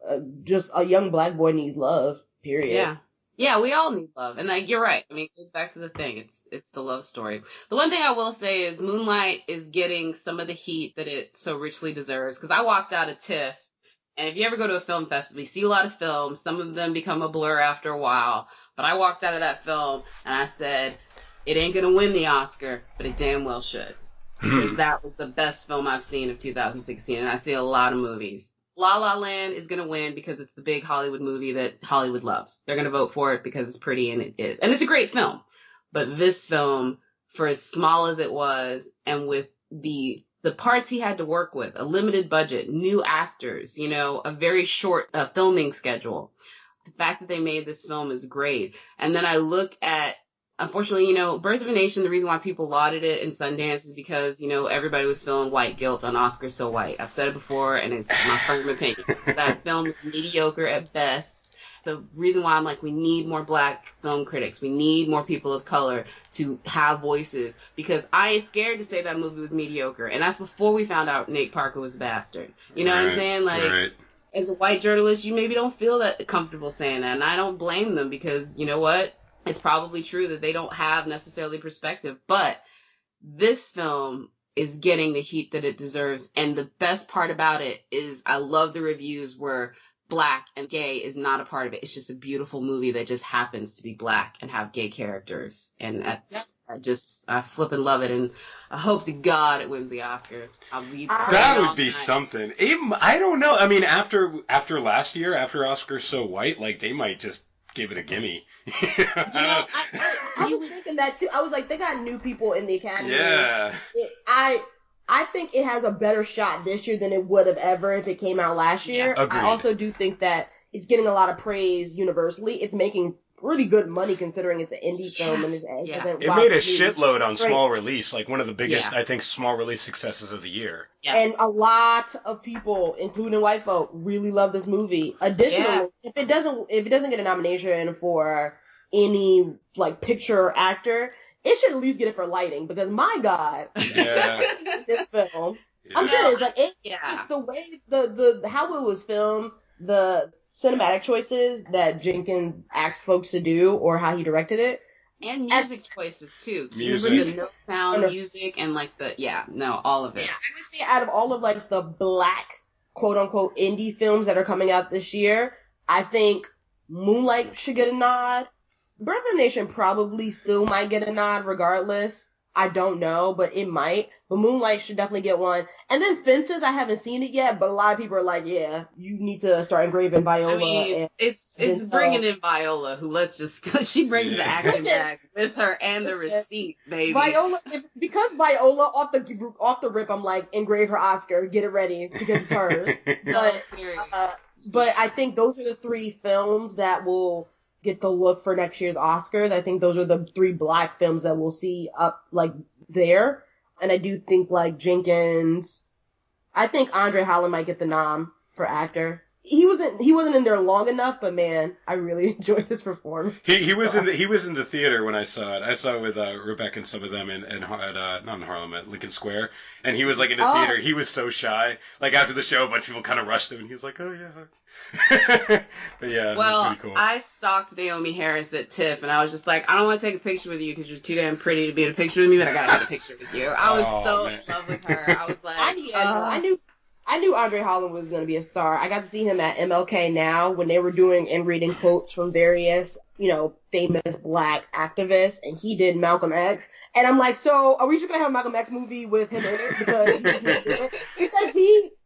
just a young black boy needs love, period. Yeah, we all need love. And like, you're right. I mean, it goes back to the thing. It's the love story. The one thing I will say is Moonlight is getting some of the heat that it so richly deserves. Because I walked out of TIFF, and if you ever go to a film festival, you see a lot of films. Some of them become a blur after a while. But I walked out of that film, and I said, it ain't going to win the Oscar, but it damn well should. Because that was the best film I've seen of 2016, and I see a lot of movies. La La Land is going to win because it's the big Hollywood movie that Hollywood loves. They're going to vote for it because it's pretty, and it is. And it's a great film. But this film, for as small as it was, and with the parts he had to work with, a limited budget, new actors, a very short filming schedule. The fact that they made this film is great. And then I look at, unfortunately, Birth of a Nation, the reason why people lauded it in Sundance is because, everybody was feeling white guilt on Oscars So White. I've said it before, and it's my firm opinion. That film is mediocre at best. The reason why I'm like, we need more black film critics. We need more people of color to have voices, because I ain't scared to say that movie was mediocre. And that's before we found out Nate Parker was a bastard. You know what I'm saying? Like, as a white journalist, you maybe don't feel that comfortable saying that. And I don't blame them, because you know what? It's probably true that they don't have necessarily perspective. But this film is getting the heat that it deserves. And the best part about it is I love the reviews where black and gay is not a part of it. It's just a beautiful movie that just happens to be black and have gay characters. And I flippin' love it. And I hope to God it wins the Oscar. That would be something. I don't know. I mean, after last year, after Oscar So White, like, they might just give it a gimme. I was thinking that too. I was like, they got new people in the Academy. Yeah. I think it has a better shot this year than it would have ever if it came out last year. Agreed. I also do think that it's getting a lot of praise universally. It's making pretty good money considering it's an indie film and it made a shitload on small release, like one of the biggest, I think, small release successes of the year. And a lot of people, including white folk, really love this movie. Additionally, if it doesn't get a nomination for any like picture or actor, it should at least get it for lighting, because my God, this film, I'm serious. Like it's the way the how it was filmed, the cinematic choices that Jenkins asked folks to do, or how he directed it, and music choices too. Remember the no sound music and like all of it. Yeah, I would say out of all of like the black quote unquote indie films that are coming out this year, I think Moonlight should get a nod. Birth of a Nation probably still might get a nod regardless. I don't know, but it might. But Moonlight should definitely get one. And then Fences, I haven't seen it yet, but a lot of people are like, yeah, you need to start engraving Viola. I mean, it's bringing in Viola, who she brings the action back with her and the receipt, baby. Viola, because Viola off the rip, I'm like, engrave her Oscar, get it ready because it's hers. But I think those are the 3 films that will get the look for next year's Oscars. I think those are the 3 Black films that we'll see up like there. And I do think like Jenkins, I think Andre Holland might get the nom for actor. He wasn't in there long enough, but man, I really enjoyed his performance. He was in the theater when I saw it. I saw it with Rebecca and some of them not in Harlem, at Lincoln Square. And he was like in the theater. He was so shy. Like after the show, a bunch of people kind of rushed him, and he was like, "Oh yeah." But yeah, well, it was pretty cool. I stalked Naomi Harris at TIFF, and I was just like, I don't want to take a picture with you because you're too damn pretty to be in a picture with me, but I gotta take a picture with you. I was in love with her. I was like, I knew Andre Holland was going to be a star. I got to see him at MLK Now when they were doing and reading quotes from various, famous Black activists, and he did Malcolm X. And I'm like, so are we just going to have a Malcolm X movie with him in it? Because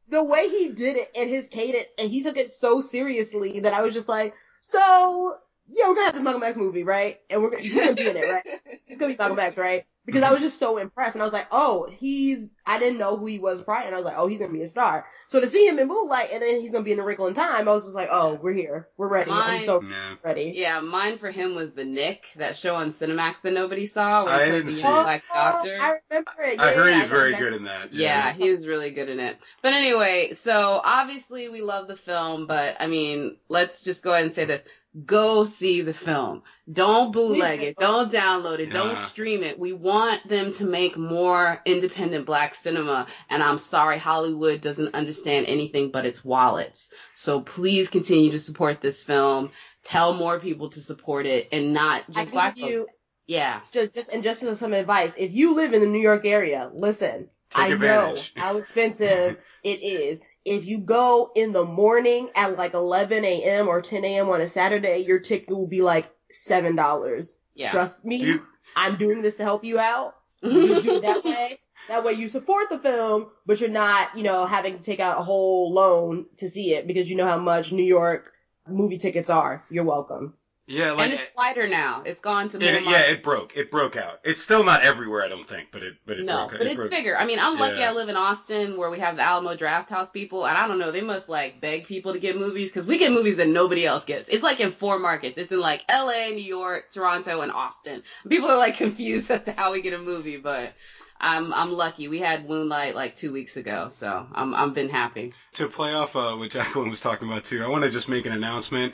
the way he did it and his cadence, and he took it so seriously that I was just like, so, yeah, we're going to have this Malcolm X movie, right? And he's going to be in it, right? It's going to be Malcolm X, right? Because I was just so impressed, and I was like, I didn't know who he was prior, and I was like, he's gonna be a star. So to see him in Moonlight, and then he's gonna be in A Wrinkle in Time, I was just like, we're here. We're ready. I'm so ready. Yeah, mine for him was The Nick, that show on Cinemax that nobody saw. Where I didn't see it. Black Doctor. I remember it. Yeah, I heard he's very good in that. Yeah, he was really good in it. But anyway, so obviously we love the film, but I mean, let's just go ahead and say this. Go see the film. Don't bootleg it. Don't download it. Don't stream it. We want them to make more independent Black cinema. And I'm sorry, Hollywood doesn't understand anything but its wallets. So please continue to support this film. Tell more people to support it and not just Black folks. Yeah. Just as some advice, if you live in the New York area, listen, I know how expensive it is. If you go in the morning at like 11 a.m. or 10 a.m. on a Saturday, your ticket will be like $7. Yeah. Trust me, I'm doing this to help you out. You do it that way. That way you support the film, but you're not, having to take out a whole loan to see it because you know how much New York movie tickets are. You're welcome. Yeah, and it's lighter now. It's gone to more. It broke. It broke out. It's still not everywhere, I don't think, but it broke out. But it's bigger. I mean, I'm lucky I live in Austin where we have the Alamo Draft House people, and I don't know, they must like beg people to get movies because we get movies that nobody else gets. It's like in 4 markets. It's in like LA, New York, Toronto, and Austin. People are like confused as to how we get a movie, but I'm lucky. We had Moonlight like 2 weeks ago, so I'm been happy. To play off what Jacqueline was talking about too, I want to just make an announcement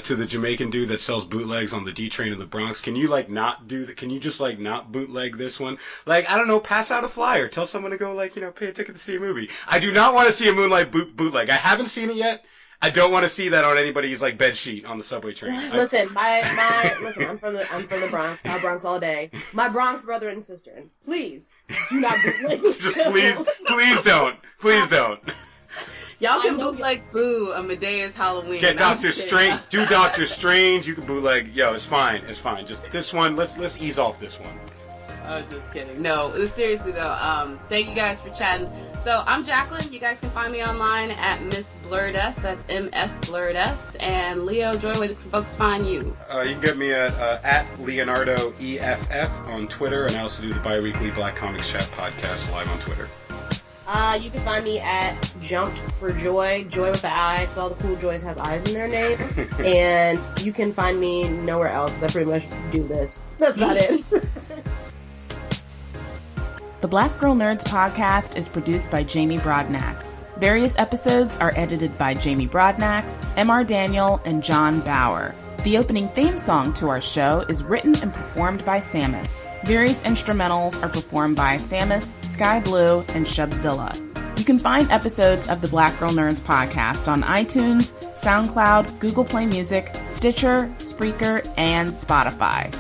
to the Jamaican dude that sells bootlegs on the D train in the Bronx. Can you Can you just not bootleg this one? Like, I don't know, pass out a flyer. Tell someone to go pay a ticket to see a movie. I do not want to see a Moonlight bootleg. I haven't seen it yet. I don't want to see that on anybody's bed sheet on the subway train. Listen, I'm from the Bronx. My Bronx all day. My Bronx brother and sister. Please do not bootleg. please don't. Y'all can bootleg Boo a Medea's Halloween. Get Doctor Strange. Do Doctor Strange. You can bootleg. It's fine. Just this one. Let's ease off this one. Oh, just kidding. No, seriously though. Thank you guys for chatting. So I'm Jacqueline. You guys can find me online at Miss Blurredess. That's MS Blurredess. And Leo, Joy, where can folks find you? You can get me at Leonardo EFF on Twitter, and I also do the bi-weekly Black Comics Chat podcast live on Twitter. You can find me at Jumped for Joy with the I, because all the cool Joys have eyes in their name. And you can find me nowhere else, because I pretty much do this. That's about it. The Black Girl Nerds podcast is produced by Jamie Broadnax. Various episodes are edited by Jamie Broadnax, M.R. Daniel, and John Bauer. The opening theme song to our show is written and performed by Samus. Various instrumentals are performed by Samus, Sky Blue, and Shubzilla. You can find episodes of the Black Girl Nerds podcast on iTunes, SoundCloud, Google Play Music, Stitcher, Spreaker, and Spotify.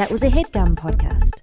That was a HeadGum podcast.